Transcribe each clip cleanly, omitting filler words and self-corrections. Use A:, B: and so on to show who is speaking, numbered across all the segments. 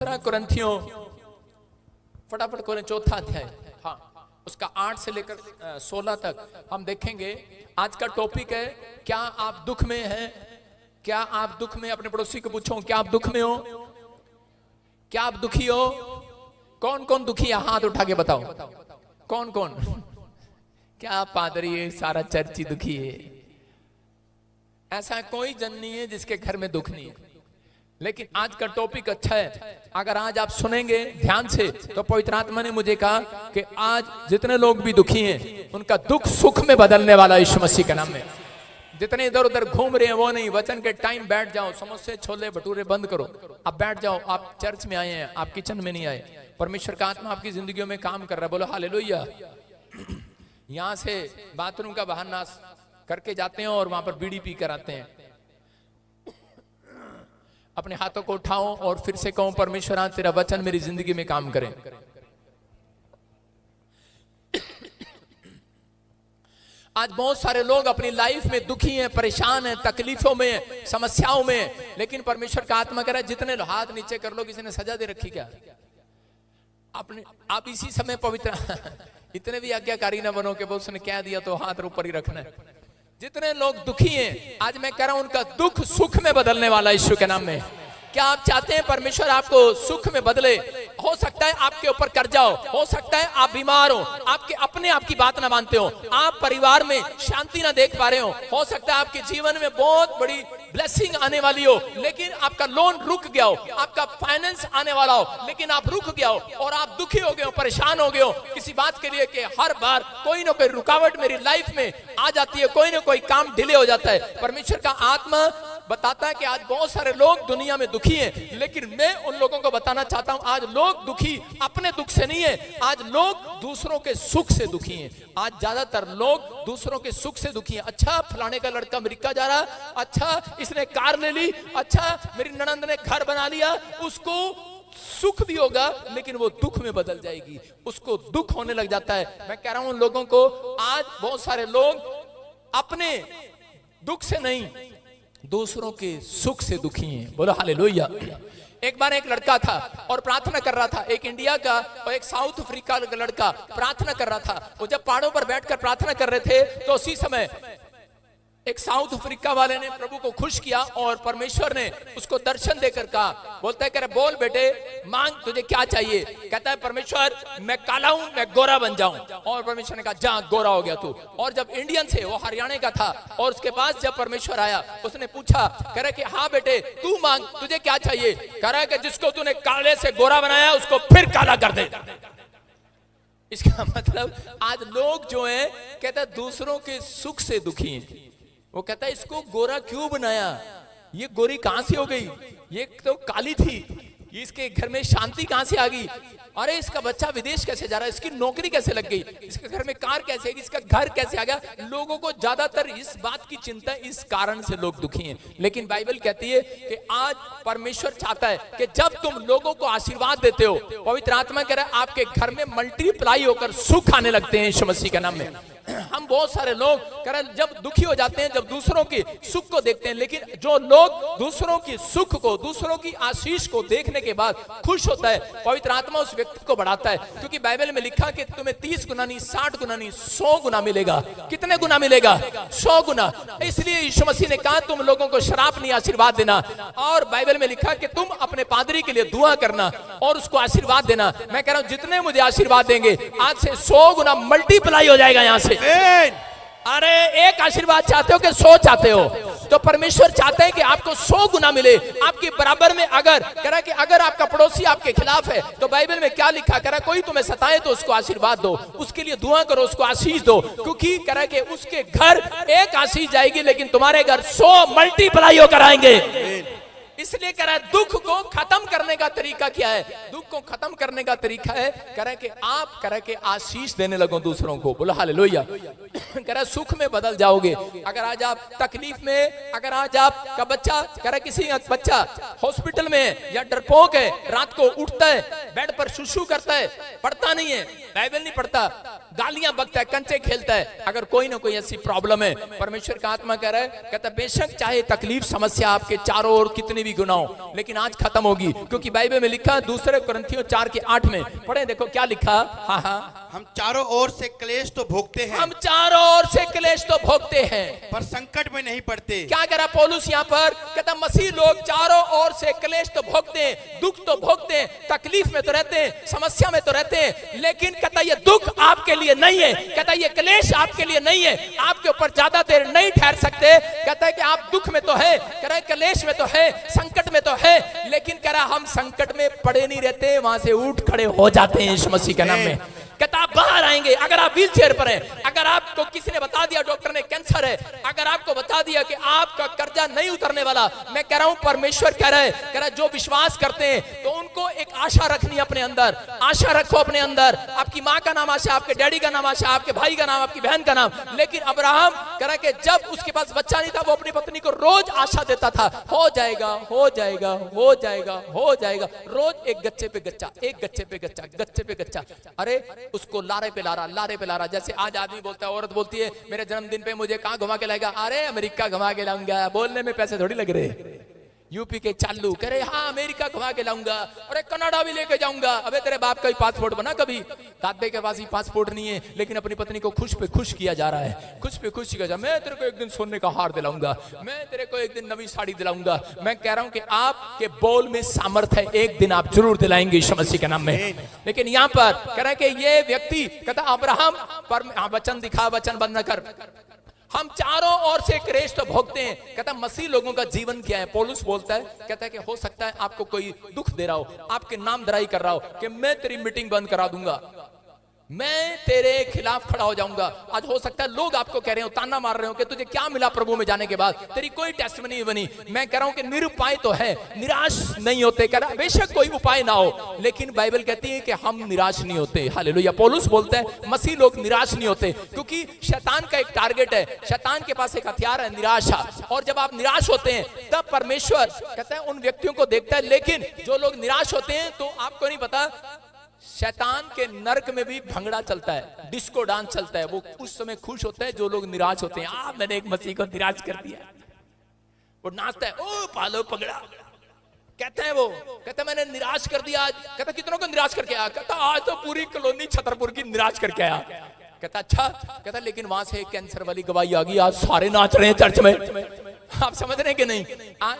A: कुरिन्थियों फटाफट खोलें, चौथा अध्याय, हाँ उसका 8 से लेकर 16 तक हम देखेंगे। आज का टॉपिक है, क्या आप दुख में हैं? क्या आप दुख में? अपने पड़ोसी को पूछो, क्या आप दुख में हो? क्या आप दुखी हो? कौन कौन दुखी है? हाथ उठा के बताओ कौन कौन। क्या पादरी है, सारा चर्च ही दुखी है? ऐसा कोई जन नहीं है जिसके घर में दुख नहीं है। लेकिन आज का टॉपिक अच्छा है, अगर आज आप सुनेंगे ध्यान से तो पवित्र आत्मा ने मुझे कहा कि आज जितने लोग भी दुखी हैं उनका दुख सुख में बदलने वाला यीशु मसीह के नाम में। जितने इधर उधर घूम रहे हैं वो नहीं, वचन के टाइम बैठ जाओ, समोसे छोले भटूरे बंद करो, आप बैठ जाओ। आप चर्च में आए हैं, आप किचन में नहीं आए। परमेश्वर का आत्मा आपकी जिंदगियों में काम कर रहा है, बोलो हालेलुया। यहां से बाथरूम का बाहर नाश करके जाते हैं और वहां पर बीड़ी पी कर आते हैं। अपने हाथों को उठाओ और फिर से कहो, परमेश्वर आज तेरा वचन मेरी जिंदगी में काम करे। आज बहुत सारे लोग अपनी लाइफ में दुखी हैं, परेशान हैं, तकलीफों में, समस्याओं में, लेकिन परमेश्वर का आत्मा कह रहा है जितने हाथ नीचे कर लो, किसी ने सजा दे रखी क्या? अपने आप इसी समय पवित्र इतने भी आज्ञाकारी ना बनो कि वो उसने क्या दिया तो हाथ ऊपर ही रखना है। जितने लोग दुखी हैं आज मैं कह रहा हूं उनका दुख सुख में बदलने वाला यीशु के नाम में। क्या आप चाहते हैं परमेश्वर आपको सुख में बदले? हो सकता है आपके ऊपर कर्जा हो सकता है आप बीमार हो, आपके अपने आपकी बात ना मानते हो, आप परिवार में शांति ना देख पा रहे हो सकता है आपके जीवन में बहुत बड़ी ब्लेसिंग आने वाली हो लेकिन आपका लोन रुक गया हो, आपका फाइनेंस आने वाला हो लेकिन आप रुक गया हो और आप दुखी हो गए हो, परेशान हो गए हो किसी बात के लिए कि हर बार कोई ना कोई रुकावट मेरी लाइफ में आ जाती है, कोई ना कोई काम डिले हो जाता है। परमेश्वर का आत्मा बताता है कि आज बहुत सारे लोग दुनिया में दुखी हैं, लेकिन मैं उन लोगों को बताना चाहता हूं आज लोग दुखी अपने दुख से नहीं है, आज लोग दूसरों के सुख से दुखी हैं। आज ज्यादातर लोग दूसरों के सुख से दुखी हैं। अच्छा फलाने का लड़का अमेरिका जा रहा, अच्छा इसने कार ले ली, अच्छा मेरी ननंद ने घर बना लिया, उसको सुख भी होगा लेकिन वो दुख में बदल जाएगी, उसको दुख होने लग जाता है। मैं कह रहा हूं उन लोगों को, आज बहुत सारे लोग अपने दुख से नहीं दूसरों के सुख से दुखी हैं। बोलो हालेलुया। एक बार एक लड़का था और प्रार्थना कर रहा था, एक इंडिया का और एक साउथ अफ्रीका का लड़का प्रार्थना कर रहा था। वो जब पहाड़ों पर बैठकर प्रार्थना कर रहे थे तो उसी समय एक साउथ अफ्रीका वाले ने प्रभु को खुश किया और परमेश्वर ने उसको दर्शन देकर कहा, बोलता है, कह रहे बोल बेटे मांग तुझे क्या चाहिए? कहता है परमेश्वर मैं काला हूं, मैं गोरा बन जाऊं। और परमेश्वर ने कहा जा गोरा हो गया तू। और जब इंडियन से वो हरियाणा का था और उसके पास जब परमेश्वर आया उसने पूछा, कह रहा कि हाँ बेटे तू मांग तुझे क्या चाहिए? कह रहा है कि जिसको तूने काले से गोरा बनाया उसको फिर काला कर दे। इसका मतलब आज लोग जो है कहता है दूसरों के सुख से दुखी हैं। वो कहता है इसको गोरा क्यों बनाया? ये गोरी कहां से हो गई? ये तो काली थी, इसके घर में शांति कहां से आ गई? अरे इसका बच्चा विदेश कैसे जा रहा है? इसकी नौकरी कैसे लग गई? इसके घर में कार कैसे, इसका घर कैसे आ गया? लोगों को ज्यादातर इस बात की चिंता, इस कारण से लोग दुखी हैं। लेकिन बाइबल कहती है कि आज परमेश्वर चाहता है कि जब तुम लोगों को आशीर्वाद देते हो, पवित्र आत्मा कह रहा है आपके घर में मल्टीप्लाई होकर सुख आने लगते हैं यीशु मसीह के नाम में। हम बहुत सारे लोग कह रहे जब दुखी हो जाते हैं, जब दूसरों के सुख को देखते हैं, लेकिन जो लोग दूसरों की सुख को, दूसरों की आशीष को देखने के बाद खुश होता है, पवित्र आत्मा उस व्यक्ति को बढ़ाता है। क्योंकि बाइबल में लिखा कि तुम्हें 30 गुना नहीं, 60 गुना नहीं, 100 गुना मिलेगा। कितने गुना मिलेगा? 100 गुना। इसलिए यीशु मसीह ने कहा तुम लोगों को शराब नहीं आशीर्वाद देना। और बाइबल में लिखा कि तुम अपने पादरी के लिए दुआ करना और उसको आशीर्वाद देना। मैं कह रहा हूं जितने मुझे आशीर्वाद देंगे आज से 100 गुना मल्टीप्लाई हो जाएगा यहां से। अरे एक आशीर्वाद चाहते हो कि 100 चाहते हो? तो परमेश्वर चाहते हैं कि आपको 100 गुना मिले आपके बराबर में। अगर कह रहा कि अगर आपका पड़ोसी आपके खिलाफ है तो बाइबल में क्या लिखा? कह रहा कोई तुम्हें सताए तो उसको आशीर्वाद दो, उसके लिए दुआ करो, उसको आशीष दो, क्योंकि कह रहा कि उसके घर एक आशीष जाएगी लेकिन तुम्हारे घर 100 मल्टीप्लाई होकर आएंगे। इसलिए कह रहा है दुख को खत्म करने का तरीका क्या है? दुख को खत्म करने का तरीका है कह रहा है कि आप कह रहा है कि आशीष देने लगो दूसरों को। बोलो हालेलुया। कह रहा है सुख में बदल जाओगे। अगर आज आप तकलीफ में, अगर आज आपका बच्चा कह रहा है किसी बच्चा हॉस्पिटल में है या डरपोक है, रात को उठता है बेड पर शुशु करता है, पढ़ता नहीं है, बाइबल नहीं पढ़ता, गालियां बकता है, कंचे खेलता है, अगर कोई ना कोई ऐसी प्रॉब्लम है, परमेश्वर का आत्मा कह रहा है, कहता बेशक चाहे तकलीफ समस्या आपके चारों ओर कितनी भी गुना हो, लेकिन आज खत्म होगी, क्योंकि बाइबल में लिखा दूसरे कुरिन्थियों 4:8 में पढ़े, देखो क्या लिखा। हाँ हाँ,
B: हम चारों ओर से क्लेश तो भोगते हैं,
A: हम चारों ओर से क्लेश तो भोगते हैं,
B: पर संकट में नहीं पड़ते।
A: क्या कह रहा पौलुस यहाँ पर, कहता मसीह लोग चारों ओर से क्लेश तो भोगते हैं, दुख तो भोगते हैं, तकलीफ में तो रहते हैं, समस्या में तो रहते हैं, लेकिन कहता ये दुख आपके लिए नहीं है, कहता ये क्लेश आपके लिए नहीं है, आपके ऊपर ज्यादा देर नहीं ठहर सकते। कहता है कि आप दुख में तो है, कह रहा है क्लेश में तो है, संकट में तो है, लेकिन कह रहा हम संकट में पड़े नहीं रहते, वहां से उठ खड़े हो जाते हैं यीशु मसीह के नाम में। कहता आप बाहर आएंगे। अगर आप व्हील चेयर पर हैं, अगर आपको किसी ने बता दिया डॉक्टर ने कैंसर है, अगर आपको बता दिया कि आपका कर्जा नहीं उतरने वाला, मैं कह रहा हूं परमेश्वर कह रहा है जो विश्वास करते हैं तो उनको एक आशा रखनी अपने अंदर, आशा रखो अपने अंदर। आपकी माँ का नाम आशा, आपके डैडी का नाम आशा, आपके भाई का नाम, आपकी बहन का नाम। लेकिन अब्राहम कह रहा है कि जब उसके पास बच्चा नहीं था, वो अपनी पत्नी को रोज आशा देता था, हो जाएगा हो जाएगा हो जाएगा हो जाएगा, रोज एक गच्चे पे गच्चा, एक गच्चे पे गच्चा, गच्चे पे गच्चा, अरे उसको लारे पे लारा, लारे पे लारा। जैसे आज आदमी बोलता है, औरत बोलती है मेरे जन्मदिन पे मुझे कहां घुमा के लाएगा, अरे अमेरिका घुमा के लाऊंगा, बोलने में पैसे थोड़ी लग रहे। यूपी के चालू करे हाँ अमेरिका घुमा के लाऊंगा, अरे कनाडा भी लेके जाऊंगा। अबे तेरे बाप का ही पासपोर्ट बना कभी, दादे के पास ही पासपोर्ट नहीं है, लेकिन अपनी पत्नी को खुश पे खुश किया जा रहा है, खुश पे खुश किया जा। मैं तेरे को एक दिन सोने का हार दिलाऊंगा, मैं तेरे को एक दिन नवी साड़ी दिलाऊंगा। मैं कह रहा हूं कि आपके बोल में सामर्थ्य है, एक दिन आप जरूर दिलाएंगे यीशु मसीह के नाम में। लेकिन यहाँ पर कह रहा है कि ये व्यक्ति कहता अब्राहम पर वचन दिखा, वचन बंद न कर, हम चारों ओर से क्लेश तो भोगते हैं। कहता मसीह लोगों का जीवन क्या है। पौलुस बोलता है, कहता है कि हो सकता है आपको कोई दुख दे रहा हो, आपके नाम दराई कर रहा हो कि मैं तेरी मीटिंग बंद करा दूंगा, मैं तेरे खिलाफ खड़ा हो जाऊंगा। आज हो सकता है लोग आपको कह रहे हो, ताना मार रहे हो कि तुझे क्या मिला प्रभु में जाने के बाद, तेरी कोई टेस्टमनी नहीं बनी। मैं कह रहा हूं कि निरुपाय तो है, निराश नहीं होते। कह रहा बेशक कोई उपाय ना हो, लेकिन बाइबल कहती है कि हम निराश नहीं होते। हालेलुया। पौलुस बोलता है मसीह लोग निराश नहीं होते, क्योंकि शैतान का एक टारगेट है, शैतान के पास एक हथियार है निराशा। और जब आप निराश होते हैं तब परमेश्वर कहता है उन व्यक्तियों को देखता है। लेकिन जो लोग निराश होते हैं तो आपको नहीं पता, शैतान के नरक में भी भंगड़ा चलता है, डिस्को डांस चलता है, वो उस समय खुश होता है जो लोग निराश होते हैं। मैंने एक मसीह को निराश कर दिया, वो नाचता है, ओ पालो पगड़ा, कहता है वो, कहता मैंने निराश कर दिया आज। कहता कितनों को निराश करके आया, कहता आज तो पूरी कॉलोनी छतरपुर की निराश करके आया। कहता अच्छा, कहता लेकिन वहां से कैंसर वाली गवाही आ गई, आज सारे नाच रहे हैं चर्च में। आप समझ रहे हैं कि नहीं।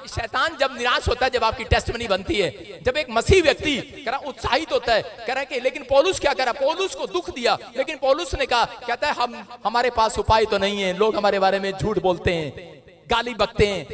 A: शैतान जब निराश होता है, जब आपकी टेस्टमनी बनती है, जब एक मसीह व्यक्ति कह रहा उत्साहित होता है, कह रहा है कि लेकिन पौलुस क्या करा, पौलुस को दुख दिया, लेकिन पौलुस ने कहा, कहता है हमारे पास उपाय तो नहीं है, लोग हमारे बारे में झूठ बोलते हैं, गाली बकते हैं,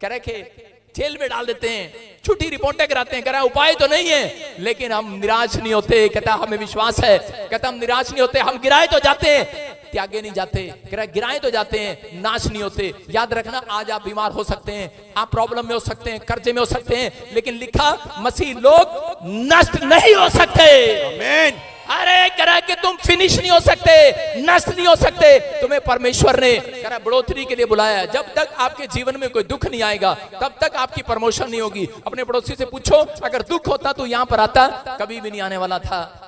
A: कह रहे कि जेल में डाल देते हैं, छुट्टी रिपोर्टें कराते हैं, कह रहा उपाय तो नहीं है, लेकिन हम निराश नहीं होते। कहता हमें विश्वास है, कहता हम निराश नहीं होते, हम गिराए तो जाते हैं, त्यागे नहीं जाते। कह रहा गिराए तो जाते हैं, नाश नहीं होते। याद रखना, आज आप बीमार हो सकते हैं, आप प्रॉब्लम में हो सकते हैं, कर्जे में हो सकते हैं, लेकिन लिखा मसीह लोग नष्ट नहीं हो सकते। आमीन। अरे करा कि तुम फिनिश नहीं हो सकते, नष्ट नहीं हो सकते, तुम्हें परमेश्वर ने करा बढ़ोतरी के लिए बुलाया। जब तक आपके जीवन में कोई दुख नहीं आएगा तब तक आपकी प्रमोशन नहीं होगी। अपने पड़ोसी से पूछो, अगर दुख होता तो यहां पर आता, कभी भी नहीं आने वाला था,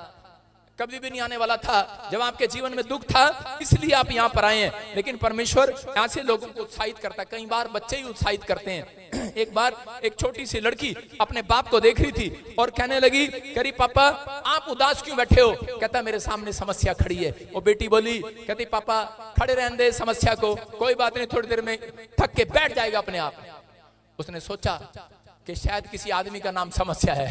A: कभी भी नहीं आने वाला था। जब आपके जीवन में दुख था इसलिए आप यहाँ पर आए हैं। लेकिन परमेश्वर ऐसे लोगों को उत्साहित करता है, कई बार बच्चे ही उत्साहित करते हैं। एक बार एक छोटी सी लड़की अपने बाप को देख रही थी और कहने लगी, करी पापा आप उदास क्यों बैठे हो। कहता मेरे सामने समस्या खड़ी है। वो बेटी बोली, कहती पापा खड़े रहने दे समस्या को, कोई बात नहीं, थोड़ी देर में थक के बैठ जाएगा अपने आप। उसने सोचा कि शायद किसी आदमी का नाम समस्या है।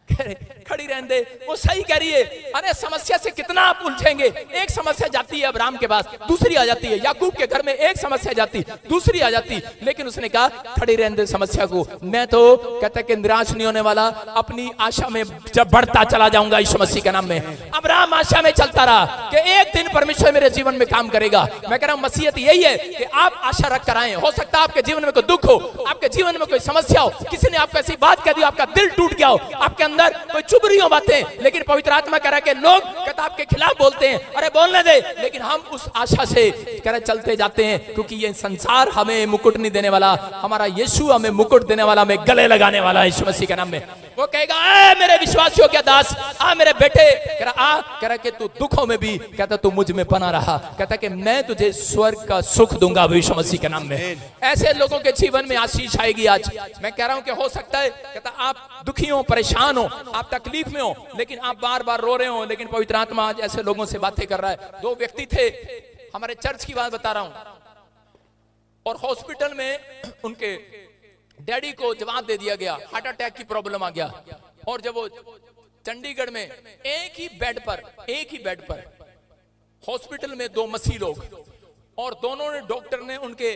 A: खड़ी रहने दे, वो सही कह रही है। अरे समस्या से कितना आप उलझेंगे, एक समस्या जाती है अब्राहम के पास, दूसरी आ जाती है, याकूब के घर में एक समस्या जाती, दूसरी आ जाती। लेकिन उसने कहा खड़ी रहने दे समस्या को, मैं तो कहता कि निराश नहीं होने वाला, अपनी आशा में जब बढ़ता चला जाऊंगा यीशु मसीह के नाम में। अब्राहम आशा में चलता रहा कि एक दिन परमेश्वर मेरे जीवन में काम करेगा। मैं कह रहा हूं मसीहत यही है कि आप आशा रख कर आए। हो सकता है आपके जीवन में कोई दुख हो, आपके जीवन में कोई समस्या हो, किसी ने आपको ऐसी बात कह दी, आपका दिल टूट गया हो, आपके अंदर कोई चुभ रही हो बातें, लेकिन पवित्र आत्मा कह रहा है कि लोग कहता आपके खिलाफ बोलते हैं, अरे बोलने दे, लेकिन हम उस आशा से कह रहे चलते जाते हैं, क्योंकि ये संसार हमें मुकुट नहीं देने वाला, हमारा यीशु हमें मुकुट देने वाला, हमें गले लगाने वाला है यीशु मसीह के नाम में। वो कहेगा ए मेरे विश्वासियों के दास, आ मेरे बेटे, कह रहा आ, कह रहा कि तू दुखों में भी कहता तू मुझ में बना रहा, कहता कि मैं तुझे स्वर्ग का सुख दूंगा यीशु मसीह के नाम में। ऐसे लोगों के जीवन में आशीष आएगी। आज मैं कह रहा हूं कि हो सकता है कहता आप दुखी हो, परेशान हो, आप तकलीफ में हो, लेकिन आप बार बार रो रहे हो, लेकिन पवित्र आत्मा आज ऐसे लोगों से बातें कर रहा है। दो व्यक्ति थे, हमारे चर्च की बात बता रहा हूं, और हॉस्पिटल में उनके डैडी को जवाब दे दिया गया, हार्ट अटैक की प्रॉब्लम आ गया। और जब वो चंडीगढ़ में एक ही बेड पर हॉस्पिटल में दो मसीह लोग, और दोनों ने, डॉक्टर ने उनके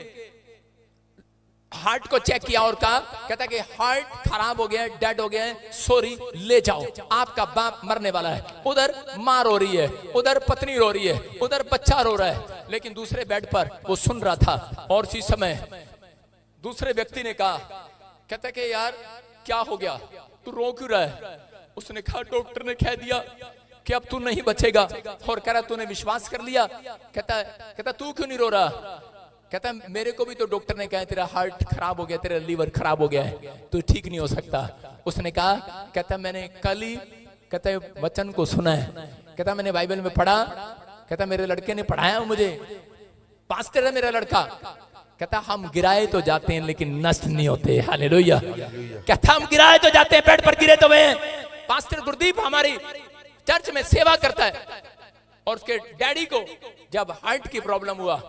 A: हार्ट को चेक किया और कहा, कहता कि हार्ट खराब हो गया है, डेड हो गया है, सॉरी ले जाओ, आपका बाप मरने वाला है। उधर मां रो रही है, उधर पत्नी रो रही है, उधर बच्चा रो रहा है, लेकिन दूसरे बेड पर वो सुन रहा था। और इसी समय दूसरे व्यक्ति ने कहा, कहता कि यार क्या हो गया, तू रो क्यों रहा है? उसने कहा डॉक्टर ने कह दिया कि अब तू नहीं बचेगा। और कह रहा तूने विश्वास कर लिया? कहता तू क्यों नहीं रो रहा? कहता मेरे को भी तो डॉक्टर ने कहा तेरा हार्ट खराब हो गया, तेरा लीवर खराब हो गया है, तू ठीक नहीं हो सकता। उसने कहा, कहता मैंने कल ही कहता वचन को सुना है, कहता मैंने बाइबल में पढ़ा, कहता मेरे लड़के ने पढ़ाया मुझे, पास्टर है मेरा लड़का, कहता हम गिराए तो जाते हैं लेकिन नष्ट नहीं होते। हालेलुया। कहता हम गिराए तो जाते हैं, बेड पर गिरे तो वे। पास्टर गुरदीप हमारी चर्च में सेवा करता है, और उसके डैडी को जब हार्ट की प्रॉब्लम हुआ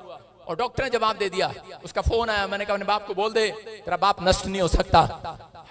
A: और डॉक्टर ने जवाब दे दिया, उसका फोन आया, मैंने कहा अपने बाप को बोल दे तेरा बाप नष्ट नहीं हो सकता।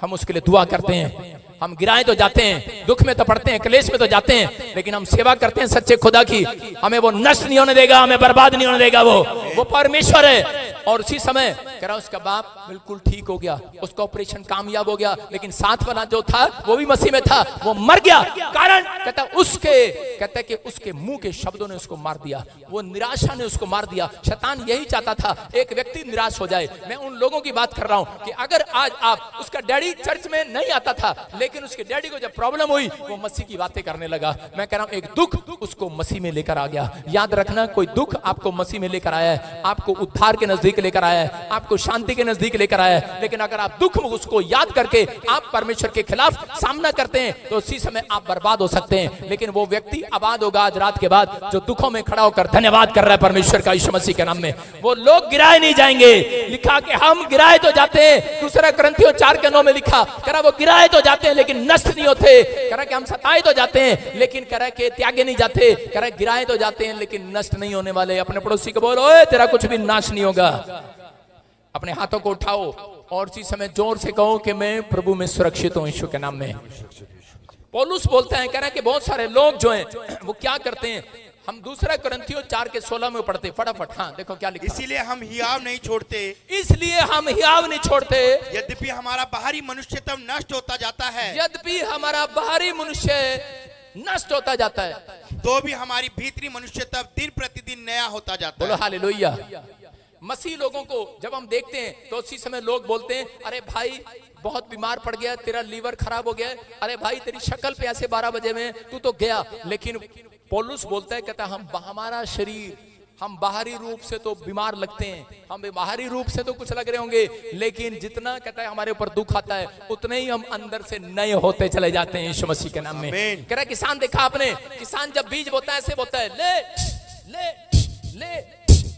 A: हम उसके लिए दुआ करते हैं, हम गिराए तो जाते हैं, दुख में तो पड़ते हैं, क्लेश में तो जाते हैं, लेकिन हम सेवा करते हैं सच्चे खुदा की, हमें वो नष्ट नहीं होने देगा, हमें बर्बाद नहीं होने देगा, वो परमेश्वर है। और उसी समय कह रहा उसका बाप बिल्कुल ठीक हो गया, उसका ऑपरेशन कामयाब हो गया, लेकिन साथ वाला जो था वो भी मसीह में था, वो मर गया। कारण कहता कि उसके मुंह के शब्दों ने उसको मार दिया, वो निराशा ने उसको मार दिया। शैतान यही चाहता था एक व्यक्ति निराश हो जाए। मैं उन लोगों की बात कर रहा हूं कि अगर आज आप, उसका डैडी चर्च में नहीं आता था, लेकिन उसके डैडी को जब प्रॉब्लम हुई वो मसीह की बातें करने लगा। मैं कह रहा हूं एक दुख उसको मसीह में लेकर आ गया। याद रखना, कोई दुख आपको मसीह में लेकर आया है, आपको उद्धार के नजदीक लेकर आया है, आपको शांति के नजदीक लेकर आया है। लेकिन अगर आप दुख में उसको याद करके आप परमेश्वर के खिलाफ सामना करते हैं तो उसी समय आप बर्बाद हो सकते हैं। लेकिन वो व्यक्ति आबाद होगा आज रात के बाद जो दुखों में खड़ा होकर धन्यवाद कर रहा है परमेश्वर का यीशु मसीह के नाम में। वो लोग गिराए नहीं जाएंगे। लिखा कि हम गिराए तो जाते हैं, दूसरा कुरिन्थियों 4:9 में लिखा, कह रहा वो गिराए तो जाते हैं लेकिन नष्ट नहीं होते। कह रहा कि हम सताए तो जाते हैं लेकिन कह रहा कि त्यागे नहीं जाते। कह रहा गिराए तो जाते हैं लेकिन नष्ट नहीं होने वाले। अपने पड़ोसी को बोलो, ओए तेरा कुछ भी नाश नहीं होगा। अपने हाथों को उठाओ और इसी समय जोर से कहो कि मैं प्रभु में सुरक्षित हूं यीशु के नाम में। पौलुस बोलता है, कह रहा है कि बहुत सारे लोग जो हैं वो क्या करते हैं, हम दूसरा कुरिन्थियों 4:16 में पढ़ते फटाफट। हाँ देखो क्या लिखा,
B: इसीलिए हम हियाव नहीं छोड़ते,
A: इसलिए हम हियाव नहीं छोड़ते,
B: यद्यपि हमारा बाहरी मनुष्यत्व नष्ट होता जाता है,
A: यद्यपि हमारा बाहरी मनुष्य नष्ट होता जाता है,
B: तो भी हमारी भीतरी मनुष्यत्व दिन प्रतिदिन नया होता जाता है।
A: बोलो हालेलुया। मसीह लोगों को जब हम देखते हैं तो उसी समय लोग बोलते हैं, अरे भाई बहुत बीमार पड़ गया, तेरा लीवर खराब हो गया, अरे भाई तेरी शक्ल पे ऐसे 12 बजे में तू तो गया। लेकिन पौलुस बोलता है, कहता हम हमारा शरीर, हम बाहरी रूप से तो बीमार लगते हैं, हम बाहरी रूप से तो कुछ लग रहे होंगे, लेकिन जितना कहता है हमारे ऊपर दुख आता है उतने ही हम अंदर से नए होते चले जाते हैं यीशु मसीह के नाम में। कह रहा किसान देखा आपने, किसान जब बीज बोता है ऐसे बोता है, ले ले ले।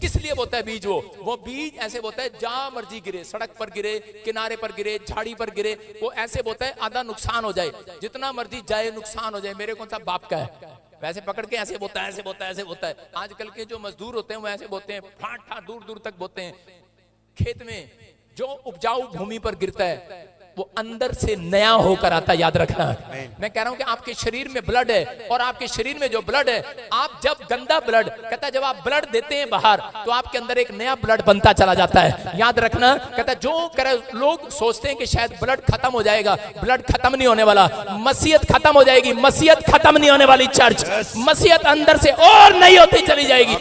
A: किस लिए बोता है बीज? वो बीज ऐसे बोता है जहां मर्जी गिरे, सड़क पर गिरे, किनारे पर गिरे, झाड़ी पर गिरे, वो ऐसे बोता है आधा नुकसान हो जाए, जितना मर्जी जाए नुकसान हो जाए, मेरे कौन सा बाप का है। वैसे पकड़ के ऐसे बोता है, ऐसे बोता है, ऐसे बोता है। आजकल के जो मजदूर होते हैं वो ऐसे बोते हैं, ठाट ठाट दूर दूर तक बोते हैं। खेत में जो उपजाऊ भूमि पर गिरता है वो अंदर से नया होकर आता, याद रखना। मैं कह रहा हूं कि आपके शरीर में ब्लड है, और आपके शरीर में जो ब्लड है, आप जब गंदा ब्लड, कहता है जब आप ब्लड देते हैं बाहर तो आपके अंदर एक नया ब्लड बनता चला जाता है, याद रखना। कहता है जो लोग सोचते हैं कि शायद ब्लड खत्म हो जाएगा, ब्लड खत्म नहीं होने वाला, मसीहत खत्म हो जाएगी, मसीहत खत्म नहीं होने वाली चर्च, मसीहत अंदर से और नई होती चली जाएगी।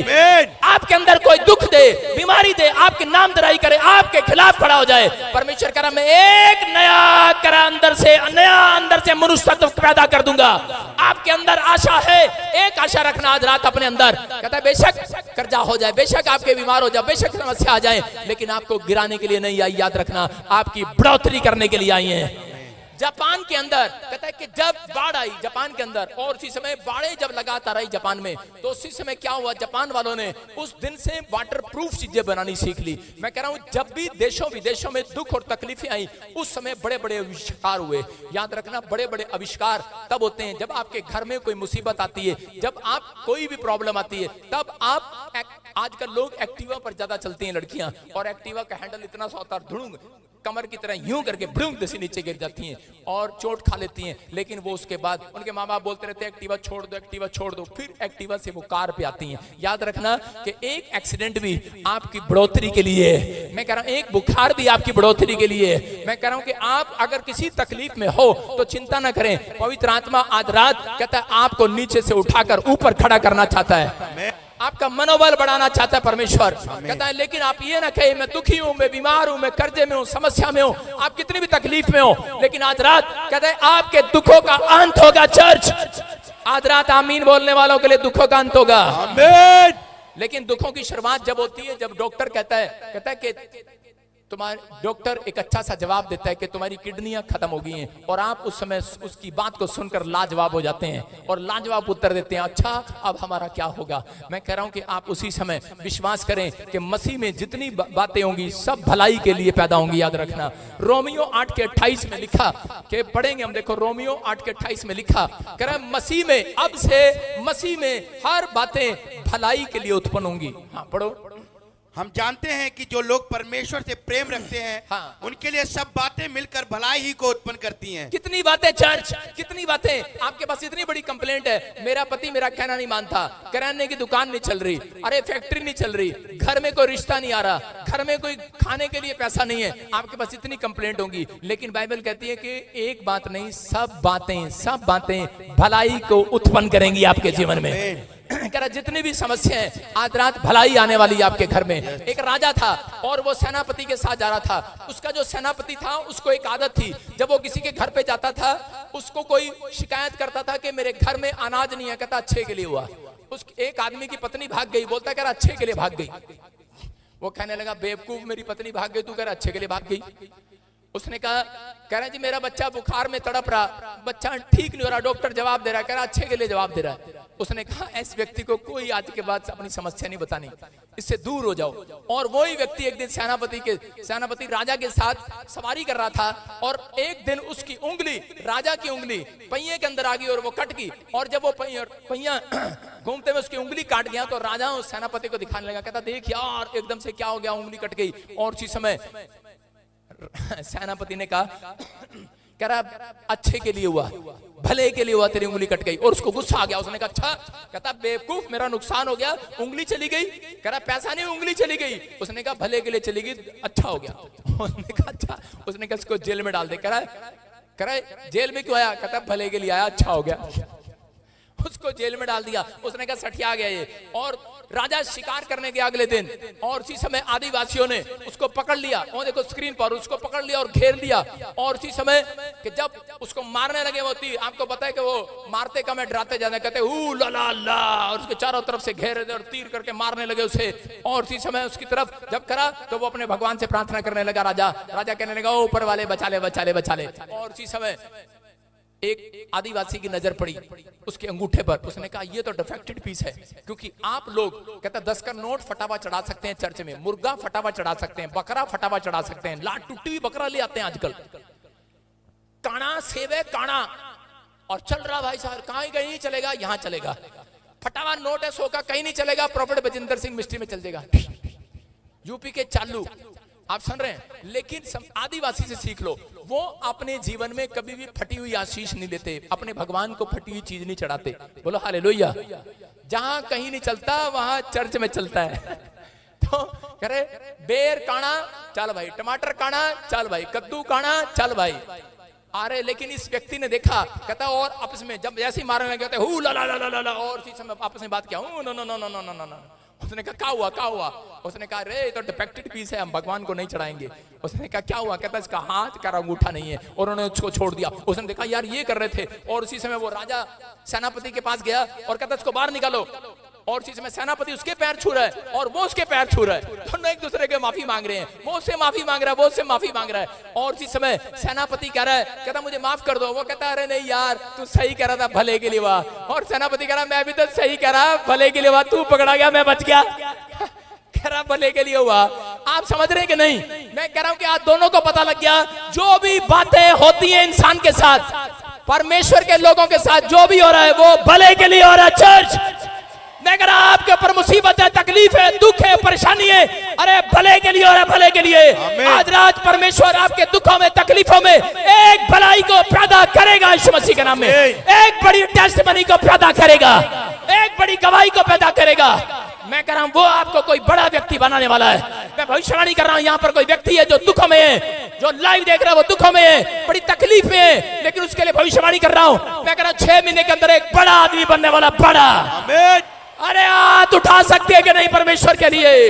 A: आपके अंदर कोई दुख दे, बीमारी दे, आपके नाम दराई करे, आपके खिलाफ खड़ा हो जाए, परमेश्वर कह रहा मैं एक नया करा अंदर से मनुष्यत्व पैदा कर दूंगा। आपके अंदर आशा है, एक आशा रखना आज रात अपने अंदर। कहता है बेशक कर्जा हो जाए, बेशक आपके बीमार हो जाए, बेशक समस्या आ जाए, लेकिन आपको गिराने के लिए नहीं आई, याद रखना आपकी बढ़ोतरी करने के लिए आई है। जापान के अंदर कहता है कि जब बाढ़ आई जापान के अंदर और उसी समय बाढ़ें जब लगातार आई जापान में, तो उसी समय क्या हुआ, जापान वालों ने उस दिन से वाटर प्रूफ चीजें बनानी सीख ली। मैं कह रहा हूं जब भी देशों विदेशों में दुख और तकलीफें आई उस समय बड़े बड़े आविष्कार हुए। याद रखना, बड़े बड़े आविष्कार तब होते हैं जब आपके घर में कोई मुसीबत आती है, जब आप कोई भी प्रॉब्लम आती है, तब आप आजकल लोग एक्टिवा पर ज्यादा चलती हैं लड़कियां, और एक्टिवा का हैंडल इतना सा होता है, धुड़ुंग कमर की तरह यूं करके भ्रुंग से नीचे गिर जाती हैं और चोट खा लेती हैं। लेकिन वो उसके बाद उनके माँ बाप बोलते रहते हैं एक्टिवा छोड़ दो, एक्टिवा छोड़ दो, फिर एक्टिवा से वो कार पे आती हैं। याद रखना कि एक एक्सीडेंट भी आपकी बढ़ोतरी के लिए है। मैं कह रहा हूं एक बुखार भी आपकी बढ़ोतरी के लिए है। मैं कह रहा हूं कि आप अगर किसी तकलीफ में हो तो चिंता ना करें, पवित्र आत्मा आज रात कहता है आपको नीचे से उठाकर ऊपर खड़ा करना चाहता है, आपका मनोबल बढ़ाना चाहता है परमेश्वर। कहता है लेकिन आप ये ना कहे मैं दुखी हूं, मैं बीमार हूं, मैं कर्जे में हूं, समस्या में हूं, आप कितनी भी तकलीफ में हो, लेकिन आज रात कहता है आपके दुखों का अंत होगा। चर्च आज रात आमीन बोलने वालों के लिए दुखों का अंत होगा। आमीन। लेकिन दुखों की शुरुआत जब होती है जब डॉक्टर कहता है कि तुम्हारे डॉक्टर एक अच्छा सा जवाब देता है कि तुम्हारी किडनियां खत्म हो गई हैं, और आप उस समय उसकी बात को सुनकर लाजवाब हो जाते हैं और लाजवाब उत्तर देते हैं, अच्छा अब हमारा क्या होगा। मैं कह रहा हूं कि आप उसी समय विश्वास करें कि मसीह में जितनी बातें होंगी सब भलाई के लिए पैदा होंगी। याद रखना, रोमियो 8:28 में लिखा कि पढ़ेंगे हम, देखो रोमियो 8:28 में लिखा कह रहा है मसीह में, अब से मसीह में हर बातें भलाई के लिए उत्पन्न होंगी। हाँ पढ़ो।
B: हम जानते हैं कि जो लोग परमेश्वर से प्रेम रखते हैं,
A: हाँ।
B: उनके लिए सब बातें मिलकर भलाई ही को उत्पन्न करती हैं।
A: कितनी बातें चर्च, कितनी बातें। आपके पास इतनी बड़ी कंप्लेंट है, मेरा पति मेरा कहना नहीं मानता, किराने की दुकान नहीं चल रही, अरे फैक्ट्री नहीं चल रही, घर में कोई रिश्ता नहीं आ रहा, घर में कोई खाने के लिए पैसा नहीं है, आपके पास इतनी कंप्लेंट होंगी। लेकिन बाइबल कहती है कि एक बात नहीं, सब बातें भलाई को उत्पन्न करेंगी आपके जीवन में। कह रहा जितनी भी समस्याएं, आज रात भलाई आने वाली है आपके घर में। एक राजा था और वो सेनापति के साथ जा रहा था। उसका जो सेनापति था उसको एक आदत थी, जब वो किसी के घर पे जाता था उसको कोई शिकायत करता था कि मेरे घर में अनाज नहीं है, कहता अच्छे के लिए हुआ। उस एक आदमी की पत्नी भाग गई, बोलता कह रहा अच्छे के लिए भाग गई। वो कहने लगा बेवकूफ, मेरी पत्नी भाग गई, तू कह रहा अच्छे के लिए भाग गई। उसने कहा, कह रहा जी मेरा बच्चा बुखार में तड़प रहा, बच्चा ठीक नहीं हो रहा, डॉक्टर जवाब दे रहा है, कह रहा अच्छे के लिए जवाब दे रहा है। उसने कहा इस व्यक्ति को कोई आज के बाद अपनी समस्या नहीं बतानी, इससे दूर हो जाओ। और वही व्यक्ति एक दिन सेनापति राजा के साथ सवारी कर रहा था, और एक दिन उसकी उंगली, राजा की उंगली पहिए के अंदर आ गई और वो कट गई। और जब वो पहिया घूमते हुए उसकी उंगली काट गया तो राजा उस सेनापति को दिखाने लगा, कहता देख यार एकदम से क्या हो गया, उंगली कट गई। और उसी समय सेनापति ने कहा, कह रहा अच्छे के लिए हुआ, भले के लिए हुआ, तेरी उंगली कट गई। और उसको गुस्सा आ गया, उसने कहा अच्छा, कहता बेवकूफ मेरा नुकसान हो गया, उंगली चली गई। कह रहा पैसा नहीं, उंगली चली गई। उसने कहा भले के लिए चली गई, अच्छा हो गया। उसने कहा अच्छा, उसने कहा इसको जेल में डाल दे। कह रहा जेल में क्यों आया, कहता भले के लिए आया, अच्छा हो गया। उसको जेल में डाल दिया। उसने कहा सठिया गया ये। और राजा शिकार करने के अगले दिन, और उसी समय आदिवासियों ने उसको पकड़ लिया, और देखो स्क्रीन पर उसको पकड़ लिया और घेर दिया। और उसी समय कि जब उसको मारने लगे, वो तीर, आपको पता है कि वो मारते कम है डराते ज्यादा, कहते ऊ ला ला ला, और उसके चारों तरफ से घेर और तीर करके मारने लगे उसे। और उसी समय उसकी तरफ जब करा तो वो अपने भगवान से प्रार्थना करने लगा। राजा कहने लगा ओ ऊपर वाले बचा ले, बचा ले, बचा ले। और उसी समय एक आदिवासी की नजर पड़ी उसके अंगूठे पर। उसने कहा ये तो डिफेक्टेड पीस है, क्योंकि आप लोग कहता 10 का नोट फटावा चढ़ा सकते हैं चर्च में, मुर्गा फटावा चढ़ा सकते हैं, बकरा फटावा चढ़ा सकते हैं, लाट टूटी हुई बकरा ले आते हैं आजकल, काना सेवे काना, और चल रहा भाई साहब, कहीं नहीं चलेगा, यहां चलेगा। फटावा नोट है 100 का, कहीं नहीं चलेगा, प्रॉफिट बजिंदर सिंह मिस्ट्री में चल जाएगा। यूपी के चालू, आप सुन रहे हैं। लेकिन आदिवासी से सीख लो, वो अपने जीवन में कभी भी फटी हुई आशीष नहीं लेते, अपने भगवान को फटी हुई चीज नहीं चढ़ाते। बोलो हालेलुया। जहां कहीं नहीं चलता वहां चर्च में चलता है। तो कह रहे बेर काना, चल भाई, टमाटर काना, चल भाई, कद्दू काना, चल भाई। अरे लेकिन इस व्यक्ति ने देखा, कहता और आपस में जब जैसे ही मारने लगे हु ला ला ला ला ला, और इसी समय आपस में बात किया, no no no no no no no. उसने कहा क्या हुआ, क्या हुआ? उसने कहा रे ये तो डिफेक्टेड पीस है, हम भगवान को नहीं चढ़ाएंगे। उसने कहा क्या हुआ? कहता इसका हाथ का अंगूठा नहीं है, और उन्होंने उसको छोड़ दिया। उसने देखा यार ये कर रहे थे, और उसी समय वो राजा सेनापति के पास गया और कहता इसको बाहर निकालो। और उसी समय सेनापति उसके पैर छू रहा है और वो उसके पैर छू रहा है, दोनों एक दूसरे के माफी मांग रहे हैं। वो उससे माफी मांग रहा है, वो उससे माफी मांग रहा है। और उसी समय सेनापति कह रहा है, कहता मुझे माफ कर दो। वो कहता अरे नहीं यार, तू सही कह रहा था, भले के लिए वाह। और सेनापति कह रहा मैं भी तो सही कह रहा, भले के लिए वाह, तू पकड़ा गया मैं बच गया। कह रहा भले के लिए हुआ। आप समझ रहे हैं कि नहीं? मैं कह रहा हूं कि आज दोनों को पता लग गया, जो भी बातें होती है इंसान के साथ, परमेश्वर के लोगों के साथ जो भी हो रहा है वो भले के लिए हो रहा है। चर्च, मैं कह रहा आपके ऊपर मुसीबत है, तकलीफ है, दुख है, परेशानी है, अरे भले के लिए हो रहा है, भले के लिए। आज रात परमेश्वर आपके दुखों में, तकलीफों में एक भलाई को पैदा करेगा यीशु मसीह के नाम में। एक बड़ी टेस्टमनी को पैदा करेगा, एक बड़ी गवाही को पैदा करेगा। मैं कह रहा हूं वो आपको कोई बड़ा व्यक्ति बनाने वाला है। मैं भविष्यवाणी कर रहा हूं, यहां पर कोई व्यक्ति है जो दुखों में है, जो लाइव देख रहा है वो दुखों में है, बड़ी तकलीफ में है, लेकिन उसके लिए भविष्यवाणी कर रहा हूं। मैं कह रहा हूं 6 महीने के अंदर एक बड़ा आदमी बनने वाला, बड़ा। अरे हाथ उठा सकते हैं कि नहीं परमेश्वर के लिए?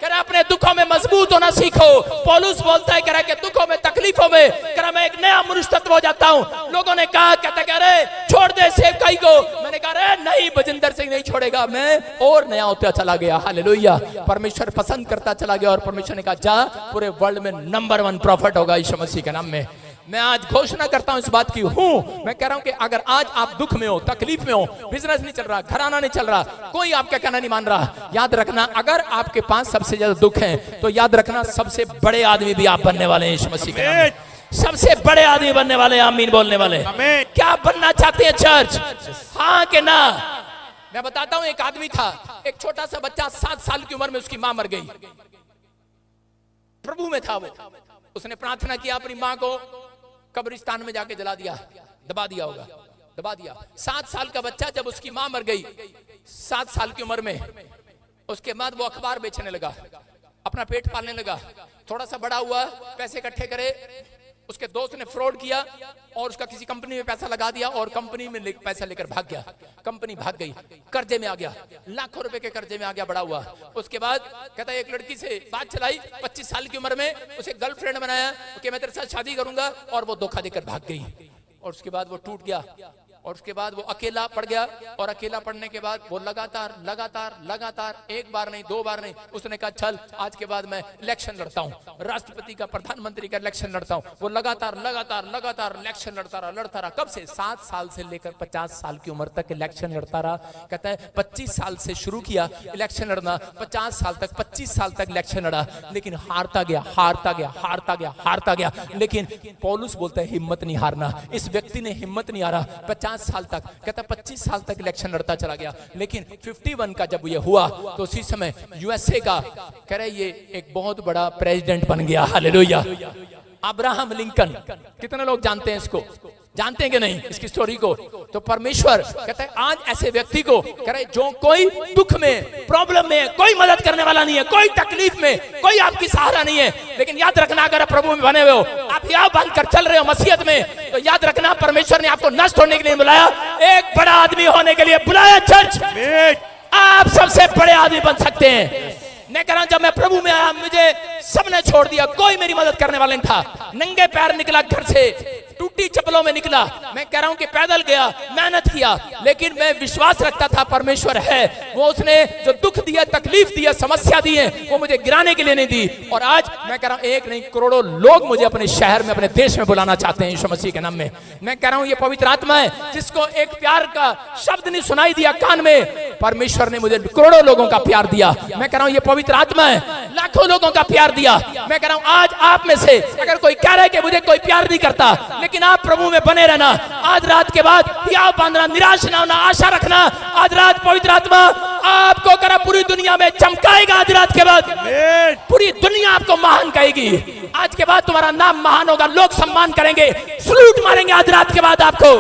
A: कह रहा अपने दुखों में मजबूत होना सीखो। पौलुस बोलता है, कह रहा कि दुखों में, तकलीफों में, कह रहा मैं एक नया मनुष्य तत्व हो जाता हूं। लोगों ने कहा, कहता कह रहे छोड़ दे सेवकाई को। मैंने कहा अरे नहीं, बजिंदर सिंह नहीं छोड़ेगा, मैं और नया होता चला गया। हालेलुया। परमेश्वर पसंद करता चला गया और परमेश्वर ने कहा जा, पूरे वर्ल्ड में नंबर 1 प्रॉफिट होगा यीशु मसीह के नाम में। मैं आज घोषणा करता हूं इस बात की हूं। मैं कह रहा हूं कि अगर आज आप दुख में हो, तकलीफ में हो, बिजनेस नहीं चल रहा, घराना नहीं चल रहा, कोई आपका कहना नहीं मान रहा, याद रखना अगर आपके पास सबसे ज्यादा दुख है तो याद रखना सबसे बड़े आदमी भी आप बनने वाले हैं यीशु मसीह के नाम में। सबसे बड़े आदमी बनने वाले, आमीन बोलने वाले। क्या बनना चाहते हैं चर्च? हाँ कि ना? मैं बताता हूं, एक आदमी था, एक छोटा सा बच्चा, 7 साल की उम्र में उसकी मां मर गई। प्रभु में था वो, उसने प्रार्थना किया, अपनी मां को कब्रिस्तान में जाके जला दिया, दबा दिया होगा, दबा दिया। 7 साल का बच्चा, जब उसकी मां मर गई 7 साल की उम्र में, उसके बाद वो अखबार बेचने लगा, अपना पेट पालने लगा। थोड़ा सा बड़ा हुआ, पैसे इकट्ठे करे, उसके दोस्त ने फ्रॉड किया और उसका किसी कंपनी में पैसा लगा दिया और कंपनी में पैसा लेकर भाग गया। कंपनी भाग गई, कर्जे में आ गया, लाखों रुपए के कर्जे में आ गया, बड़ा हुआ। उसके बाद कहता है एक लड़की से बात चलाई, 25 साल की उम्र में, उसे गर्लफ्रेंड बनाया कि मैं तेरे साथ शादी करूंगा, और वो धोखा देकर भाग गई। और उसके बाद वो टूट गया और उसके बाद वो अकेला पड़ गया। और अकेला पड़ने के बाद वो लगातार लगातार लगातार, एक बार नहीं, 2 बार नहीं, उसने कहा चल आज के बाद मैं इलेक्शन लड़ता हूं, राष्ट्रपति का, प्रधानमंत्री का इलेक्शन लड़ता हूं। वो लगातार लगातार लगातार इलेक्शन लड़ता रहा। कब से? 7 साल से लेकर 50 साल की उम्र तक इलेक्शन लड़ता रहा। कहता है 25 साल से शुरू किया इलेक्शन लड़ना, 50 साल तक, 25 साल तक इलेक्शन लड़ा, लेकिन हारता गया, हारता गया, हारता गया, हारता गया। लेकिन पौलुस बोलता है हिम्मत नहीं हारना। इस व्यक्ति ने हिम्मत नहीं हारा 50 साल तक। कहता 25 साल तक इलेक्शन लड़ता चला गया, लेकिन 51 का जब ये हुआ तो उसी समय यूएसए का, कह रहे ये एक बहुत बड़ा प्रेसिडेंट बन गया। हालेलुया। अब्राहम लिंकन, कितने लोग जानते हैं इसको? जानते हैं कि नहीं इसकी स्टोरी को? तो परमेश्वर कहता है आज ऐसे व्यक्ति को, कह रहे जो कोई दुख में, प्रॉब्लम में, कोई मदद करने वाला नहीं है, कोई तकलीफ में, कोई आपकी सहारा नहीं है, लेकिन याद रखना अगर आप प्रभु में बने हुए हो, आप यहाँ बांध कर चल रहे हो मसीहत में, तो याद रखना परमेश्वर ने आपको नष्ट होने के लिए बुलाया, एक बड़ा आदमी होने के लिए बुलाया। चर्च, आप सबसे बड़े आदमी बन सकते हैं। मैं कह रहा हूं जब मैं प्रभु में आया, मुझे सबने छोड़ दिया, कोई मेरी मदद करने वाला नहीं था। नंगे पैर निकला घर से, टूटी चप्पलों में निकला। मैं कह रहा हूं कि पैदल गया, मेहनत किया, लेकिन मैं विश्वास रखता था परमेश्वर है, वो उसने जो दुख दिया, तकलीफ दिया, समस्या दी है, वो मुझे गिराने के लिए नहीं दी। और आज मैं कह रहा हूं एक नहीं, करोड़ों लोग मुझे अपने शहर में, अपने देश में बुलाना चाहते हैं यीशु मसीह के नाम में। मैं कह रहा हूं ये पवित्र आत्मा है जिसको एक प्यार का शब्द नहीं सुनाई दिया कान में, परमेश्वर ने मुझे करोड़ों लोगों का प्यार दिया। मैं कह रहा हूं ये पवित्र आत्मा है, लाखों लोगों का प्यार दिया। मैं कह रहा हूं आज आप में से अगर कोई कह रहा है कि मुझे कोई प्यार नहीं करता, लेकिन आप प्रभु में बने रहना, आज रात के बाद हियाव बांधना, निराश ना होना, आशा रखना। आज रात पवित्र आत्मा आपको करा पूरी दुनिया में चमकाएगा। आज रात के बाद पूरी दुनिया आपको महान कहेगी। आज के बाद तुम्हारा नाम महान होगा, लोग सम्मान करेंगे, सलूट मारेंगे। आज रात के बाद आपको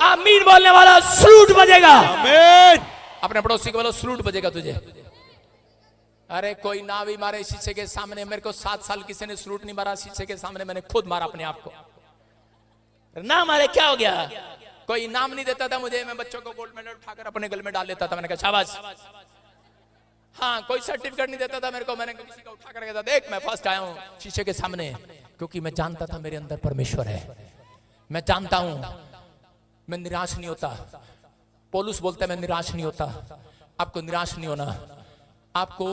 A: आमीन बोलने वाला सलूट बजेगा। अपने पड़ोसी को बोलो सलूट बजेगा तुझे। अरे कोई ना भी मारे शीशे के सामने, मेरे को 7 साल किसी ने सलूट नहीं मारा शीशे के सामने, मैंने खुद मारा अपने आप को। ना मारे क्या हो गया? कोई इनाम नहीं देता था मुझे, मैं बच्चों को गोल्ड मेडल उठाकर अपने गले में डाल लेता था, मैंने कहा शाबाश। हाँ, कोई सर्टिफिकेट नहीं देता था मेरे को, मैंने किसी को उठा कर कहता देख मैं फर्स्ट आया हूँ शीशे के सामने, क्योंकि मैं जानता था मेरे अंदर परमेश्वर है। मैं जानता हूं मैं निराश नहीं होता। पौलुस बोलता है मैं निराश नहीं होता, आपको निराश नहीं होना। आपको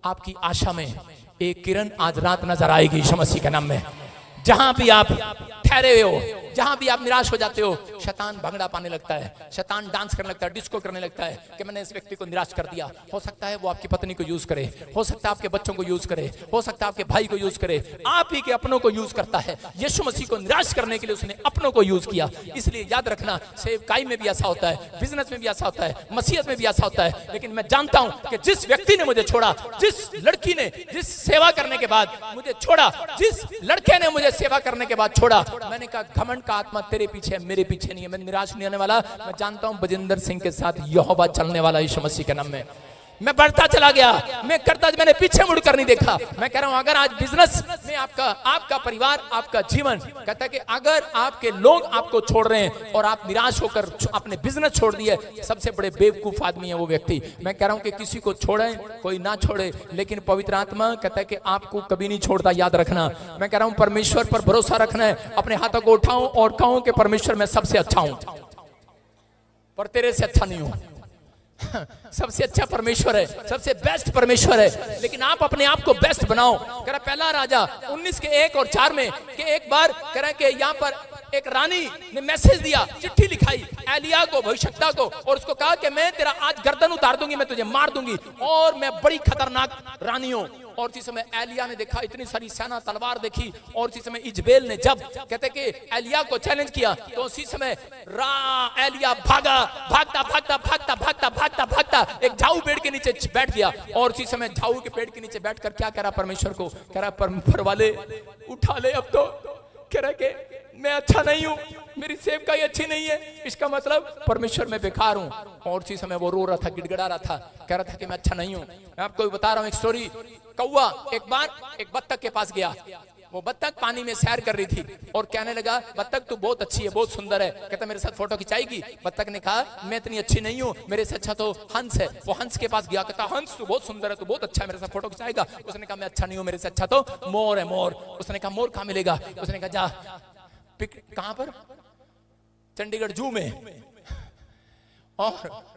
A: आपकी आशा में एक किरण आज रात नजर आएगी यीशु मसीह के नाम में। जहां भी आप ठहरे हुए हो, जहां भी आप निराश हो जाते हो, शैतान भंगड़ा पाने लगता है, शैतान डांस करने लगता है, डिस्को करने लगता है कि मैंने इस व्यक्ति को निराश कर दिया। हो सकता है वो आपकी पत्नी को यूज करे, हो सकता है आपके बच्चों को यूज करे, हो सकता है आपके भाई को यूज करे, आप ही के अपनों को यूज करता है। यीशु मसीह को निराश करने के लिए उसने अपनों को यूज किया। इसलिए याद रखना, सेवकाई में भी ऐसा होता है, बिजनेस में भी ऐसा होता है, मसीहत में भी ऐसा होता है। लेकिन मैं जानता हूं कि जिस व्यक्ति ने मुझे छोड़ा, जिस लड़की ने जिस सेवा करने के बाद मुझे छोड़ा, जिस लड़के ने मुझे सेवा करने के बाद छोड़ा, मैंने कहा घमंड का आत्मा तेरे पीछे है, मेरे पीछे नहीं है। मैं निराश नहीं होने वाला। मैं जानता हूं बजिंदर सिंह के साथ यहोवा चलने वाला यीशु मसीह के नाम में। मैं बढ़ता चला गया, मैं करता, मैंने पीछे मुड़कर नहीं देखा। मैं कह रहा हूं अगर आज बिजनेस में आपका परिवार, आपका जीवन कहता है कि अगर आपके लोग आपको छोड़ रहे हैं और आप निराश होकर अपने बिजनेस छोड़ दिए, सबसे बड़े बेवकूफ आदमी है वो व्यक्ति। मैं कह रहा हूं कि किसी को छोड़े, कोई ना छोड़े, लेकिन पवित्र आत्मा कहता है कि आपको कभी नहीं छोड़ता। याद रखना, मैं कह रहा हूं परमेश्वर पर भरोसा रखना है। अपने हाथों को उठाऊं और कहूं कि परमेश्वर मैं सबसे अच्छा हूं, पर तेरे से अच्छा नहीं हूं। सबसे अच्छा परमेश्वर है, सबसे बेस्ट परमेश्वर है, लेकिन आप अपने आप को बेस्ट बनाओ। कह रहा पहला राजा 19 के 1 और 4 में कि एक बार कह रहा कि यहाँ पर एक रानी ने मैसेज दिया, चिट्ठी लिखाई एलिया को, भविष्यवक्ता को, और उसको कहा कि मैं तेरा आज गर्दन उतार दूंगी, मैं तुझे मार दूंगी और मैं बड़ी खतरनाक रानी हूं। और उसी समय एलिया ने देखा, इतनी सारी सेना तलवार देखी, और उसी समय इजबेल ने जब कहते कि एलिया को चैलेंज किया, तो उसी समय एलिया भागा, भागता भागता भागता भागता भागता भागता एक झाऊ पेड़ के नीचे बैठ गया। और उसी समय झाऊ के पेड़ के नीचे बैठकर क्या कह रहा परमेश्वर को, कह रहा पर वाले उठा ले अब तो। कह रहा कि मैं अच्छा नहीं हूं, मेरी सेवकाई अच्छी नहीं है, इसका मतलब परमेश्वर मैं बेकार हूं। और उसी समय वो रो रहा था, गिड़गिड़ा रहा था, कह रहा था कि मैं अच्छा नहीं हूं। मैं आपको बता रहा हूं एक स्टोरी। कौवा एक बार एक बत्तख के पास गया। वो बत्तख पानी में सैर कर रही थी और कहने लगा, बत्तख तू बहुत अच्छी है, बहुत सुंदर है, कहता मेरे साथ फोटो खिंचाएगी। बत्तख ने कहा मैं इतनी अच्छी नहीं हूँ, मेरे से अच्छा तो हंस है। वो हंस के पास गया, कहता हंस तू बहुत सुंदर है, तू बहुत अच्छा है, मेरे साथ फोटो खिंचाएगा। उसने कहा मैं अच्छा नहीं हूँ, मेरे से अच्छा तो मोर है, मोर। उसने कहा मोर कहाँ मिलेगा? उसने कहा जा कहां पर? चंडीगढ़ जू में। और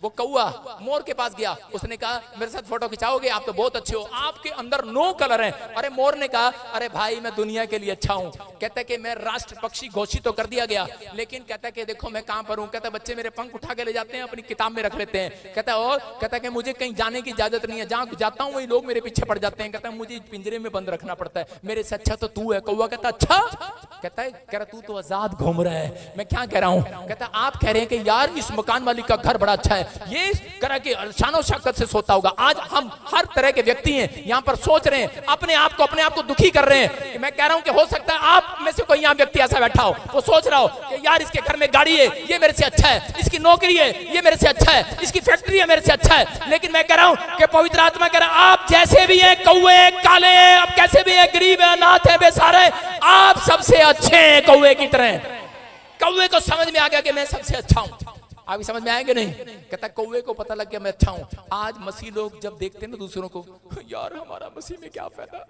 A: वो कौवा मोर के पास गया, उसने कहा मेरे साथ फोटो खिंचाओगे? आप तो बहुत अच्छे हो, आपके अंदर 9 कलर हैं। अरे मोर ने कहा अरे भाई मैं दुनिया के लिए अच्छा हूं। कहता है कि मैं राष्ट्र पक्षी घोषित तो कर दिया गया, लेकिन कहता है कि देखो मैं कहां पर हूं। कहता है बच्चे मेरे पंख उठा के ले जाते हैं, अपनी किताब में रख लेते हैं। कहता है और कहता है कि मुझे कहीं जाने की इजाजत नहीं है, जहां जाता हूं वही लोग मेरे पीछे पड़ जाते हैं। कहता है मुझे पिंजरे में बंद रखना पड़ता है, मेरे से अच्छा तो तू है। कौवा कहता अच्छा, कहता है कह रहा तू तो आजाद घूम रहा है, मैं क्या कह रहा हूं? कहता आप कह रहे हैं कि यार इस मकान मालिक का घर बड़ा अच्छा है, ये कह रहा कि शानो शौकत से सोता होगा। आज हम हर तरह के व्यक्ति हैं यहाँ पर सोच रहे हैं, अपने आप को दुखी कर रहे हैं। कि मैं कह रहा हूं कि हो सकता है आप में से कोई यहाँ व्यक्ति ऐसा बैठा हो, वो सोच रहा हो कि यार इसके घर में गाड़ी है, ये मेरे से अच्छा है, इसकी नौकरी है, ये मेरे से अच्छा है, इसकी फैक्ट्री है, मेरे से अच्छा है। लेकिन मैं कह रहा हूं कि पवित्र आत्मा कह रहा है आप जैसे भी हैं, कौवे काले हैं, आप कैसे भी हैं, गरीब है, अनाथ है, बेसहारा है, आप सबसे अच्छे हैं कौवे की तरह। कौवे को समझ में आ गया कि मैं सबसे अच्छा हूं। अभी समझ में आएंगे नहीं? कहता कौवे को पता लग गया मैं अच्छा हूं। आज मसीह लोग जब देखते हैं ना दूसरों को, यार हमारा मसीह में क्या फायदा।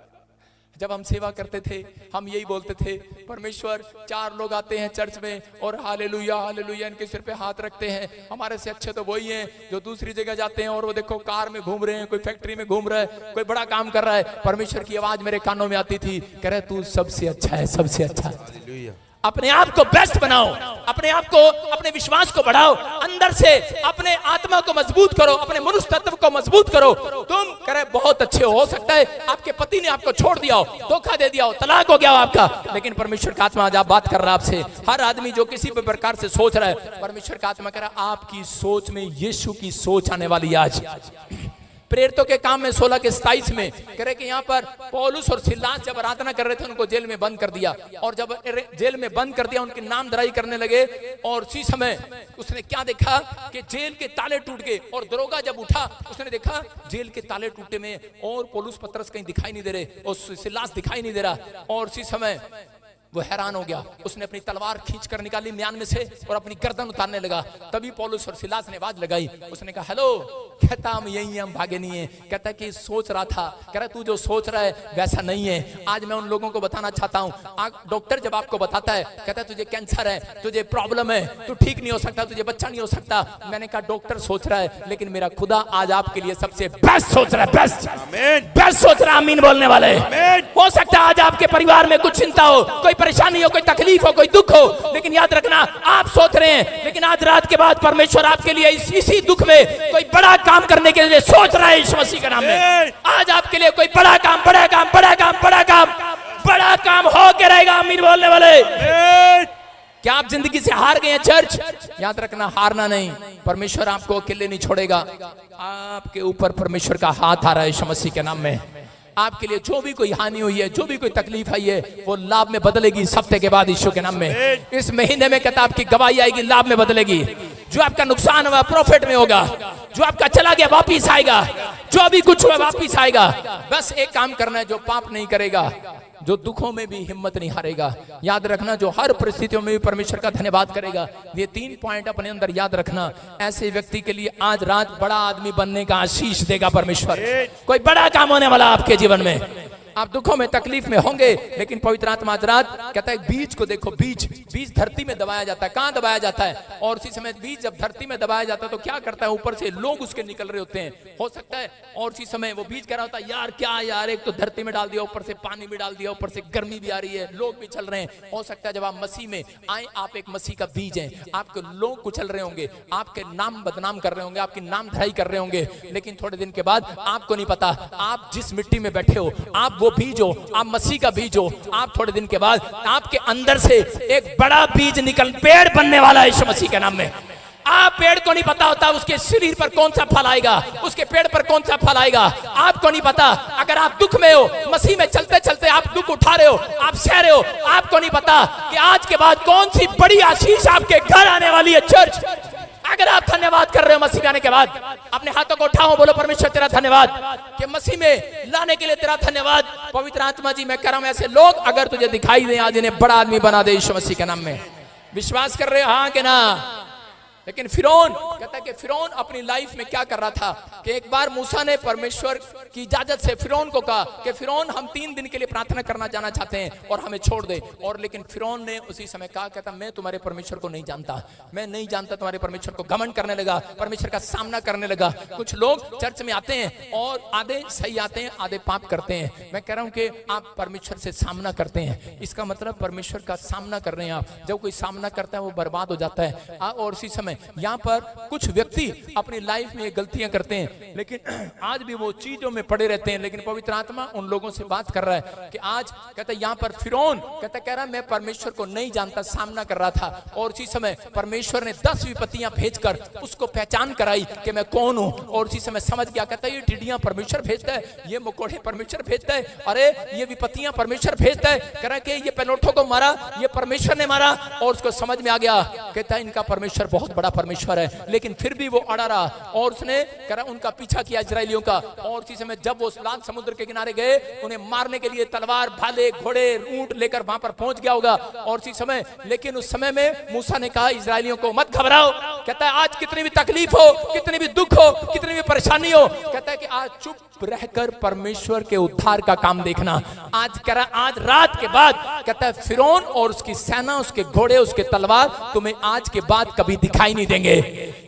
A: जब हम सेवा करते थे हम यही बोलते थे, परमेश्वर 4 लोग आते हैं चर्च में और हालेलुया हालेलुया इनके सिर पे हाथ रखते हैं, हमारे से अच्छे तो वही हैं जो दूसरी जगह जाते हैं और वो देखो कार में घूम रहे हैं, कोई फैक्ट्री में घूम रहा है, कोई बड़ा काम कर रहा है। परमेश्वर की आवाज मेरे कानों में आती थी, कह रहे तू सबसे अच्छा है, सबसे अच्छा। अपने आप को बेस्ट बनाओ, अपने आप को, अपने विश्वास को बढ़ाओ, अंदर से अपने आत्मा को मजबूत करो, अपने मनुष्य तत्व को मजबूत करो। तुम करे बहुत अच्छे हो सकता है आपके पति ने आपको छोड़ दिया हो, धोखा दे दिया हो, तलाक हो गया हो आपका, लेकिन परमेश्वर का आत्मा आज आप बात कर रहा है आपसे। हर आदमी जो किसी भी प्रकार से सोच रहा है, परमेश्वर का आत्मा कह रहा है आपकी सोच में यीशु की सोच आने वाली आज। प्रेरितों के काम में 16 के 27 में कह रहे कि यहाँ पर पौलुस और सिलास जब आराधना कर रहे थे उनको जेल में बंद कर दिया, और जब जेल में बंद कर दिया उनके नाम दराई करने लगे। और उसी समय उसने क्या देखा कि जेल के ताले टूट गए, और दरोगा जब उठा उसने देखा जेल के ताले टूटे में और पौलुस पतरस कहीं दिखाई नहीं दे रहे और सिलास दिखाई नहीं दे रहा। और उसी समय वो हैरान हो गया, उसने अपनी तलवार खींचकर निकाली म्यान में से और अपनी गर्दन उतारने लगा। तभी पौलुस और सिलास ने आवाज लगाई, उसने कहा हेलो। कहता हम यही हैं, हम भागे नहीं है। कहता कि सोच रहा था, कह रहा तू जो सोच रहा है वैसा नहीं है। आज मैं उन लोगों को बताना चाहता हूँ, डॉक्टर जब आपको बताता है, कहता है तुझे कैंसर है, तुझे प्रॉब्लम है, तू ठीक नहीं हो सकता, तुझे बच्चा नहीं हो सकता। मैंने कहा डॉक्टर सोच रहा है, लेकिन मेरा खुदा आज आपके लिए सबसे बेस्ट सोच रहा है, बेस्ट सोच रहा है। आमीन बोलने वाले। हो सकता है आज आपके परिवार में कुछ चिंता हो, कोई परेशानी हो, कोई तकलीफ हो, कोई दुख हो, लेकिन याद रखना आप सोच रहे हैं, लेकिन आज रात के बाद परमेश्वर आपके लिए इसी दुख में कोई बड़ा काम करने के लिए सोच रहा है। यीशु मसीह के नाम में आज आपके लिए कोई बड़ा काम हो के रहेगा। आमीन बोलने वाले। क्या आप जिंदगी से हार गए हैं चर्च? याद रखना, हारना नहीं, परमेश्वर आपको अकेले नहीं छोड़ेगा। आपके ऊपर परमेश्वर का हाथ आ रहा है यीशु मसीह के नाम में। आपके लिए जो भी कोई हानि हुई है, जो भी कोई तकलीफ आई है, वो लाभ में बदलेगी इस हफ्ते के बाद यीशु के नाम में। इस महीने में कहता आपकी गवाही आएगी, लाभ में बदलेगी। जो आपका नुकसान हुआ प्रॉफिट में होगा, जो आपका चला गया वापिस आएगा, जो भी कुछ हुआ वापिस आएगा। बस एक काम करना है, जो पाप नहीं करेगा, जो दुखों में भी हिम्मत नहीं हारेगा। याद रखना, जो हर परिस्थितियों में भी परमेश्वर का धन्यवाद करेगा। ये 3 पॉइंट अपने अंदर याद रखना। ऐसे व्यक्ति के लिए आज रात बड़ा आदमी बनने का आशीष देगा परमेश्वर। कोई बड़ा काम होने वाला आपके जीवन में। आप दुखों में तकलीफ में होंगे, लेकिन पवित्र आत्मा आज रात कहता है बीज को देखो। बीज धरती में दबाया जाता है। कहां दबाया जाता है? और उसी समय बीज जब धरती में दबाया जाता है तो क्या करता है, ऊपर से लोग उसके निकल रहे होते हैं। हो सकता है और उसी समय वो बीज कह रहा होता है यार क्या यार, एक तो धरती में डाल दिया, ऊपर से पानी भी डाल दिया, ऊपर से गर्मी भी आ रही है, लोग भी चल रहे हैं। हो सकता है जब आप मसीह में आए, आप एक मसीह का बीज हैं, आपके लोग कुचल रहे होंगे, आपके नाम बदनाम कर रहे होंगे, आपकी नाम धराई कर रहे होंगे, लेकिन थोड़े दिन के बाद आपको नहीं पता, आप जिस मिट्टी में बैठे हो, आप वो बीज हो, आप मसीह का बीज हो। आप थोड़े दिन के बाद आपके अंदर से एक बड़ा बीज निकल पेड़ बनने वाला है यीशु मसीह के नाम में। आप पेड़ को नहीं पता होता उसके शरीर पर कौन सा फल आएगा, उसके पेड़ पर कौन सा फल आएगा, आपको नहीं पता। अगर आप दुख में हो, मसीह में चलते चलते आप दुख उठा रहे हो, आप सह रहे हो, आपको नहीं पता कि आज के बाद कौन सी बड़ी आशीष आपके घर आने वाली है। चर्च, अगर आप धन्यवाद कर रहे हो मसीह आने के बाद, अपने हाथों को उठाओ, बोलो परमेश्वर तेरा धन्यवाद कि मसीह में लाने के लिए तेरा धन्यवाद। पवित्र आत्मा जी, मैं कह रहा हूं ऐसे लोग अगर तुझे दिखाई दे, आज इन्हें बड़ा आदमी बना दे यीशु मसीह के नाम में। विश्वास कर रहे हो हाँ कि ना? लेकिन फिरौन कहता है कि फिरौन अपनी लाइफ में क्या कर रहा था कि एक बार मूसा ने परमेश्वर की इजाजत से फिरौन को कहा कि फिरौन हम 3 दिन के लिए प्रार्थना करना जाना चाहते हैं और हमें छोड़ दे। और लेकिन फिरौन ने उसी समय कहा, कहता मैं तुम्हारे परमेश्वर को नहीं जानता, मैं नहीं जानता तुम्हारे परमेश्वर को। घमंड करने लगा, परमेश्वर का सामना करने लगा। कुछ लोग चर्च में आते हैं और आधे सही आते हैं, आधे पाप करते हैं। मैं कह रहा हूं कि आप परमेश्वर से सामना करते हैं, इसका मतलब परमेश्वर का सामना कर रहे हैं आप। जब कोई सामना करता है वो बर्बाद हो जाता है। और उसी समय यहाँ पर कुछ व्यक्ति अपनी लाइफ में गलतियां करते हैं, लेकिन आज भी वो चीजों में पड़े रहते हैं। लेकिन पवित्र आत्मा उन लोगों से बात कर रहा है कि आज कहता है यहाँ पर फिरौन कह रहा मैं परमेश्वर को नहीं जानता, सामना कर रहा था। और उसी समय परमेश्वर ने 10 विपत्तियां भेजकर उसको पहचान कराई कि मैं कौन हूं। और उसी समय समझ गया, कहता है ये टिड्डियां परमेश्वर भेजता है, ये मकोड़े परमेश्वर भेजता है, अरे ये विपत्तियां परमेश्वर भेजता है। कह रहा कि ये पैलोठों को मारा, ये परमेश्वर ने मारा। और उसको समझ में आ गया, कहता है इनका परमेश्वर बहुत बड़ा परमेश्वर है। लेकिन फिर भी वो अड़ा रहा और उसने करा उनका पीछा किया इजरायलियों का। और उसी समय जब वो लाल समुद्र के किनारे गए, उन्हें मारने के लिए तलवार, भाले, घोड़े, ऊंट लेकर वहां पर पहुंच गया होगा। और उसी समय, लेकिन उस समय में मूसा ने कहा इजरायलियों को मत घबराओ। कहता है आज कितनी भी तकलीफ हो, कितनी भी दुख हो, कितनी भी परेशानी हो, कहता है कि आज चुप रहकर परमेश्वर के उद्धार का काम देखना। आज कह रहा आज रात के बाद कहता है फिरौन और उसकी सेना, उसके घोड़े, उसके तलवार तुम्हें आज के बाद कभी दिखाई नहीं देंगे।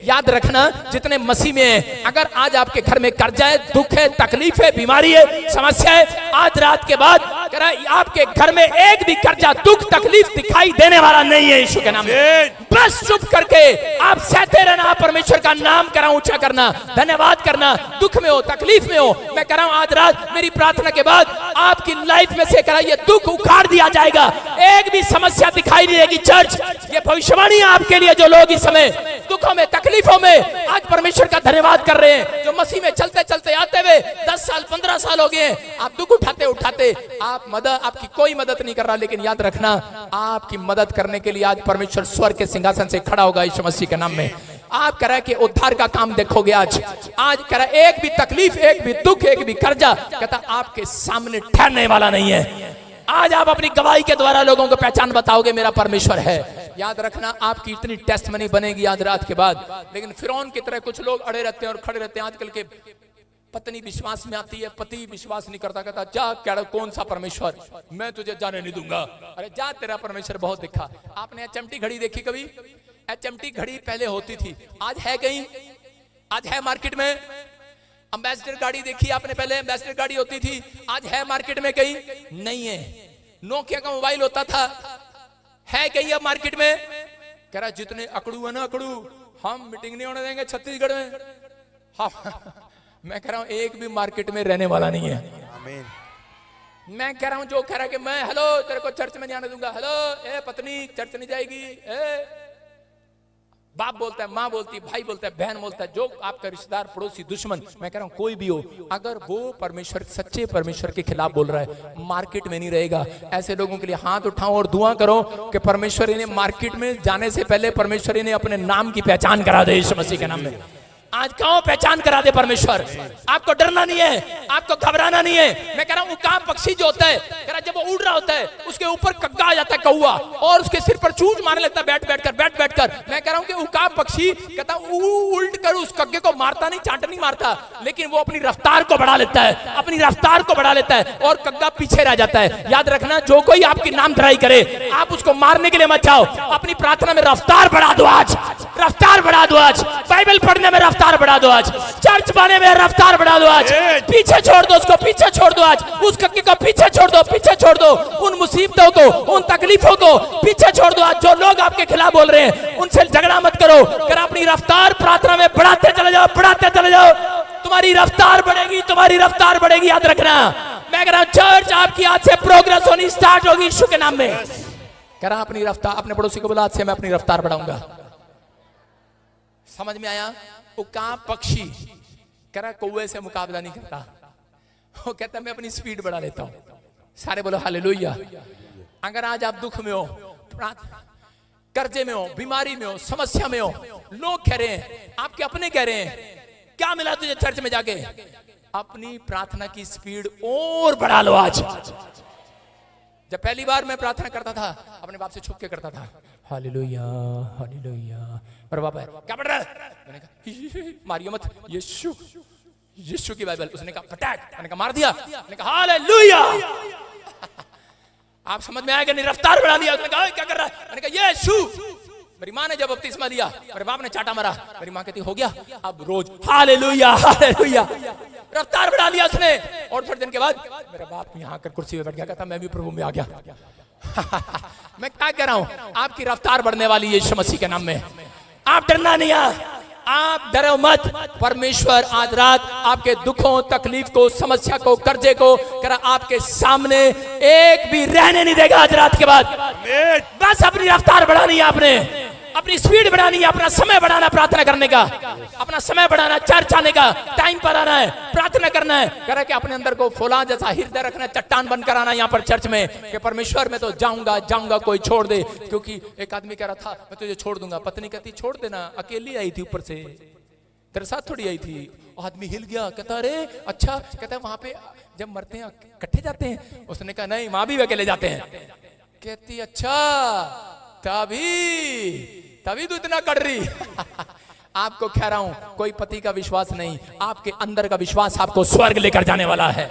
A: याद रखना जितने मसीह में हैं, अगर आज आपके घर में कर्जा है, दुख है, तकलीफ है, बीमारी है, समस्या है, आज रात के बाद कह रहा आपके घर में एक भी कर्जा, दुख, तकलीफ दिखाई देने वाला नहीं है यीशु के नाम में। बस चुप करके आप सहते रहना, परमेश्वर का नाम करा ऊंचा करना, धन्यवाद करना। दुख में हो, तकलीफ में हो, मैं कह रहा हूं आज रात मेरी प्रार्थना के बाद आपकी लाइफ में से करा ये दुख उखाड़ दिया जाएगा, एक भी समस्या दिखाई नहीं देगी। चर्च, ये भविष्यवाणी है आपके लिए जो लोग इस समय दुखों में, तकलीफों में आज परमेश्वर का धन्यवाद कर रहे हैं, जो मसीह में चलते चलते आते हुए 10 साल 15 साल हो गए हैं, आप दुख उठाते उठाते आपकी कोई मदद नहीं कर रहा। लेकिन याद रखना आपकी मदद करने के लिए आज परमेश्वर स्वर्ग के सिंहासन से खड़ा होगा यीशु मसीह के नाम में। आप कह रहे हैं कि उद्धार का काम देखोगे आज कह रहा एक भी तकलीफ, एक भी दुख, एक भी कर्जा कहता आपके सामने ठहरने वाला नहीं है। आज आप अपनी गवाही के द्वारा लोगों को पहचान बताओगे मेरा परमेश्वर है। याद रखना, आपकी इतनी टेस्टमनी बनेगी आज रात के बाद। लेकिन फिरौन की तरह कुछ लोग अड़े रहते हैं और खड़े रहते हैं। आजकल के पत्नी विश्वास में आती है, पति विश्वास नहीं करता, कहता जा क्या कौन सा परमेश्वर, मैं तुझे जाने नहीं दूंगा। अरे जा, तेरा परमेश्वर बहुत दिखा। आपने HMT घड़ी देखी कभी? HMT घड़ी पहले होती थी, आज है कहीं? आज है मार्केट में? एम्बेसडर गाड़ी देखी आपने? पहले एम्बेसडर गाड़ी होती थी, आज है मार्केट में कहीं? नहीं है। नोकिया का मोबाइल होता था, है कहीं अब मार्केट में? कह रहा जितने अकड़ू है ना अकड़ू, हम मीटिंग नहीं होने देंगे छत्तीसगढ़ में। हाँ मैं कह रहा हूं एक भी मार्केट में रहने वाला नहीं है।
B: आमीन।
A: मैं कह रहा हूं जो कह रहा है कि मैं हेलो तेरे को चर्च में नहीं आने दूंगा, हेलो ए पत्नी चर्च नहीं जाएगी, ए बाप बोलता है, माँ बोलती है, भाई बोलता है, बहन बोलता है, जो आपका रिश्तेदार पड़ोसी दुश्मन, मैं कह रहा हूं कोई भी हो, अगर वो परमेश्वर सच्चे परमेश्वर के खिलाफ बोल रहा है, मार्केट में नहीं रहेगा। ऐसे लोगों के लिए हाथ उठाओ और दुआ करो कि परमेश्वर इन्हें मार्केट में जाने से पहले परमेश्वर इन्हें अपने नाम की पहचान करा दे यीशु मसीह के नाम में। आज कौन पहचान करा दे परमेश्वर। आपको डरना नहीं है, आपको घबराना नहीं है। मैं कह रहा हूं उकाब पक्षी जो होता है, कह रहा जब वो उड़ रहा होता है उसके ऊपर कग्गा आ जाता है, कौवा, और उसके सिर पर चूंच मारने लगता है बैठ बैठ कर। मैं कह रहा हूं कि उकाब पक्षी कहता उल्ट कर उस कग्गे को मारता नहीं, चांट नहीं मारता, लेकिन वो अपनी रफ्तार को बढ़ा लेता है, अपनी रफ्तार को बढ़ा लेता है और कग्गा पीछे रह जाता है। याद रखना, जो कोई आपकी नाम धराई करे, आप उसको मारने के लिए मत जाओ, अपनी प्रार्थना में रफ्तार बढ़ा दो। आज रफ्तार बढ़ा दो, आज बाइबल पढ़ने में रफ्तार बढ़ा दो, आज चर्च बने में रफ्तार बढ़ा दो, आज पीछे छोड़ दो उसको, पीछे छोड़ दो, आज उस कक्के को पीछे छोड़ दो, पीछे छोड़ दो, उन मुसीबतों को, उन तकलीफों को पीछे छोड़ दो। आज जो लोग आपके खिलाफ बोल रहे हैं उनसे झगड़ा मत करो, कर अपनी रफ्तार प्रार्थना में बढ़ाते चले जाओ, बढ़ाते चले जाओ, तुम्हारी रफ्तार बढ़ेगी, तुम्हारी रफ्तार बढ़ेगी। याद रखना, मैं कह रहा हूं चर्च आपकी आज से प्रोग्रेस होनी स्टार्ट होगी यीशु के नाम में। कह रहा अपनी रफ्तार, अपने पड़ोसी को बोला आज से मैं अपनी रफ्तार बढ़ाऊंगा। समझ में आया? उकाब पक्षी कह रहा कौवे से मुकाबला नहीं करता, वो कहता मैं अपनी स्पीड बढ़ा लेता हूं। सारे बोलो हालेलुया। अगर आज आप दुख में हो, कर्जे में हो, बीमारी में हो, समस्या में हो, लोग कह रहे हैं, आपके अपने कह रहे हैं क्या मिला तुझे चर्च में जाके, अपनी प्रार्थना की स्पीड और बढ़ा लो। आज जब पहली बार मैं प्रार्थना करता था अपने बाप से छुप के करता था, हालेलुया हालेलुया, पर बाबा क्या पढ़ रहा है? मैंने कहा मारियो मत, यीशु यीशु की बाइबल। उसने कहा पटाक, मैंने कहा मार दिया, मैंने कहा हालेलुया। आप समझ में आएगा नहीं, रफ्तार बढ़ा लिया। उसने कहा क्या कर रहा है? मैंने कहा यीशु। मेरी माँ ने जब बपतिस्मा लिया, मेरे बाप ने चाटा मारा, मेरी माँ कहती हो गया अब रोज हालेलुया हालेलुया, रफ्तार बढ़ा लिया उसने। और थोड़े दिन के बाद मेरा बाप यहाँ आकर कुर्सी में बैठ गया, कहता मैं भी प्रभु में आ गया। मैं क्या कह रहा हूं, आपकी रफ्तार बढ़ने वाली है यीशु मसीह के नाम में। आप डरना नहीं है, आप डरो मत। परमेश्वर आज रात आपके दुखों, तकलीफ को, समस्या को, कर्जे को करा आपके सामने एक भी रहने नहीं देगा आज रात के बाद। बस अपनी रफ्तार बढ़ानी है, आपने अपनी स्पीड बढ़ानी है, अपना समय बढ़ाना प्रार्थना करने का, अपना समय बढ़ाना, चर्च आने का, टाइम पर आना है, प्रार्थना करना है। कह रहा कि अपने अंदर को फौलाद जैसा हृदय रखना, चट्टान बनकर आना यहाँ पर चर्च में कि परमेश्वर मैं तो जाऊंगा जाऊंगा, कोई छोड़ दे। क्योंकि एक आदमी कह रहा था मैं तुझे छोड़ दूंगा, पत्नी कहती छोड़ देना, अकेली आई थी, ऊपर से तेरे साथ थोड़ी आई थी। आदमी हिल गया, कहता अरे अच्छा, कहता वहां पे जब मरते हैं इकट्ठे जाते हैं? उसने कहा नहीं, माँ भी अकेले जाते हैं। कहती अच्छा तभी तो इतना कर रही। आपको कह रहा हूं कोई पति का विश्वास नहीं, आपके अंदर का विश्वास आपको स्वर्ग लेकर जाने वाला है।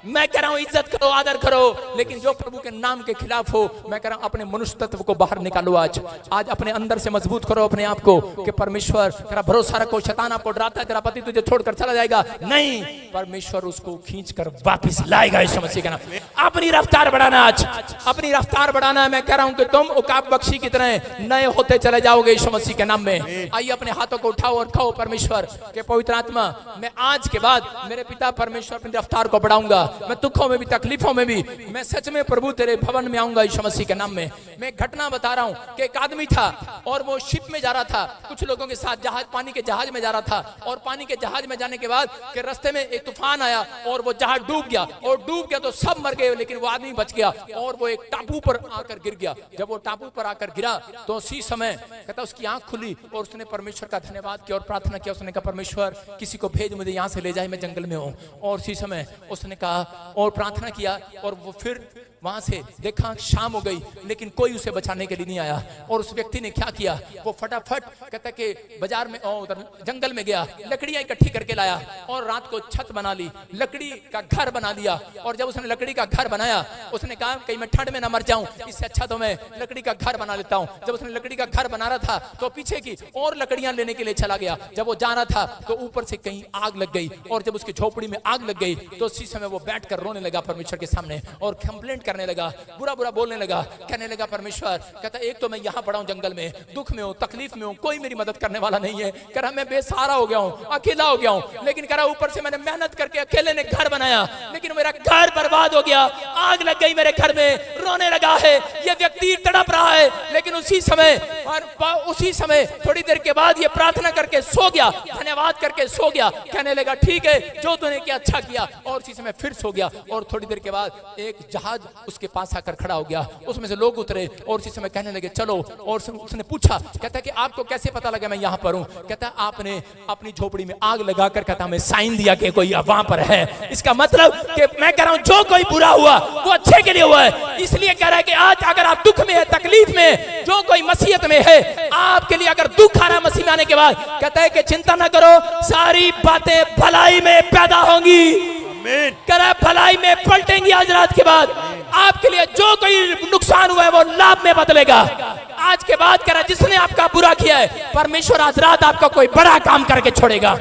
A: मैं कह रहा हूं इज्जत करो, आदर करो, लेकिन जो प्रभु के नाम के खिलाफ हो, मैं कह रहा हूं अपने मनुष्य तत्व को बाहर निकालो। आज अपने अंदर से मजबूत करो अपने आप को कि परमेश्वर, तेरा भरोसा रखो। शैतान आपको डराता है तेरा पति तुझे छोड़कर चला जाएगा, नहीं, परमेश्वर उसको खींचकर वापस लाएगा यीशु मसीह का नाम। अपनी रफ्तार बढ़ाना, आज अपनी रफ्तार बढ़ाना है। मैं कह रहा हूं कि तुम उकाब बख्शी की तरह नए होते चले जाओगे यीशु मसीह के नाम में। आइए अपने हाथों को उठाओ और कहो परमेश्वर के पवित्र आत्मा, मैं आज के बाद मेरे पिता परमेश्वर अपनी रफ्तार को बढ़ाऊंगा। मैं दुखों में भी, तकलीफों में भी, मैं सच में प्रभु तेरे भवन में आऊंगा यीशु मसीह के नाम में। मैं घटना बता रहा हूं कि एक आदमी था और वो शिप में जा रहा था कुछ लोगों के साथ, जहाज, पानी के जहाज में जा रहा था। और पानी के जहाज में जाने के बाद के रास्ते में एक तूफान आया और वो जहाज डूब गया, और डूब गया तो सब मर गए, लेकिन वो आदमी बच गया और वो एक टापू पर आकर गिर गया। जब वो टापू पर आकर गिरा तो उसी समय कहता उसकी आंख खुली और उसने परमेश्वर का धन्यवाद किया और प्रार्थना किया। उसने कहा परमेश्वर किसी को भेज, मुझे यहाँ से ले जाए, मैं जंगल में हूँ। और उसी समय उसने कहा और प्रार्थना किया और वो फिर वहां से देखा शाम हो गई, लेकिन कोई उसे बचाने के लिए नहीं आया। और उस व्यक्ति ने क्या किया, वो फटाफट कहता कि बाजार में उधर जंगल में गया, लकड़ियां इकट्ठी करके लाया और रात को छत बना ली, लकड़ी का घर बना लिया। और जब उसने लकड़ी का घर बनाया, उसने कहा कहीं मैं ठंड में ना मर जाऊं, इससे अच्छा तो मैं लकड़ी का घर बना लेता हूं। जब उसने लकड़ी का घर बना रहा था तो पीछे की और लकड़ियां लेने के लिए चला गया। जब वो जा रहा था तो ऊपर से कहीं आग लग गई, और जब उसकी झोपड़ी में आग लग गई तो उसी समय वो बैठकर रोने लगा परमेश्वर के सामने और कंप्लेंट करने लगा, बुरा बुरा बोलने लगा, कहने लगा परमेश्वर, कहता एक तो मैं यहाँ पड़ा हूँ जंगल में, दुख में हूँ, तकलीफ में हूँ, कोई मेरी मदद करने वाला नहीं है, कह रहा मैं बेसहारा हो गया हूँ, अकेला हो गया हूँ, लेकिन कह रहा ऊपर से मैंने मेहनत करके अकेले ने घर बनाया, लेकिन मेरा घर बर्बाद हो गया, आग लग गई मेरे घर में, रोने लगा है। ये व्यक्ति तड़प रहा है, लेकिन उसी समय थोड़ी देर के बाद ये प्रार्थना करके सो गया, धन्यवाद करके सो गया, कहने लगा ठीक है जो तूने किया अच्छा किया, और उसी समय फिर सो गया। और थोड़ी देर के बाद एक जहाज उसके पास आकर खड़ा हो गया, उसमें से लोग उतरे और उसी समय कहने लगे चलो। और उसने पूछा, कहता कि आपको कैसे पता लगा मैं यहाँ पर हूँ? कहता आपने अपनी झोपड़ी में आग लगाकर, कहता मैं साइन दिया कि कोई वहां पर है। इसका मतलब कि मैं कह रहा हूँ जो कोई बुरा हुआ वो अच्छे के लिए हुआ है। इसलिए कह रहा है कि आज अगर आप दुख में है, तकलीफ में, जो कोई मसीहत में है, आपके लिए अगर दुख आ रहा है मसीह में आने के बाद, कहता है कि चिंता ना करो, सारी बातें भलाई में पैदा होंगी, करा भलाई में पलटेंगी। आज रात के बाद आपके लिए जो कोई नुकसान हुआ है वो लाभ में बदलेगा। आज के बाद करा जिसने आपका बुरा किया है, परमेश्वर आज रात आपका कोई बड़ा काम करके छोड़ेगा।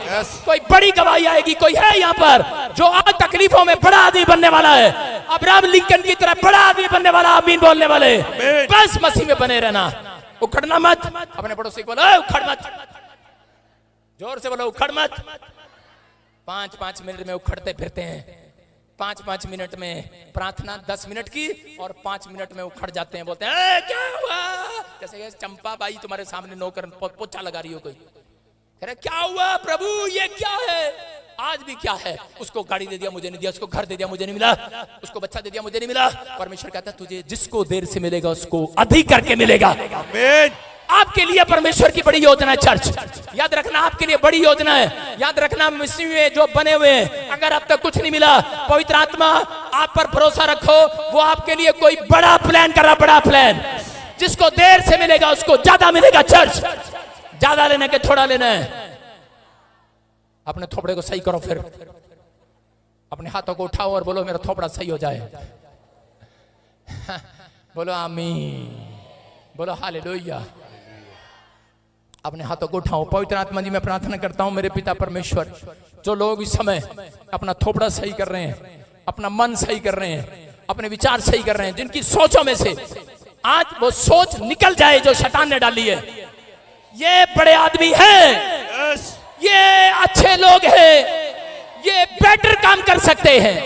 A: कोई बड़ी गवाही आएगी। कोई है यहाँ पर जो आज तकलीफों में बड़ा आदमी बनने वाला है, अब्राहम लिंकन की तरह बड़ा आदमी बनने वाला, आमीन बोलने वाले। बस मसीह में बने रहना, उखड़ना मत। अपने पड़ोसी को बोलो उखड़ मत, जोर से बोलो उखड़ मत। 5-5 मिनट में उखड़ते फिरते हैं, 5-5 मिनट में प्रार्थना 10 मिनट की और 5 मिनट में उखड़ जाते हैं, बोलते हैं क्या हुआ? जैसे चंपा बाई तुम्हारे सामने नौकर पोछा लगा रही हो, कोई कह रहा क्या हुआ प्रभु, ये क्या है? आज भी क्या है? उसको गाड़ी दे दिया मुझे नहीं दिया, उसको घर दे दिया मुझे नहीं मिला, उसको बच्चा दे दिया मुझे नहीं मिला। परमेश्वर कहता है तुझे जिसको देर से मिलेगा उसको अधिक करके मिलेगा। आमीन। आपके लिए परमेश्वर की बड़ी योजना है चर्च, याद रखना आपके लिए बड़ी योजना है। याद रखना मसीह में जो बने हुए हैं, अगर अब तक कुछ नहीं मिला, पवित्र आत्मा आप पर भरोसा रखो, वो आपके लिए कोई बड़ा प्लान कर रहा, बड़ा प्लान। जिसको देर से मिलेगा उसको ज्यादा मिलेगा। चर्च ज्यादा लेना के थोड़ा लेना है। अपने थोपड़े को सही करो, फिर अपने हाथों को उठाओ और बोलो मेरा थोपड़ा सही हो जाए। बोलो आमीन, बोलो हालेलुया। अपने हाथों को उठाओ। पवित्र आत्मा जी मैं प्रार्थना करता हूं मेरे पिता परमेश्वर, जो लोग इस समय अपना थोपड़ा सही कर रहे हैं, अपना मन सही कर रहे हैं, अपने विचार सही कर रहे हैं, जिनकी सोचों में से आज वो सोच निकल जाए जो शैतान ने डाली है। ये बड़े आदमी हैं, ये अच्छे लोग हैं, ये बेटर काम कर सकते हैं,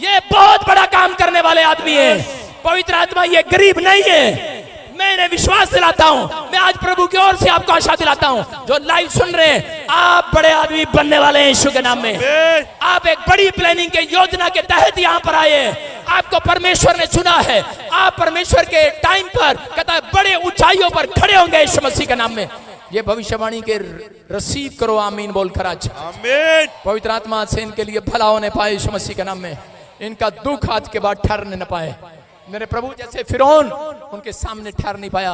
A: ये बहुत बड़ा काम करने वाले आदमी हैं। पवित्र आत्मा ये गरीब नहीं है। मैं इन्हें विश्वास दिलाता हूं, मैं आज प्रभु की ओर से आपको आशा दिलाता हूं, जो लाइव सुन रहे हैं, आप बड़े आदमी बनने वाले हैं यीशु के नाम में। आप एक बड़ी प्लानिंग के योजना के तहत यहाँ पर आए हैं। आपको परमेश्वर ने चुना है। आप परमेश्वर के टाइम पर कहता है बड़े ऊंचाइयों पर खड़े होंगे यीशु मसीह के नाम में। ये भविष्यवाणी के रिसीव करो, आमीन बोलकर आज। आमीन। पवित्र आत्मा से इनके लिए भला होने पाए यीशु मसीह के नाम में। इनका दुख आज के बाद ठहरने न पाए। मेरे प्रभु जैसे फिरौन उनके सामने ठहर नहीं पाया,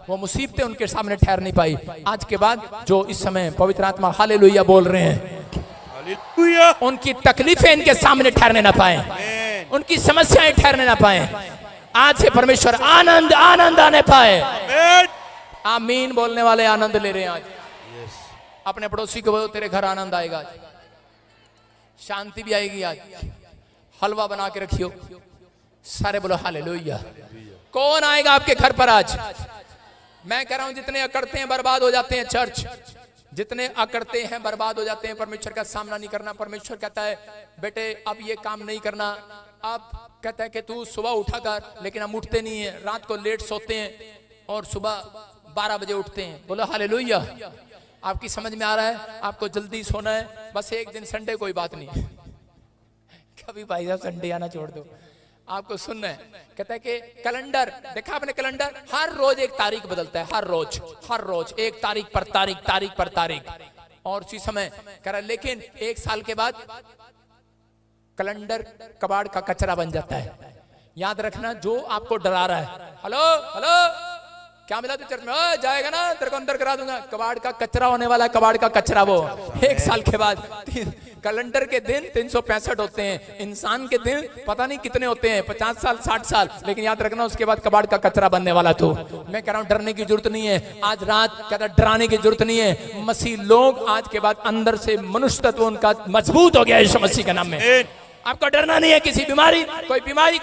A: वो मुसीबतें उनके सामने ठहर नहीं पाई। आज के बाद जो इस समय पवित्र आत्मा हालेलुया बोल रहे हैं, उनकी तकलीफें इनके सामने ठहरने ना पाए, उनकी समस्याएं ठहरने ना पाए। आज से परमेश्वर आनंद आनंद आने पाए। आमीन बोलने वाले आनंद ले रहे हैं आज। अपने पड़ोसी को बोलो तेरे घर आनंद आएगा, शांति भी आएगी। आज हलवा बना के रखियो, सारे बोलो हालेलुया। कौन आएगा आपके घर पर आज? मैं कह रहा हूं जितने अकड़ते हैं बर्बाद हो जाते हैं। चर्च जितने अकड़ते हैं बर्बाद हो जाते हैं। परमेश्वर का सामना नहीं करना। परमेश्वर कहता है बेटे अब ये काम नहीं करना। अब कहता है कि तू सुबह उठा कर, लेकिन हम उठते नहीं है, रात को लेट सोते हैं और सुबह 12 बजे उठते हैं। बोलो हालेलुया। आपकी समझ में आ रहा है? आपको जल्दी सोना है, बस एक दिन संडे कोई बात नहीं, कभी भाई साहब संडे आना छोड़ दो। आपको सुनना है, कहता है कि कैलेंडर देखा आपने? कैलेंडर हर रोज एक तारीख बदलता है, हर रोज एक तारीख पर तारीख और उसी समय कह रहा है। लेकिन एक साल के बाद कैलेंडर कबाड़ का कचरा बन जाता है। याद रखना, जो आपको डरा रहा है, हेलो हेलो क्या मिला तू चर्च में, जाएगा ना तेरे को अंदर करा दूंगा, कबाड़ का कचरा होने वाला है, कबाड़ का कचरा वो 1 साल के बाद। कैलेंडर के दिन 365 होते हैं, इंसान के दिन पता नहीं कितने होते हैं, 50 साल 60 साल, लेकिन याद रखना उसके बाद कबाड़ का कचरा बनने वाला। तो मैं कह रहा हूं डरने की जरूरत नहीं है, आज रात कहता डराने की जरूरत नहीं है। मसीह लोग आज के बाद अंदर से मनुष्य तत्व उनका मजबूत हो गया यीशु मसीह के नाम में। आपको डरना नहीं है किसी बीमारी, कोई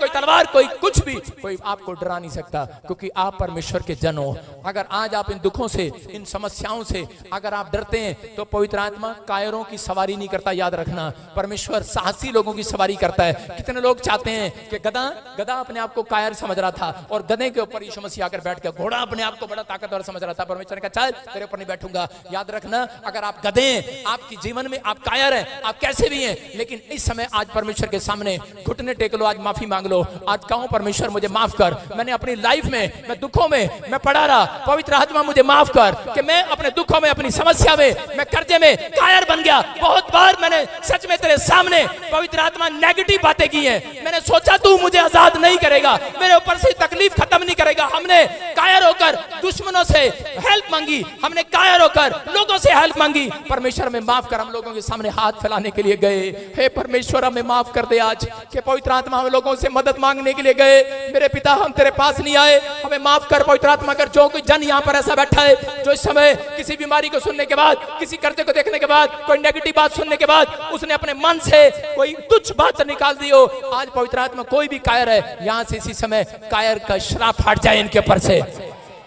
A: तलवार, कोई कुछ भी, कोई आपको डरा नहीं सकता, क्योंकि आप परमेश्वर के जन हो। अगर आज आप इन दुखों से, इन समस्याओं से अगर आप डरते हैं तो पवित्र आत्मा कायरों की सवारी नहीं करता। याद रखना, परमेश्वर साहसी लोगों की सवारी करता है। कितने लोग चाहते हैं कि गधा अपने आप को कायर समझ रहा था और गधे के ऊपर यीशु मसीह आकर बैठ गया, घोड़ा अपने आप को बड़ा ताकतवर समझ रहा था, परमेश्वर ने कहा चल तेरे ऊपर नहीं बैठूंगा। याद रखना, अगर आप गधे हैं, आपके जीवन में आप कायर हैं, आप कैसे भी हैं, लेकिन इस समय आज परमेश्वर के सामने घुटने टेक लो, आज माफी मांग लो, आज कहो परमेश्वर मुझे माफ कर, मैंने अपनी लाइफ में, मैं दुखों में मैं पड़ा रहा, पवित्र आत्मा मुझे माफ कर कि मैं अपने दुखों में, अपनी समस्या में, मैं कर्जे में कायर बन गया। बहुत बार मैंने सच में तेरे सामने पवित्र आत्मा नेगेटिव बातें की हैं, मैंने सोचा तू मुझे आजाद नहीं करेगा, मेरे ऊपर से तकलीफ खत्म नहीं करेगा। हमने कायर होकर दुश्मनों से हेल्प मांगी, हमने कायर होकर लोगों से हेल्प मांगी। परमेश्वर में माफ कर, हम लोगों के सामने हाथ फैलाने के लिए गए, हे परमेश्वर हमें माफ कर दे आज कि पवित्र आत्मा हम लोगों से मदद मांगने के लिए गए, मेरे पिता हम तेरे पास नहीं आए, हमें माफ कर पवित्र आत्मा। कर जो कोई जन यहाँ पर ऐसा बैठा है जो इस समय किसी बीमारी को सुनने के बाद, किसी कर्जे को देखने के बाद, कोई नेगेटिव बात सुनने के बाद उसने अपने मन से कोई तुच्छ बात निकाल दी हो, आज पवित्र आत्मा कोई भी कायर है यहाँ से इसी समय कायर का श्राप हट जाए इनके ऊपर से,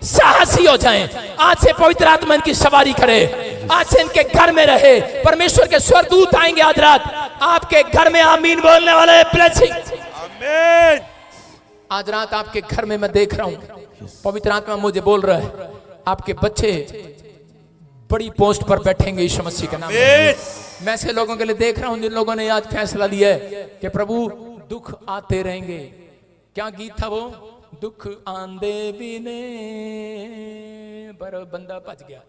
A: साहसी हो जाएं। आज से पवित्र आत्मा इनकी सवारी करे, आज से इनके घर में रहे, परमेश्वर के स्वर्गदूत आएंगे आज रात आपके घर में आमीन बोलने वाले ब्लेसिंग। आमीन। आज रात आपके घर में मैं देख रहा हूं पवित्र आत्मा मुझे बोल रहा है, आपके बच्चे बड़ी पोस्ट पर बैठेंगे यीशु मसीह के नाम में। मैं ऐसे लोगों के लिए देख रहा हूं जिन लोगों ने आज फैसला लिया है कि प्रभु दुख आते रहेंगे। क्या गीत था वो, दुख आंदे भी ने, पर बंदा भज गया।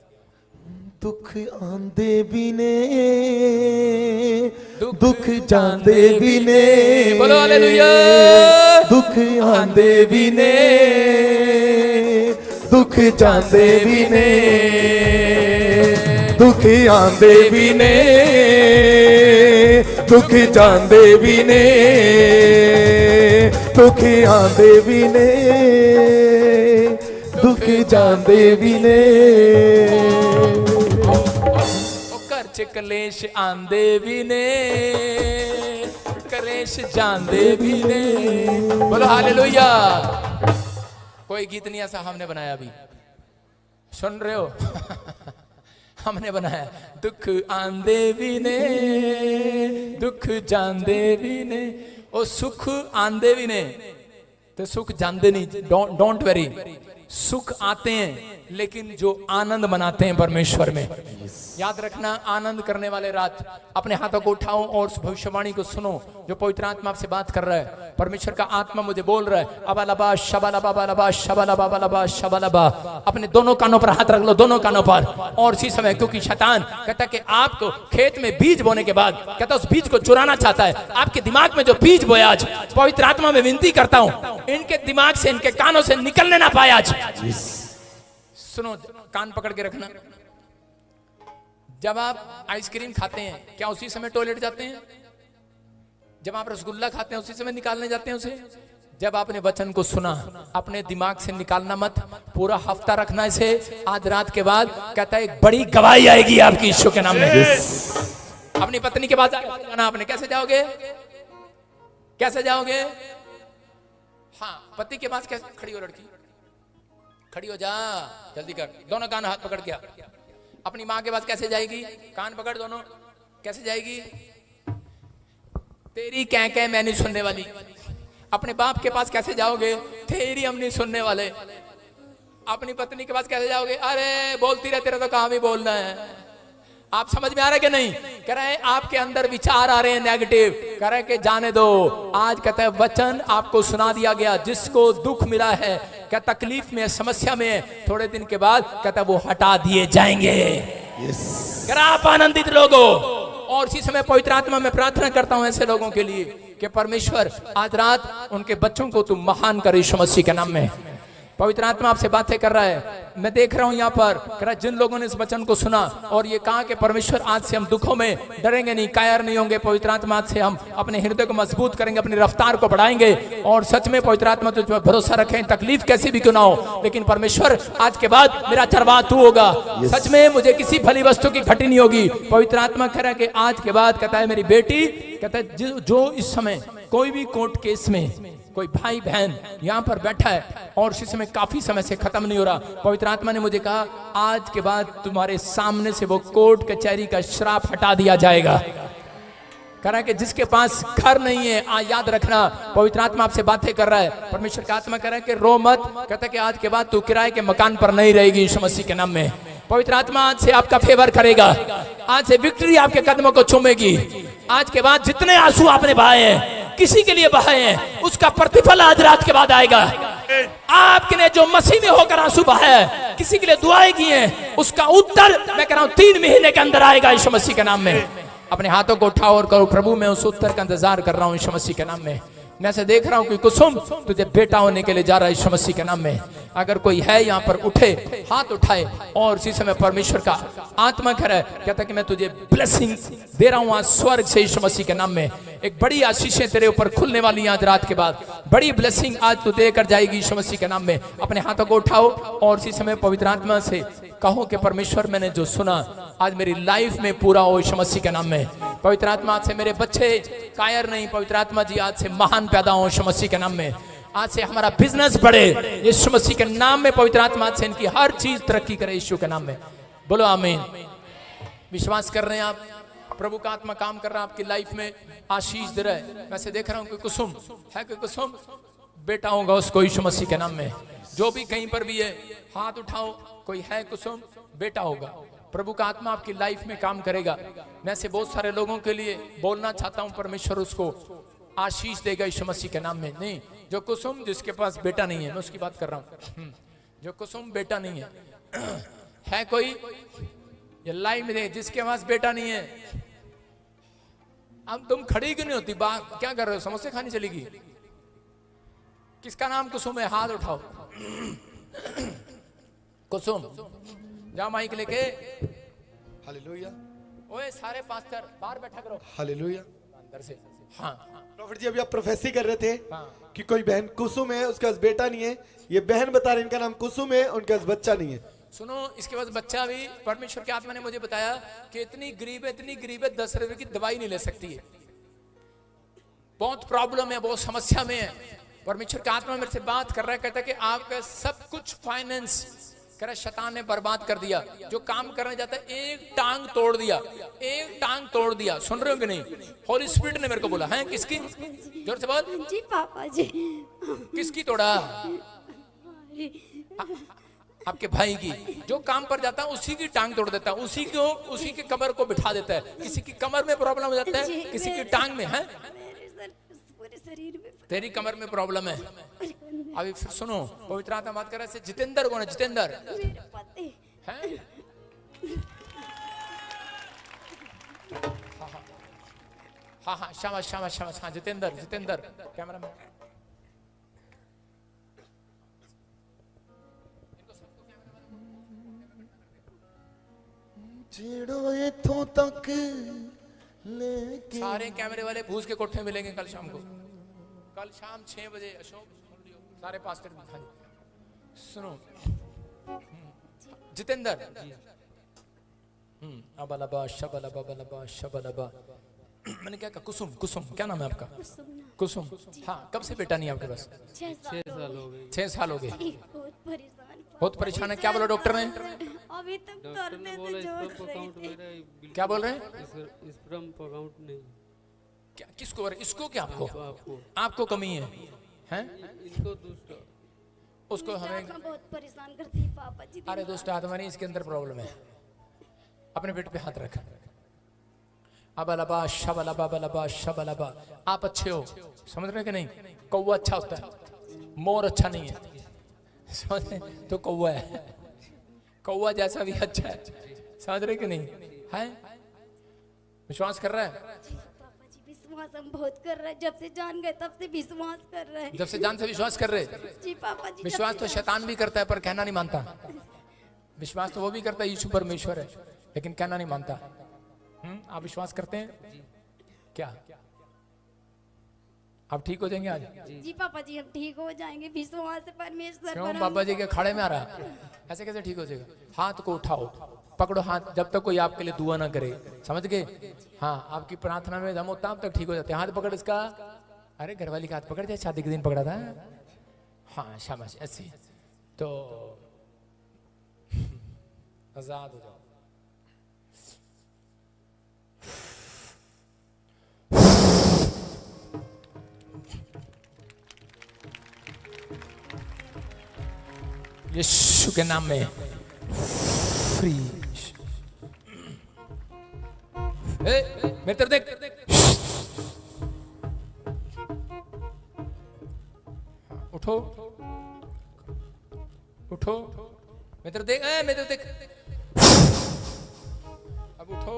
C: दुख आंदे भी ने, दुख जांदे भी ने,
A: बोलो हालेलुया।
C: दुख आंदे भी ने, दुख जांदे भी ने, दुख आंदे भी ने, दुख जांदे भी ने, दुख आंदे भी ने, दुख जांदे भी ने।
A: कलेश आंदे भी ने, कलेश जांदे भी ने, बोलो हालेलुया। कोई गीत नहीं ऐसा हमने बनाया, अभी सुन रहे हो हमने बनाया। दुख आंदे भी ने, दुख जांदे भी ने, और सुख आंदे भी ने तो सुख जांदे नहीं। डोंट वेरी, सुख आते हैं लेकिन जो आनंद मनाते हैं परमेश्वर में। याद रखना, आनंद करने वाले रात अपने हाथों को उठाओ और उस भविष्यवाणी को सुनो जो पवित्र आत्मा आपसे बात कर रहा है। परमेश्वर का आत्मा मुझे बोल रहा है, अबालबा शबालबा बालबा शबालबा बालबा शबालबा। अपने दोनों कानों पर हाथ रख लो, दोनों कानों पर। और इसी समय, क्योंकि शैतान कहता है कि आपको खेत में बीज बोने के बाद कहता उस बीज को चुराना चाहता है। आपके दिमाग में जो बीज बोया, आज पवित्र आत्मा में विनती करता हूं इनके दिमाग से, इनके कानों से निकलने ना पाए आज। सुनो, कान पकड़ के रखना। जब आप आइसक्रीम खाते हैं क्या उसी समय टॉयलेट जाते हैं? जब आप रसगुल्ला खाते हैं उसी समय निकालने जाते हैं उसे? जब आपने वचन को सुना, अपने दिमाग से निकालना मत, पूरा हफ्ता रखना इसे। आज रात के बाद कहता है एक बड़ी गवाही आएगी आपकी यीशु के नाम में। अपनी पत्नी के पास जाना आपने, कैसे जाओगे? कैसे जाओगे? हाँ, पति के पास कैसे? खड़ी हो लड़की, खड़ी हो जा, जल्दी कर। दोनों कान हाथ पकड़ के। अपनी माँ के पास कैसे जाएगी? कान पकड़ दोनों, कैसे जाएगी? तेरी कह मैं नहीं सुनने वाली। अपने बाप के पास कैसे जाओगे? तेरी हम नहीं सुनने वाले। अपनी पत्नी के पास कैसे जाओगे? अरे बोलती रहे, तेरा तो काम ही बोलना है। आप समझ में आ रहा है कि नहीं? कह रहे हैं आपके अंदर विचार आ रहे हैं नेगेटिव, कह रहे हैं कि जाने दो। आज कहता है वचन आपको सुना दिया गया। जिसको दुख मिला है, क्या तकलीफ में, समस्या में, थोड़े दिन के बाद कहता वो हटा दिए जाएंगे। कह रहा आप आनंदित लोगो। और इसी समय पवित्र आत्मा में प्रार्थना करता हूं ऐसे लोगों के लिए कि परमेश्वर आज रात उनके बच्चों को तू महान कर यीशु मसीह के नाम में। पवित्र आत्मा आपसे बातें कर रहा है। मैं देख रहा हूं यहाँ पर कह रहा जिन लोगों ने इस वचन को सुना और ये कहा कि परमेश्वर आज से हम दुखों में डरेंगे नहीं, कायर नहीं होंगे। पवित्र आत्मा आज से हम अपने हृदय को मजबूत करेंगे, अपनी रफ्तार को बढ़ाएंगे और सच में पवित्र आत्मा तुझ पर भरोसा रखें। तकलीफ कैसी भी क्यों ना हो, लेकिन परमेश्वर आज के बाद मेरा चरवाहा तू होगा। सच में मुझे किसी भली वस्तु की घटी नहीं होगी। पवित्र आत्मा कह रहा है कि आज के बाद कहता है मेरी बेटी, कहता है जो इस समय कोई भी कोर्ट केस में कोई भाई बहन यहाँ पर बैठा है और इस समय काफी समय से खत्म नहीं हो रहा, पवित्र आत्मा ने मुझे कहा आज के बाद तुम्हारे सामने से वो कोर्ट कचहरी का श्राप हटा दिया जाएगा। कह रहा है कि जिसके पास घर नहीं है याद रखना, पवित्र आत्मा आपसे बातें कर रहा है। परमेश्वर का आत्मा कह रहा है कि रो मत, कहता है कि आज के बाद तू किराए के मकान पर नहीं रहेगी यीशु मसीह के नाम में। पवित्र आत्मा आज से आपका फेवर करेगा, आज से विक्ट्री आपके कदमों को चूमेगी। आज के बाद जितने आंसू आपने बहाए हैं, किसी के लिए बहाए हैं, उसका प्रतिफल आज रात के बाद आएगा। आपके ने जो मसीह में होकर आंसू बहाए, किसी के लिए दुआएं की हैं, उसका उत्तर मैं कह रहा हूं 3 महीने के अंदर आएगा यीशु मसीह के नाम में। अपने हाथों को उठाओ और करो प्रभु मैं उस उत्तर का इंतजार कर रहा हूं यीशु मसीह के नाम में। मैं से देख रहा हूं कि कुसुम तुझे बेटा होने के लिए जा रहा है यीशु मसीह के नाम में। अगर कोई है यहाँ पर उठे, हाथ उठाए और इसी समय परमेश्वर का आत्मा कह रहा है, कहता कि मैं तुझे ब्लेसिंग दे रहा हूं आज स्वर्ग से यीशु मसीह के नाम में। एक बड़ी आशीषें तेरे ऊपर खुलने वाली हैं आज रात के बाद, बड़ी ब्लेसिंग आज तू देकर जाएगी यीशु मसीह के नाम में। अपने हाथों को उठाओ और इसी समय पवित्र आत्मा से कहो कि परमेश्वर मैंने जो सुना आज मेरी लाइफ में पूरा हो यीशु मसीह के नाम में। पवित्र आत्मा आज से मेरे बच्चे कायर नहीं, पवित्र आत्मा जी आज से महान पैदा हो यीशु मसीह के नाम में। आज से हमारा बिजनेस बढ़े यीशु मसीह के नाम में। पवित्र आत्मा आज से इनकी हर चीज तरक्की करे यीशु के नाम में। बोलो आमीन। विश्वास कर रहे हैं आप? प्रभु का आत्मा काम कर रहा है आपकी लाइफ में, आशीष दे रहा है। मैं से देख रहा हूं कि कुसुम है, कि कुसुम बेटा होगा उसको यीशु मसीह के नाम में। जो भी कहीं पर भी है हाथ उठाओ, कोई है कुसुम बेटा होगा। प्रभु का आत्मा आपकी लाइफ में काम करेगा। मैं से बहुत सारे लोगों के लिए बोलना चाहता हूं, परमेश्वर उसको आशीष देगा यीशु मसीह के नाम में। नहीं, जो कुसुम जिसके पास बेटा नहीं है, मैं उसकी बात कर रहा हूं। जो कुसुम बेटा नहीं है कोई ये लाइव में देख जिसके पास बेटा नहीं है, अब तुम खड़ी क्यों नहीं होती? बात क्या कर रहे हो? समोसे खानी चलेगी? किसका नाम कुसुम है? हाथ उठाओ। कुसुम जा माइक लेके।
D: हालेलुया।
A: ओए सारे पास्टर बाहर बैठा करो।
D: हालेलुया।
A: अंदर से। हाँ
D: प्रॉफिट जी अभी आप प्रोफेसी कर रहे थे
A: हाँ।
D: कि कोई बहन कुसुम है, उसके पास बेटा नहीं है। ये बहन बता रहे इनका नाम कुसुम है, उनके पास बच्चा नहीं है।
A: सुनो, इसके बाद बच्चा भी परमेश्वर के आत्मा ने मुझे बताया कि इतनी गरीब है 10 रुपए की दवाई नहीं ले सकती है, बहुत प्रॉब्लम है, बहुत समस्या में है। परमेश्वर का आत्मा मेरे से बात कर रहा है, कहता है कि आपका सब कुछ फाइनेंस कह रहा शैतान ने बर्बाद कर दिया। जो काम करने जाता है एक टांग तोड़ दिया, एक टांग तोड़ दिया। सुन रहे हो कि नहीं? होली स्पिरिट ने मेरे को बोला है। किसकी? जोर से बोल।
E: जी पापा जी।
A: किसकी तोड़ा? आपके भाई की। जो काम पर जाता है उसी की टांग तोड़ देता है, उसी की कमर को बिठा देता है। किसी की कमर में प्रॉब्लम हो जाता है, किसी की टांग में है।
E: पूरे शरीर में
A: तेरी कमर में प्रॉब्लम है। अभी फिर सुनो, पवित्र आत्मा बात कर रहा है। जितेंद्र कौन है? जितेंद्र
E: मेरे पति
A: है? हाँ शाबाश शाबाश शाबाश। हाँ जितेंद्र कैमरा मैन।
D: इथों तक लेके
A: सारे कैमरे वाले भूस के कोठे मिलेंगे कल शाम को, कल शाम 6 बजे। अशोक सारे पास्टर भी। हाँ सुनो जितेंद्र। अबलबा शबलबा बलबा शबलबा। मैंने क्या कहा? कुसुम क्या नाम है आपका? कुसुम। हाँ, कब से बेटा नहीं है आपके पास?
E: 6 साल हो गए।
A: 6 साल हो गए।
E: बहुत
A: परेशान है। क्या बोला डॉक्टर ने?
E: अभी तक करने से जोर रही।
A: क्या बोल रहे हैं?
F: स्पर्म अकाउंट नहीं।
A: क्या किसको? इसको क्या? आपको कमी है? हैं?
F: इनको दूसरा
A: उसको हमें
E: बहुत परेशान करती है पापा जी।
A: अरे दोस्त आत्मा नहीं, इसके अंदर प्रॉब्लम है। अपने पेट पे हाथ रख। अबलबा शबलबा बलबा शबलबा। आप अच्छे हो, समझ रहे कि नहीं? कौवा अच्छा होता है, मोर अच्छा नहीं है। समझ रहे? तो कौवा है, कौवा जैसा भी अच्छा है। समझ रहे कि नहीं? है? विश्वास कर रहा है?
G: विश्वास हम बहुत कर रहे हैं, जब से जान गए तब से विश्वास कर रहे हैं।
A: जब से जान से विश्वास कर रहे।
G: जी पापा जी,
A: विश्वास
G: जब
A: तो
G: से
A: शैतान भी करता है पर कहना नहीं मानता। विश्वास तो वो भी करता है, यीशु परमेश्वर है, लेकिन कहना नहीं मानता। आप विश्वास करते हैं क्या? आप ठीक हो जाएंगे आज?
G: जी पापा जी, हम ठीक हो जाएंगे विश्वास से परमेश्वर
A: क्यों
G: पर हम-
A: बाबा जी के खाड़े में आ रहा है? ऐसे कैसे ठीक हो जाएगा? हाथ को उठाओ, पकड़ो हाथ, जब तक कोई आपके लिए दुआ ना करे, समझ गए? हाँ, आपकी प्रार्थना में हम होता तब तक ठीक हो जाते हैं। हाथ पकड़ इसका, अरे घरवाली का हाथ पकड़ जाए, शादी के दिन पकड़ा था। हाँ शाबाश, ऐसे तो आजाद हो जाओ। यीशु के नाम में फ्री। मेरी तरफ देख। उठो उठो, मेरी तरफ देख, मेरी तरफ देख। अब उठो,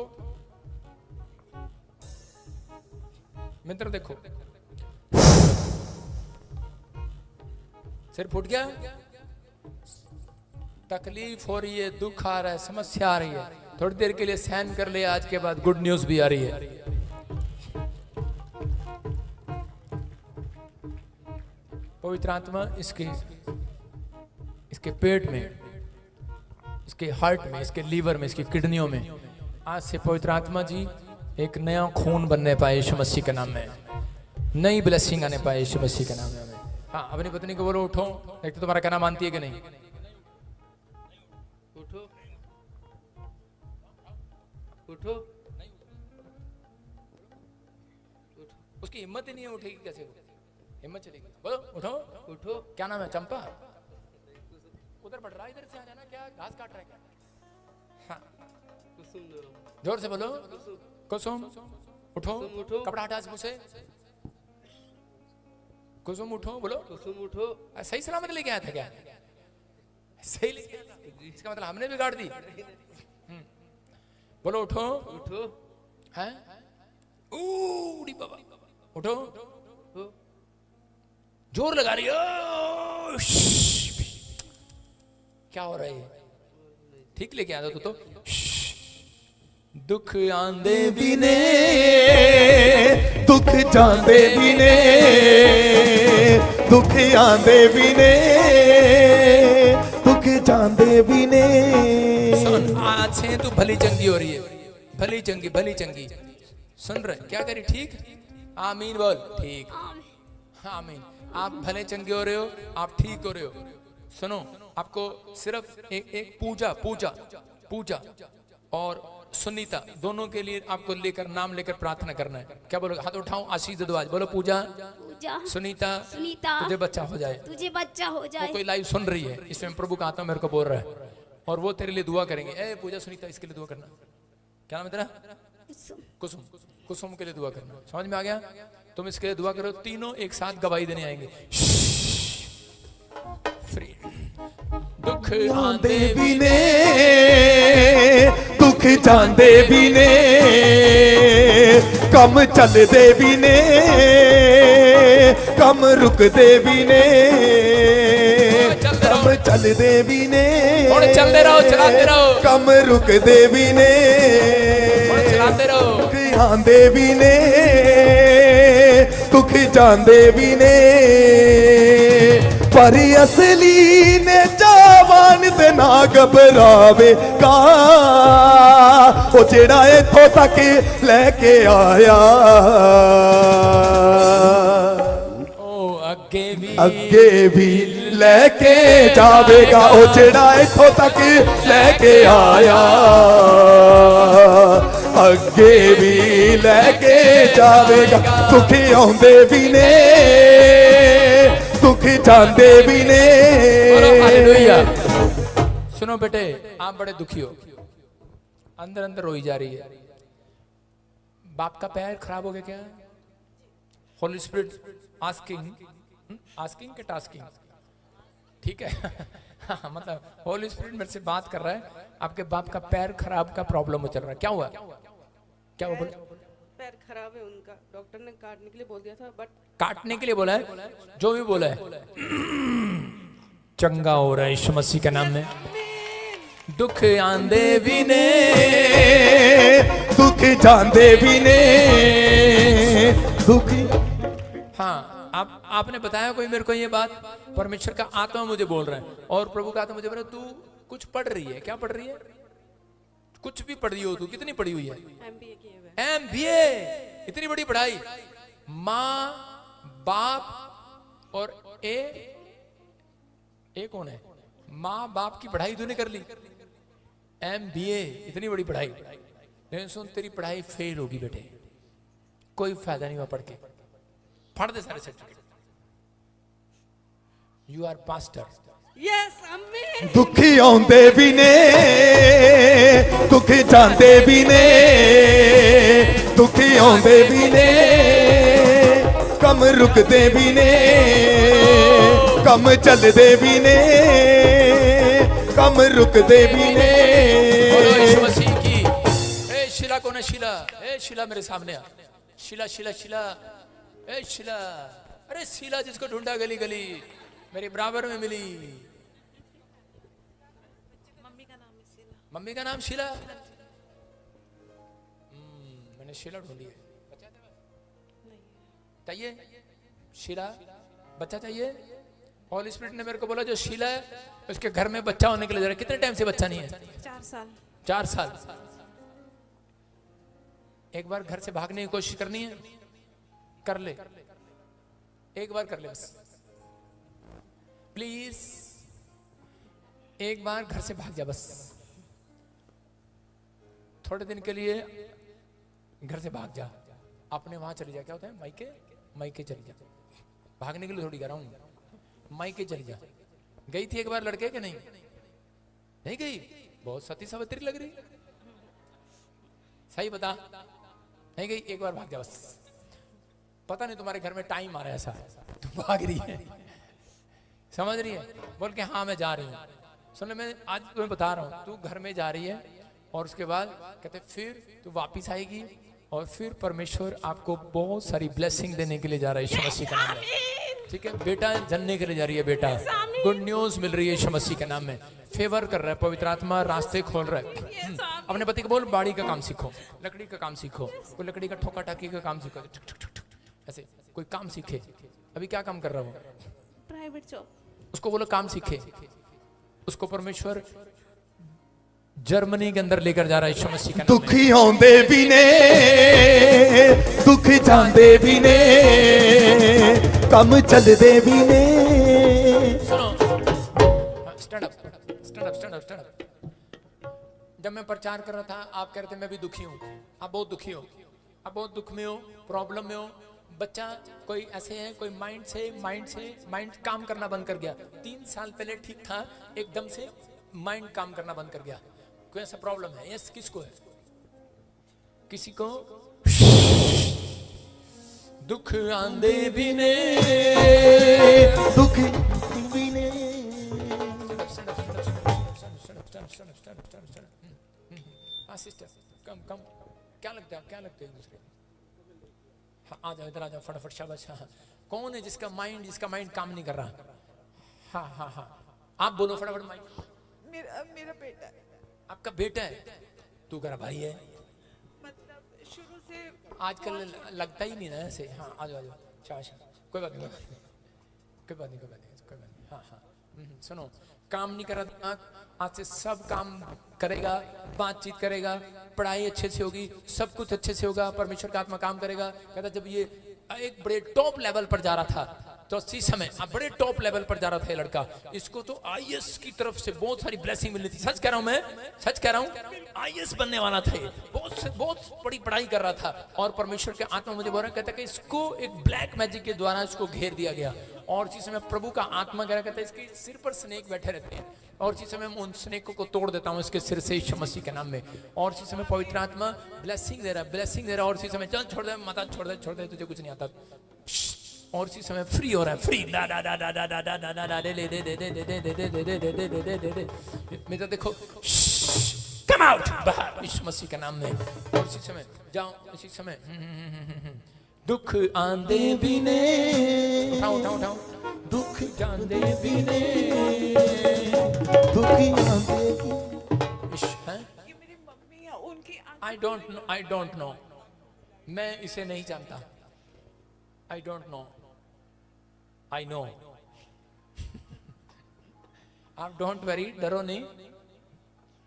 A: मेरी तरफ देखो। सिर फूट गया, तकलीफ हो रही है, दुख आ रहा है, समस्या आ रही है, थोड़ी देर के लिए सहन कर ले। आज के बाद गुड न्यूज भी आ रही है। पवित्र आत्मा इसके पेट में, इसके हार्ट में, इसके लीवर में, इसकी किडनियों में आज से पवित्र आत्मा जी एक नया खून बनने पाए यीशु मसीह के नाम में, नई ब्लेसिंग आने पाए यीशु मसीह के नाम में। हाँ, अपनी पत्नी को बोलो उठो, एक तो तुम्हारा कहना मानती है कि नहीं?
F: उठो उठो,
A: उसकी हिम्मत ही नहीं है, उठेगी कैसे? वो हिम्मत चलेगी? बोलो उठो
F: उठो।
A: क्या नाम है? चंपा। उधर बढ़ रहा है, इधर से आ जाना। क्या घास काट रहा है क्या? हाँ,
F: कुसुम नाम।
A: जोर से बोलो, कुसुम उठो,
F: उठो।
A: कपड़ा हटा मुंह से। कुसुम उठो, बोलो
F: कुसुम उठो।
A: सही सलामत लेके आया था क्या? सही लेके आया था? इसका मतलब हमने बिगाड़ दी। बोलो उठो
F: उठो।
A: हैं? उड़ी बाबा, उठो,
F: उठो।
A: जोर लगा रही हो। क्या हो रहा है? ठीक लेके आया तो दुख आंदे
C: भी ने दुख जांदे भी ने, दुख आंदे भी ने, दुख जांदे भी ने।
A: सुन, आज से तू भली चंगी हो रही है, भली चंगी, भली चंगी। सुन रहे क्या करी? ठीक, आमीन बोल। ठीक, आमीन। आप भले चंगे हो रहे हो, आप ठीक हो रहे हो। सुनो, आपको सिर्फ एक पूजा पूजा पूजा और सुनीता दोनों के लिए आपको लेकर, नाम लेकर प्रार्थना करना है। क्या बोलोगे? हाथ उठाओ, आशीष दे दो आज। बोलो पूजा,
G: पूजा,
A: सुनीता,
G: सुनीता,
A: तुझे बच्चा हो जाए।
G: तुझे बच्चा हो
A: वो
G: जाए।
A: कोई लाइव सुन रही है, इसमें प्रभु का आत्मा मेरे को बोल रहा है, और वो तेरे लिए दुआ करेंगे। ए पूजा, सुनीता, इसके लिए दुआ करना। क्या नाम है तेरा? कुसुम। कुसुम के लिए दुआ करना। समझ में आ गया? तुम इसके लिए दुआ करो, तीनों एक साथ गवाही देने आएंगे। फ्री। दुख
C: आंदे भी ने दुख जांदे भी ने, कम चलदे भी ने, कम रुकदे भी ने, कम चलदे भी ने,
A: चलते रहो, चलाते रहो,
C: कम रुकदे भी ने,
A: चलाते रहो।
C: दुख आंदे भी ने दुख जांदे भी ने, पर असली ने जवान ते ना घबरावेगा, ओ जेड़ा इथों तक लेके आया
A: ओ
C: अगे भी लेके जावेगा, ओ जेड़ा इथों तक लेके आया अगे भी लेके जावेगा। दुख आउंदे भी ने दुख जांदे भी ने।
A: हालेलुया। सुनो बेटे, आप बड़े दुखी हो, अंदर अंदर रोई जा रही है। बाप का पैर खराब हो गया क्या? होली स्पिरिट आस्किंग, आस्किंग के टास्किंग, ठीक है? हाँ, मतलब होली स्पिरिट मेरे से बात कर रहा है, आपके बाप का पैर खराब का प्रॉब्लम चल रहा है। क्या हुआ? क्या हुआ? बोलो।
F: पैर खराब है उनका, डॉक्टर ने काटने के लिए बोल दिया था, बट
A: काटने के लिए बोला है, जो भी बोला है चंगा हो रहा है यीशु मसीह के नाम में। दुख आंदे भी ने,
C: दुख जांदे भी ने, दुख।
A: हाँ, आपने बताया कोई मेरे को ये बात, परमेश्वर का आत्मा मुझे बोल रहा है और प्रभु का आत्मा मुझे बोल रहा है, तू कुछ पढ़ रही है। क्या पढ़ रही है? कुछ भी पढ़ रही हो तू, कितनी पढ़ी हुई है?
F: MBA किए हुए।
A: MBA, इतनी बड़ी पढ़ाई। माँ बाप और ए कौन है? माँ बाप की पढ़ाई तूने कर ली, MBA, इतनी बड़ी पढ़ाई। लेकिन सुन, तेरी पढ़ाई फेल होगी बेटे, कोई फायदा नहीं हुआ पढ़ के। फाड़ दे सारे certificate. You are pastor.
F: Yes, आमीन।
C: दुखी आंदे भी ने, दुख जांदे भी ने, दुखी आंदे भी ने, कम रुकदे भी ने, कम चलदे भी ने, कम रुकदे भी ने।
A: बोलो यीशु मसीह की। ए शीला कौन है? शीला, ए शीला मेरे सामने आ। शीला शीला शीला, ए शीला, अरे शीला जिसको ढूंढा गली गली, मेरे बराबर में मिली। मम्मी का नाम शीला। मैंने शीला ढूंढी है। चाहिए शीला, बच्चा चाहिए? होली स्पिरिट ने मेरे को बोला जो शीला है उसके घर में बच्चा होने के लिए जा रहा है। कितने टाइम से बच्चा नहीं है?
F: 4 साल।
A: 4 साल। एक बार घर से भागने की कोशिश करनी है, कर ले, एक बार कर ले बस, प्लीज एक बार घर से भाग जा बस, थोड़े दिन के लिए घर से भाग जा, अपने वहां चली जा। क्या होता है? मायके, मायके चली जा। भागने के लिए थोड़ी कह रहा हूं, मायके चली जा। गई थी एक बार लड़के के? नहीं, नहीं गई। बहुत सती सावित्री लग रही, सही बता, नहीं गई। एक बार भाग जा बस। पता नहीं तुम्हारे घर में टाइम आ रहा है ऐसा, तू भाग रही है, समझ रही है? बोल के हाँ मैं जा रही हूँ। सुन, मैं आज तुम्हें बता रहा हूँ, तू घर में जा रही है और उसके बाद कहते फिर तू वापिस आएगी और फिर परमेश्वर आपको बहुत सारी ब्लेसिंग देने के लिए जा रहा है यीशु मसीह के नाम में। ठीक है, बेटा जनने के लिए जा रही है, बेटा गुड न्यूज मिल रही है यीशु मसीह के नाम में। फेवर कर रहा है, पवित्र आत्मा रास्ते खोल रहा है। अपने पति को बोल बाड़ी का काम सीखो, लकड़ी का काम सीखो, कोई लकड़ी का ठोका टाकी का काम सीखो, ऐसे कोई काम सीखे। अभी क्या काम कर रहा हो?
F: Private job.
A: उसको बोलो काम सीखे। उसको परमेश्वर जर्मनी के अंदर लेकर जा रहा है यीशु मसीह का नाम में।
C: दुखी आंदे भी ने, दुख जांदे भी ने, कम चलदे भी ने।
A: सुनो, stand up, stand up, stand up, stand up. जब मैं प्रचार कर रहा था, आप कह रहे थे मैं भी दुखी हूँ। आप बहुत दुखी हो, आप बहुत दुख में हो, प्रॉब्लम में हो। बच्चा कोई ऐसे है, कोई माइंड काम करना बंद कर गया। 3 साल पहले ठीक था, एकदम से माइंड काम करना बंद कर गया। कोई ऐसा प्रॉब्लम है? यस, किसको है? किसी को दुख आंदे भी ने,
C: दुख भी ने।
A: हाँ सिस्टर, कम कम। क्या लगता है, क्या लगता है एक दूसरे? हाँ आ जाओ, इधर आ जाओ फटाफट, शाबाश। हाँ, कौन है जिसका माइंड काम नहीं कर रहा? हाँ हाँ हाँ, आप बोलो फटाफट। माइंड
F: मेरा बेटा है।
A: आपका बेटा है? तू करा भाई है?
F: मतलब शुरू से
A: आजकल लगता ही नहीं ना ऐसे। हाँ आ जाओ, आ जाओ, शाबाश। कोई बात नहीं, कोई बात नहीं, कोई बात नहीं, कोई बात नहीं, कोई बात नहीं। हाँ हाँ, सुनो, काम नहीं कर रहा दिमाग, आज से सब काम करेगा, बातचीत करेगा, पढ़ाई अच्छे से होगी, सब कुछ अच्छे से होगा, परमेश्वर का आत्मा काम करेगा। कहता जब ये एक बड़े टॉप लेवल पर जा रहा था, तो उसी समय अब बड़े टॉप लेवल पर जा रहा था ये लड़का, इसको तो आईएएस की तरफ से बहुत सारी ब्लेसिंग मिलनी थी। सच कह रहा हूं मैं, सच कह रहा हूं, आईएएस बनने वाला था ये, बहुत बड़ी पढ़ाई कर रहा था। और परमेश्वर के आत्मा मुझे बोल रहा, कहता कि इसको एक ब्लैक मैजिक के द्वारा इसको घेर दिया गया। और इसी समय प्रभु का आत्मा कह रहा, कहता है इसके सिर पर स्नेक बैठे रहते हैं, और इसी समय मैं उन स्नेकों को तोड़ देता हूं इसके सिर से यीशु मसीह के नाम में। और इसी समय पवित्र आत्मा ब्लेसिंग दे रहा है, ब्लेसिंग दे रहा है। और इसी समय चल छोड़ दे, माता छोड़ दे, छोड़ दे, तुझे कुछ नहीं आता। और इसी समय फ्री हो रहा है, फ्री। मैं तो देखो, कम कम आउट, बाहर यीशु मसीह के नाम में। और इसी समय जाओ, इसी समय दुख आंदे भी ने, उठाओ उठाओ उठाओ, दुख जांदे भी ने,
C: दुखी आंदे
F: ये मेरी मम्मी है, उनकी
A: आई डोंट नो, मैं इसे नहीं जानता। I don't know, I know. आप डोंट वरी, डरो नहीं,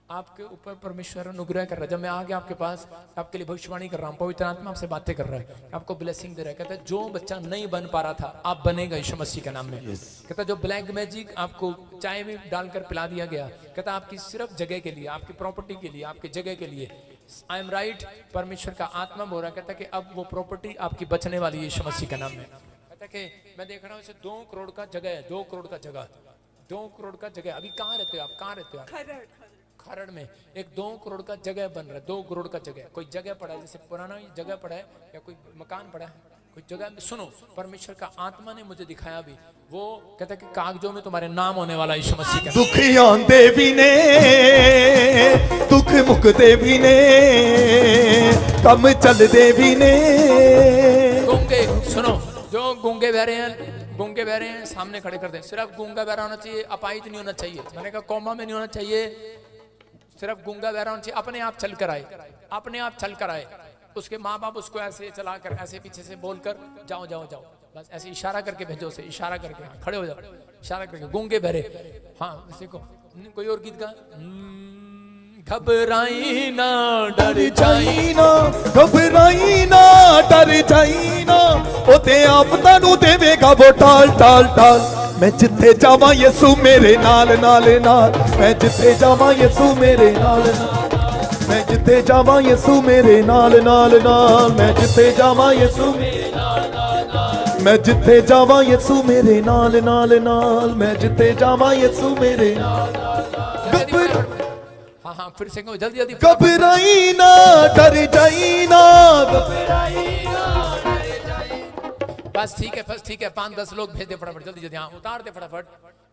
A: आपके ऊपर परमेश्वर अनुग्रह कर रहा है। जब मैं आ गया आपके पास, आपके लिए भविष्यवाणी कर रहा हूं, पवित्र आत्मा आपसे बातें कर रहा है, आपको ब्लेसिंग दे रहा है। कहता है जो बच्चा नहीं बन पा रहा था, आप बनेगा यीशु मसीह के नाम में। कहता है जो ब्लैक मैजिक आपको चाय में डालकर पिला दिया गया, कहता है आपकी सिर्फ जगह के लिए, आपकी प्रॉपर्टी के लिए, आपकी जगह के लिए। आई एम राइट, परमेश्वर का आत्मा बोल रहा है। कहता है कि अब वो प्रॉपर्टी आपकी बचने वाली है यीशु मसीह के नाम में। कहता है कि मैं देख रहा हूँ इसे 2 करोड़ का जगह है, 2 करोड़ का जगह, 2 करोड़ का जगह। अभी कहाँ रहते हो आप, कहाँ रहते हो आप? खरड़ में एक 2 करोड़ का जगह बन रहा है, 2 करोड़ का जगह। कोई जगह पड़ा है, जैसे पुराना जगह पड़ा है या कोई मकान पड़ा है, कोई जगह। सुनो, परमेश्वर का आत्मा ने मुझे दिखाया अभी, वो कहता है कि कागजों में तुम्हारे नाम होने वाला यीशु मसीह का।
C: दुखी आंदे भी ने, दुख मुकते भी ने, कम चलते भी ने।
A: गूंगे, सुनो, जो गूंगे बहरे हैं, गूंगे बहरे हैं सामने खड़े कर दे। सिर्फ गूंगा बहरा होना चाहिए, अपाहिज नहीं होना चाहिए। मैंने कहा कोमा में नहीं होना चाहिए, सिर्फ गूंगा बहरा होना चाहिए। अपने आप चल कर आए, अपने आप चल कर आए। उसके माँ बाप उसको ऐसे चला कर, ऐसे पीछे से बोलकर जाओ जाओ जाओ, बस ऐसे इशारा करके भेजो उसे, इशारा करके। हाँ, खड़े हो जाओ, इशारा करके। गूंगे बहरे, हाँ देखो। कोई और गीत गा। घबराई ना डर जाई
C: ना, घबराई ना डर जाई ना, ओते आप तानू देवेगा वो टाल टाल टाल। मैं जिथे जावा यसू मेरे नाल नाल नाल, मैं जिथे जावा यसू मेरे नाल नाल, मैं जिथे जावा यसू मेरे नाल नाल नाल, मैं जिथे जावा यसू मेरे नाल नाल नाल, मैं जिथे जावा यसू मेरे नाल नाल नाल, मैं जिथे जावा यसू मेरे नाल नाल नाल।
A: हाँ हाँ, फिर से कहो जल्दी जल्दी।
C: घबराई ना डर जाई ना, घबराई ना डर जाई।
A: बस ठीक है, बस ठीक है। 5-10 लोग भेज दे फटाफट, जल्दी जल्दी। हाँ, उतार दे फटाफट,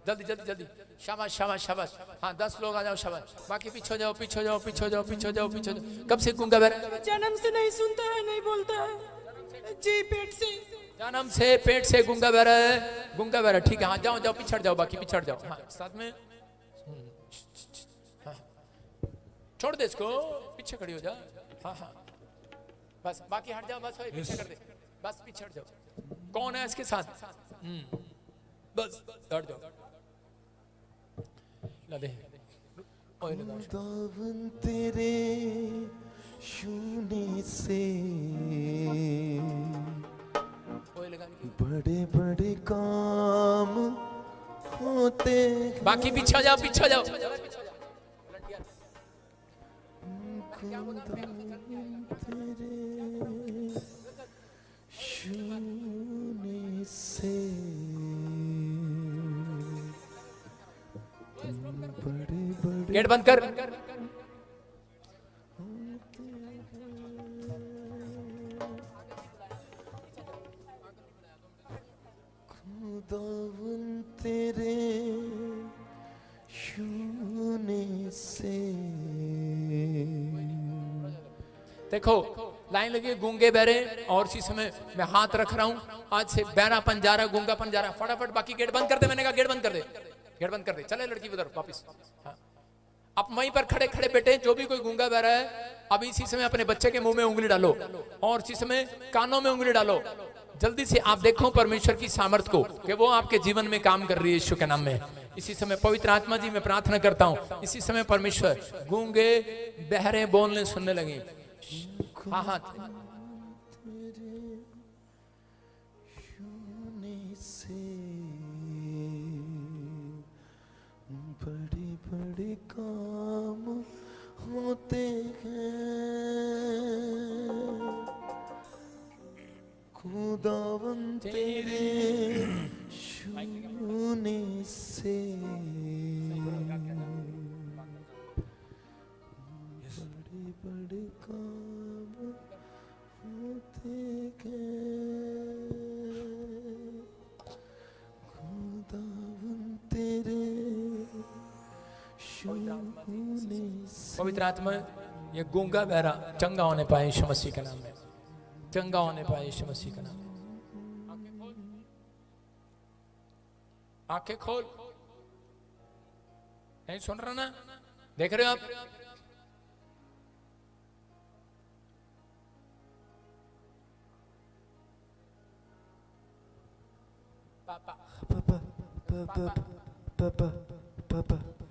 A: जल्दी जल्दी जल्दी। शाबाश शाबाश शाबाश। हाँ 10 लोग आ जाओ, शाबाश। बाकी पीछे जाओ, पीछे जाओ, पीछे जाओ, पीछे जाओ, पीछे जाओ। कब से गूंगा बहरा?
F: जन्म से नहीं सुनता है, नहीं बोलता है जी, पेट से।
A: जन्म से पेट से गूंगा बहरा है, गूंगा बहरा। ठीक है, हाँ जाओ जाओ, पिछड़ जाओ, बाकी पिछड़ जाओ। हाँ साथ में छोड़ दे इसको, पीछे खड़ी हो जा। हाँ हाँ, बस बाकी हट जाओ, बस पीछे कर दे, बस पीछे हट जाओ। कौन है इसके साथ? बस हट जाओ। ला दे ओए लगा।
C: दावन तेरे छूने से
A: ओए लगाने की।
C: बड़े बड़े काम होते।
A: बाकी पीछे हो जाओ, पीछे हो जाओ।
C: छूने से बड़े बड़े।
A: गेट बंद कर।
C: खुदावन तेरे छूने से।
A: देखो लाइन लगी, गूंगे बहरे। और इसी समय मैं हाथ रख रहा हूं, आज से बहरापन जा रहा है, गूंगापन जा रहा है। फटाफट बाकी गेट बंद कर दे। मैंने कहा गेट बंद कर दे, गेट बंद कर दे। चले लड़की उधर वापिस। हाँ, अब वहीं पर खड़े खड़े बेटे, जो भी कोई गूंगा बह रहा है, अभी इसी समय अपने बच्चे के मुंह में उंगली डालो और इसी समय कानों में उंगली डालो। जल्दी से आप देखो परमेश्वर की सामर्थ्य को कि वो आपके जीवन में काम कर रही है यीशु के नाम में। इसी समय पवित्र आत्मा जी मैं प्रार्थना करता हूँ, इसी समय परमेश्वर गूंगे बहरे बोलने सुनने लगे। हाँ हाँ,
C: बड़े बड़े काम होते हैं खुदावन तेरे छूने से। बड़े बड़े काम होते हैं खुदावन तेरे छूने से।
A: पवित्र आत्मा ये गूंगा बहरा चंगा होने पाए यीशु मसीह के नाम में, चंगा होने पाए यीशु मसीह के नाम में। आंखें खोल, नहीं सुन रहा ना, देख रहे हो आप?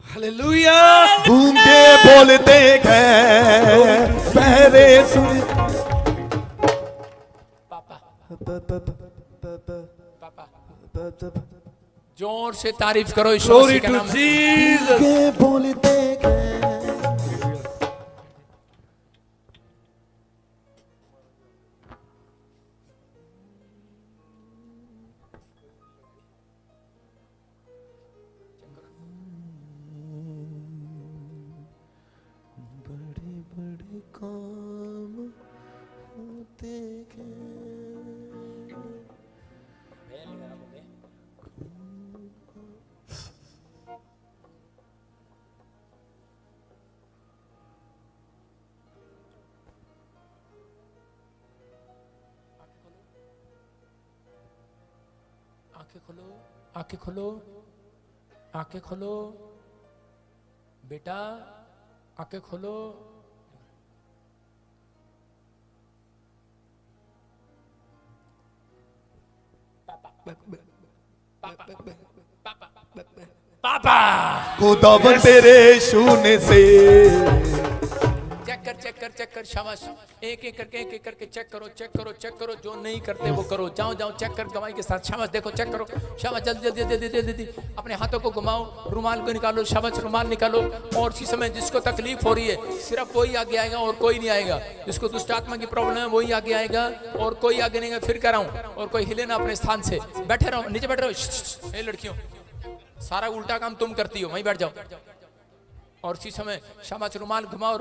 D: हालेलुया।
C: गूंगे बोलते हैं, बहरे सुन।
A: पापा जोर से तारीफ करो यीशु
D: Glory
A: मसीह के
D: to
A: नाम में।
D: Jesus.
C: गूंगे बोलते हैं। बड़े बड़े काम होते हैं।
A: आंखें खोलो, आंखें खोलो, आंखें खोलो बेटा, आंखें खोलो। पापा
C: खुदावन तेरे छूने से।
A: चेक कर शाबाश। एक एक करके चेक करो, जो नहीं करते वो करो। जाओ चेक कर गवाही के साथ। शाबाश, देखो चेक करो। शाबाश, जल्दी अपने हाथों को घुमाओ, रुमाल को निकालो। शाबाश, रुमाल निकालो। और इसी समय जिसको तकलीफ हो रही है सिर्फ वही आगे आएगा और कोई नहीं आएगा। जिसको दुष्ट आत्मा की प्रॉब्लम है वही आगे आएगा और कोई आगे नहीं आएगा। फिर कराऊं और कोई हिले ना अपने स्थान से। बैठे रहो, नीचे बैठ रहो। ए लड़कियों, सारा उल्टा काम तुम करती हो, वहीं बैठ जाओ। और इसी समय शाबाश, रुमाल घुमाओ।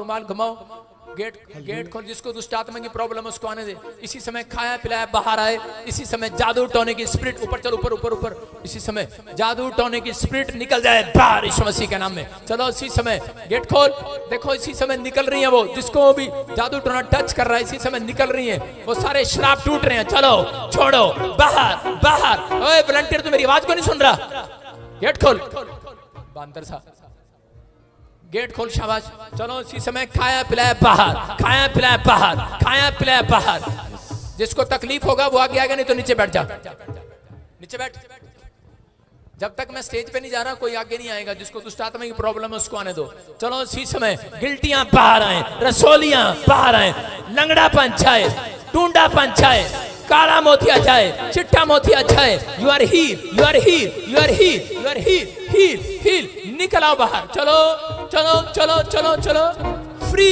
A: गेट खोल। जिसको दुष्ट आत्मा की प्रॉब्लम है उसको आने दे। इसी समय खाया पिलाया बाहर आए। इसी समय जादू टोने की स्पिरिट ऊपर चलो, ऊपर। इसी समय जादू टोने की स्पिरिट निकल जाए बाहर यीशु मसीह के नाम में। चलो इसी समय गेट खोल। देखो इसी समय निकल रही है वो, जिसको भी जादू टोना टच कर रहा है इसी समय निकल रही है। वो सारे श्राप टूट रहे हैं। चलो छोड़ो, बाहर। ओए वॉलंटियर, तू मेरी आवाज को नहीं सुन रहा? गेट खोल बांदर सा, गेट खोल। शाबाश, चलो इसी समय खाया पिलाया बाहर। जिसको तकलीफ होगा वो आगे आएगा, नहीं तो नीचे बैठ जा। नीचे बैठ। जब तक मैं स्टेज पे नहीं जा रहा कोई आगे नहीं आएगा। जिसको दुष्ट आत्मा की प्रॉब्लम है उसको आने दो। चलो इसी समय गिल्टियां बाहर आए, रसोलियां बाहर आए, लंगड़ापन छाए, टूंडापन छाए, काला मोतिया जाए, चिट्टा मोतिया जाए। You are heal. निकल आओ बाहर। चलो फ्री।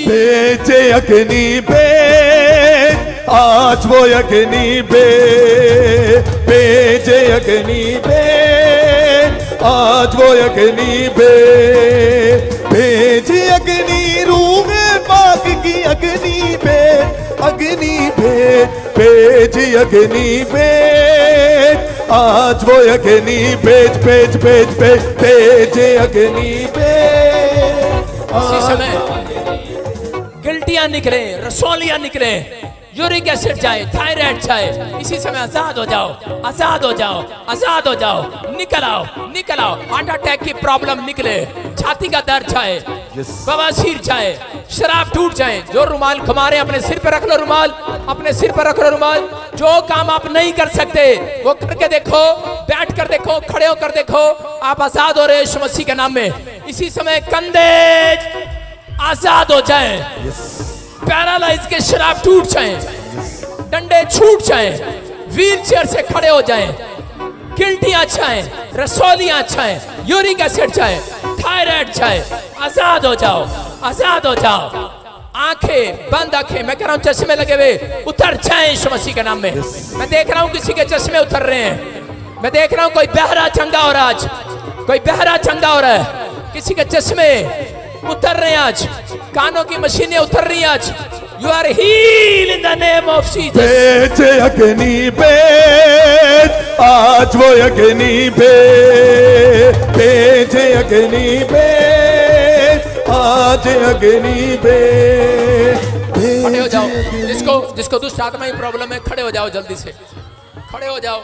C: बेचे अग्नि बेच, आज वो अग्नि बेचे अग्नि बेच, आज वो अग्नि भेजे अग्नि रूह में पाक की अग्नि भेजी अग्नि बेच, आज वो अग्नि भेजे अग्नि बेच।
A: इसी समय गिल्टियां निकले, रसोलियां निकले, यूरिक एसिड जाए, थायराइड जाए। इसी समय आजाद हो जाओ। निकल आओ। हार्ट अटैक की प्रॉब्लम निकले, छाती का दर्द जाए, बवासीर जाए, शराब टूट जाए। जो रुमाल घुमा रहे अपने सिर पर रख लो रुमाल, जो काम आप नहीं कर सकते वो करके देखो, बैठ कर देखो, खड़े होकर देखो, आप आजाद हो रहे यीशु मसीह के नाम में। इसी समय कंधे आजाद हो जाए, पैरालाइज के शराब टूट जाए, डंडे छूट जाए, व्हील चेयर से खड़े हो जाए, गिल्टियां जाए, रसोलियां जाए, यूरिक एसिड जाए, थायराइड जाए। आजाद हो जाओ। आंखें बंद, मैं कह रहा हूं चश्मे लगे हुए उतर जाए यीशु मसीह के नाम में। मैं देख रहा हूं किसी के चश्मे उतर रहे हैं। मैं देख रहा हूं कोई बहरा चंगा हो रहा है, किसी के चश्मे उतर रहे हैं आज, कानों की मशीनें उतर रही हैं आज। You are healed in the name of Jesus.
C: बेचे अग्नि बेच, आज वो अग्नि बेचे अग्नि बेच, आज अग्नि पे
A: खड़े हो जाओ। जिसको दुष्ट आत्मा की प्रॉब्लम है, खड़े हो जाओ, जल्दी से खड़े हो जाओ।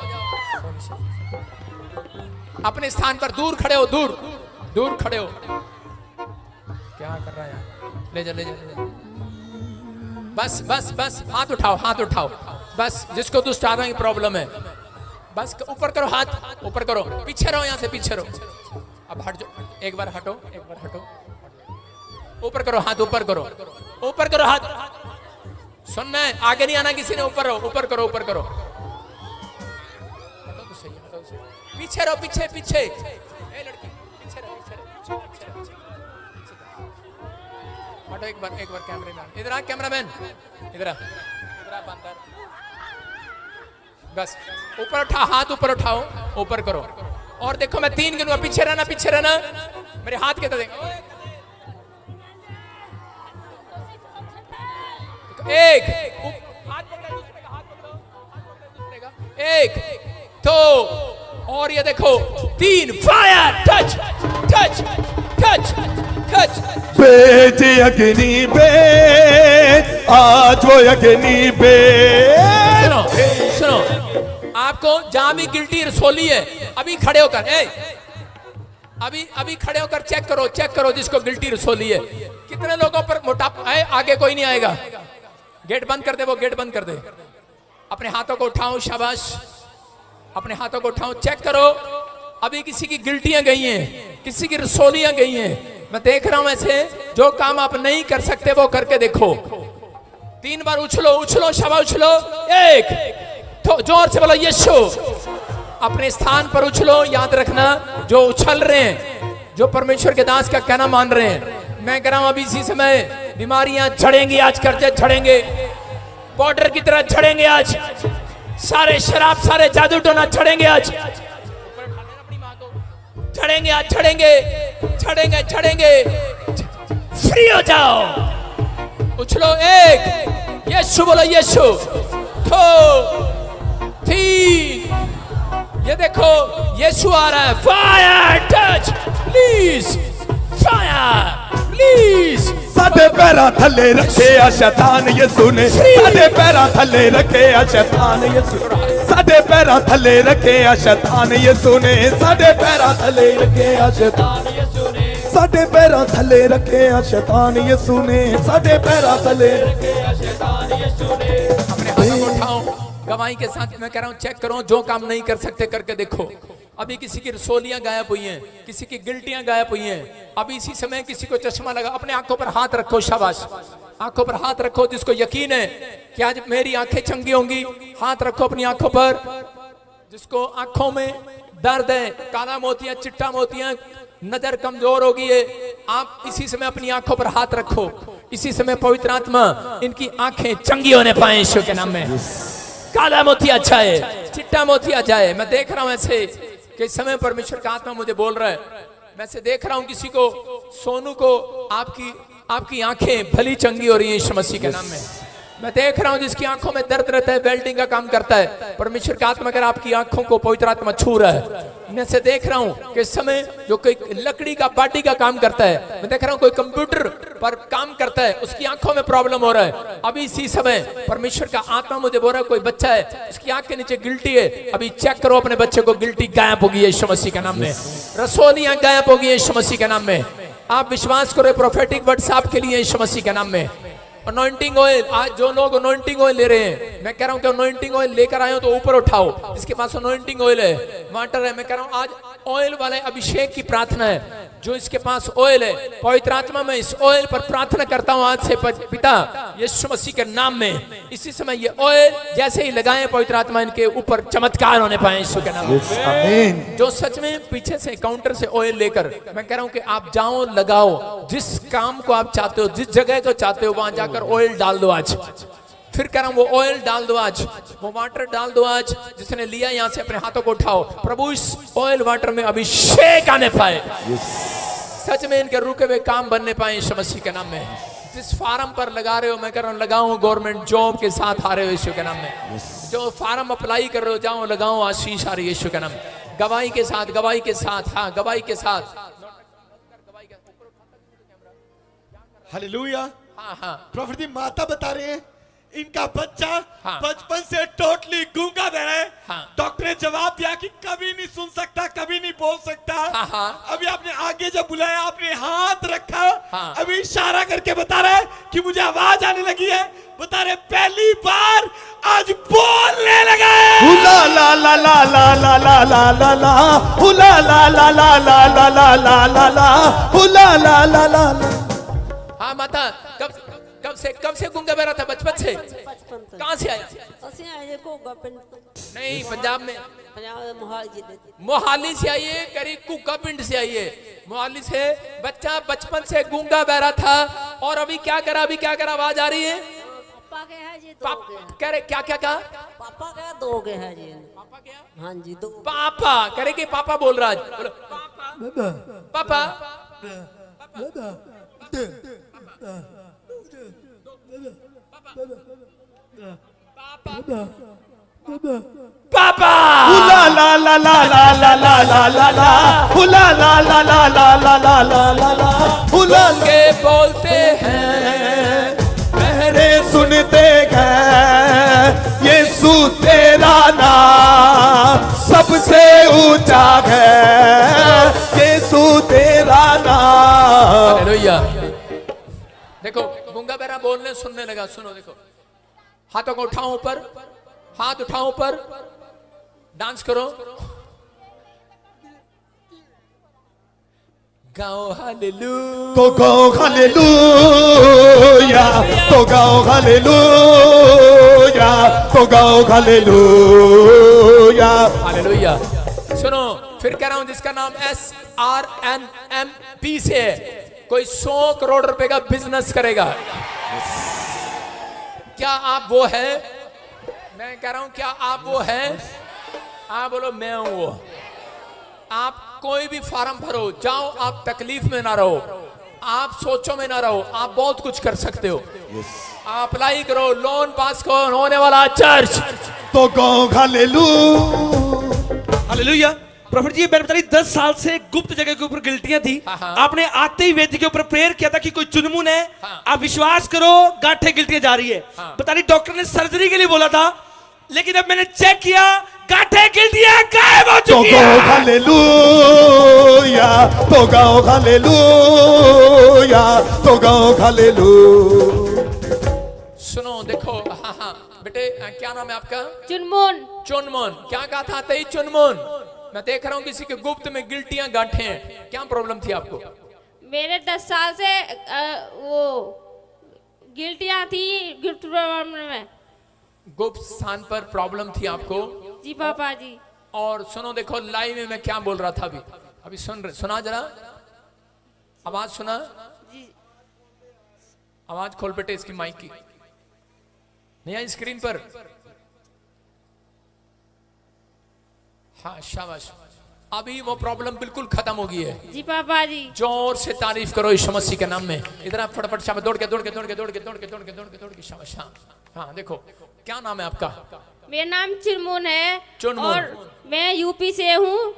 A: अपने स्थान पर दूर खड़े हो, दूर खड़े हो। क्या कर रहा है यार? ले जा। बस हाथ उठाओ। बस जिसको दुष्ट आत्मा की प्रॉब्लम है, बस ऊपर करो, हाथ ऊपर करो। पीछे रहो, यहां से पीछे रहो। अब हट जाओ, एक बार हटो। ऊपर करो हाथ, ऊपर करो हाथ। सुनना है, आगे नहीं आना किसी ने। ऊपर करो। हटो तो सही, पीछे रहो, पीछे। ए लड़की, पीछे रहो। हटो एक बार कैमरे में। इधर आ कैमरामैन, इधर आ बंदर। बस ऊपर उठा, हाथ ऊपर उठाओ, ऊपर करो। और देखो मैं 3 गिनूंगा, पीछे रहना। मेरे हाथ के तरह 1, हाथ पकड़ो दूसरे का, 1 2, और ये देखो 3, फायर, टच।
C: भेज अग्नि पे, आज वो अग्नि पे।
A: सुनो, आपको जहां भी गिल्टी रसोली है, अभी खड़े होकर अभी खड़े होकर चेक करो जिसको गिल्टी रसोली है। कितने लोगों पर मोटापा है? आगे कोई नहीं आएगा। गेट बंद कर दे, वो गेट बंद कर दे। अपने हाथों को उठाओ, शाबाश। अपने हाथों को उठाओ, चेक करो। अभी किसी की गिल्टियां गई हैं, किसी की रसोलियां गई हैं। मैं देख रहा हूं ऐसे। जो काम आप नहीं कर सकते वो करके देखो। 3 बार उछलो, शाबाश, उछलो। 1, तो जोर से बोलो यीशु। अपने स्थान पर उछलो। याद रखना, जो उछल रहे हैं, जो परमेश्वर के दास का कहना मान रहे हैं, मैं कह रहा हूं अभी इसी समय बीमारियां झड़ेंगी। आज कर्जे झड़ेंगे, बॉर्डर की तरह झड़ेंगे। आज सारे शराब, सारे जादू टोना झड़ेंगे। आज झड़ेंगे। फ्री हो जाओ। उछलो। 1, यीशु बोलो, यीशु। 2, 3, ये देखो यीशु आ रहा है। Fire, touch, please, fire, please.
C: साडे पैरा थले रखे आ शैतान यीशु ने, साडे पैरा थले रखे आ शैतान यीशु, साडे पैरा थले रखे आ शैतान यीशु ने, साडे पैरा थले रखे आ शैतान यीशु ने, साडे पैरा थले रखे आ शैतान यीशु ने, साडे पैरा थले रखे आ शैतान यीशु ने।
A: अपने हाथों को उठाओ, गवाही के साथ मैं कह रहा हूं चेक करो। जो काम नहीं कर सकते करके देखो। अभी किसी की रसोलियां गायब हुई हैं, किसी की गिल्टियां गायब हुई हैं। अभी इसी समय किसी को चश्मा लगा, अपने आंखों पर हाथ रखो, शाबाश। आंखों पर हाथ रखो जिसको यकीन है कि आज मेरी आंखें चंगी होंगी। हाथ रखो अपनी आंखों पर। जिसको आंखों में दर्द है, काला मोतिया, चिट्टा मोतिया, नजर कमजोर हो गई है, आप इसी समय अपनी आंखों पर हाथ रखो। इसी समय पवित्र आत्मा इनकी आंखें चंगी होने पाए यीशु के नाम में। काला मोतिया जाए, चिट्टा मोतिया जाए। मैं देख रहा हूं ऐसे कि इस समय परमेश्वर का आत्मा मुझे बोल रहा है। मैं से देख रहा हूं किसी को, सोनू को, आपकी आंखें भली चंगी हो रही है यीशु मसीह के नाम में। मैं देख रहा हूं जिसकी आंखों में दर्द रहता है, वेल्डिंग का काम करता है, परमेश्वर का आत्मा अगर आपकी आंखों को पवित्र आत्मा छू रहा है। मैं से देख रहा हूं कि इस समय जो कोई लकड़ी का बाटी का काम करता है, मैं देख रहा हूं कोई कंप्यूटर पर काम करता है, उसकी आंखों में प्रॉब्लम हो रहा है। अभी इसी समय परमेश्वर का आत्मा मुझे बोल रहा है कोई बच्चा है, उसकी आंख के नीचे गिल्टी है, अभी चेक करो अपने बच्चे को, गिल्टी गायब होगी यीशु मसीह के नाम में। रसोलियां गायब होगी यीशु मसीह के नाम में। आप विश्वास करो, प्रोफेटिक वर्ड्स आपके लिए यीशु मसीह के नाम में। अनॉइंटिंग ऑयल, आज जो लोग अनॉइंटिंग ऑयल ले रहे हैं, मैं कह रहा हूं कि अनॉइंटिंग ऑयल लेकर आए हो तो ऊपर उठाओ। जिसके पास अनॉइंटिंग ऑयल है, वाटर है, मैं कह रहा हूं आज ऑयल वाले अभिषेक की प्रार्थना है। जो इसके पास ऑयल है, पवित्र आत्मा में इस ऑयल पर प्रार्थना करता हूं आज से पिता यीशु मसीह के नाम में। इसी समय ये ऑयल जैसे ही लगाए, पवित्र आत्मा इनके ऊपर चमत्कार होने पाए यीशु के नाम में। जो सच में पीछे से काउंटर से ऑयल लेकर, मैं कह रहा हूं कि आप जाओ, लगाओ, जिस काम को आप चाहते हो, जिस जगह को चाहते हो, वहां जाकर ऑयल डाल दो आज। फिर कह रहा हूं वो ऑयल डाल दो आज, वो वाटर डाल दो आज। जिसने लिया यहां से अपने हाथों को उठाओ। प्रभु इस ऑयल वाटर में अभिषेक आने पाए, सच में इनके रुके हुए काम बनने पाए यीशु मसीह के नाम में। जिस फार्म पर लगा रहे हो, मैं कह रहा हूं लगाओ, गवर्नमेंट जॉब के साथ आ रहे हो यीशु के नाम में। जो फार्म अप्लाई कर रहे हो, जाओ लगाओ, आशीष आ रही है यीशु के नाम। गवाही के साथ, गवाही के साथ, हाँ गवाही के साथ।
D: हालेलुया।
A: हाँ हाँ
D: प्रॉफिट जी माता बता रहे हैं इनका बच्चा
A: हाँ।
D: बचपन से टोटली गूंगा बहरा है।
A: हाँ।
D: डॉक्टर ने जवाब दिया कि कभी नहीं सुन सकता, कभी नहीं बोल सकता।
A: हाँ, हाँ।
D: अभी आपने आगे जब बुलाया आपने हाथ रखा,
A: हाँ।
D: अभी इशारा करके बता रहा है कि मुझे आवाज आने लगी है। बता रहे पहली बार आज बोलने लगा है। हुला ला ला ला ला ला ला ला ला ला, हुला ला ला ला ला ला ला ला ला ला, हुला ला ला ला ला।
A: हाँ माता, कब से गूंगा बहरा था? बचपन से?
F: बचपन से
A: कहाँ से आया?
F: ਅਸੀਂ ਆਏ ਕੋਗਾ ਪਿੰਡ
A: नहीं, पंजाब में।
F: ਪੰਜਾਬ ਦੇ ਮੋਹਾਲੀ ਜ਼ਿਲ੍ਹੇ ਚ
A: मोहाली से आई है, करीब कुका पिंड से आई है। मोहाली से बच्चा बचपन से गूंगा बहरा था और अभी क्या करा? आवाज आ रही है।
F: ਪਾਪਾ ਕੇ ਹੈ ਜੀ ਦੋ ਕੇ
A: कह रहे क्या क्या कहा?
F: ਪਾਪਾ ਕੇ ਦੋ ਕੇ ਹੈ ਜੀ
A: पापा क्या?
F: ਹਾਂ जी दो
A: पापा करे कि पापा बोल रहा है। बोलो पापा। पापा।
C: हुला ला ला ला ला ला ला ला ला ला, हुला ला ला ला ला ला ला ला ला ला, हुला
A: के बोलते हैं
C: बहरे सुनते हैं यीशु तेरा नाम सबसे ऊंचा है, यीशु तेरा नाम।
A: हालेलुया। देखो गूंगा बहरा बोलने सुनने लगा। सुनो देखो, हाथों को उठाओ ऊपर, हाथ उठाओ ऊपर, डांस करो, गाओ हालेलुया।
C: तो गाओ हालेलुया, तो गाओ हालेलुया, तो गाओ हालेलुया।
A: हालेलुया। सुनो फिर कह रहा हूं, जिसका नाम SRNMP से है, कोई 100 करोड़ रुपए का बिजनेस करेगा। क्या आप वो है? मैं कह रहा हूं क्या आप वो है? आप बोलो मैं हूं वो। आप कोई भी फॉर्म भरो, जाओ, आप तकलीफ में ना रहो, आप सोचो में ना रहो, आप बहुत कुछ कर सकते हो। आप अप्लाई करो, लोन पास करो, होने वाला चर्च।
C: तो गाओ हालेलुया।
H: हालेलुया। प्रॉफिट जी मैंने बता रही 10 साल से गुप्त जगह के ऊपर गिल्टियां थी।
A: हाँ, हाँ।
H: आपने आते ही वेदी के ऊपर प्रेयर किया था कि कोई चुनमुन है,
A: हाँ।
H: आप विश्वास करो गांठे गिल्टियां जा रही है।
A: हाँ।
H: बता रही डॉक्टर ने सर्जरी के लिए बोला था, लेकिन अब मैंने चेक किया गांठे गिल्टियां गायब हो
C: तो
H: चुकी
C: गाओ
H: है।
C: हालेलुया, तो गाओ हालेलुया, तो गाओ हालेलुया।
A: सुनो देखो, हाँ हाँ बेटे, क्या नाम है आपका?
G: चुनमुन।
A: चुनमुन। क्या कहा था? तई चुनमुन। मैं देख रहा हूँ किसी के गुप्त में गिल्टियां गांठे हैं। क्या प्रॉब्लम थी आपको?
I: मेरे 10 साल से वो गिल्टियां थी गिफ्ट में।
A: गुप्त स्थान पर प्रॉब्लम थी आपको?
I: जी पापा जी।
A: और सुनो देखो, लाइव में मैं क्या बोल रहा था अभी सुना जरा, आवाज सुना?
I: जी।
A: आवाज खोल बेटे इसकी, माइक की नहीं आई स्क्रीन पर। हाँ शाबाश, अभी वो प्रॉब्लम बिल्कुल खत्म हो गई है।
I: जी पापा जी।
A: जोर से तारीफ करो यीशु मसीह के नाम में। इधर आप फटाफट शाबाश, दौड़ के शाबाश। हाँ देखो, क्या नाम है आपका?
I: मेरा नाम चुनमुन है।
A: चुनमुन।
I: और मैं यूपी से हूँ।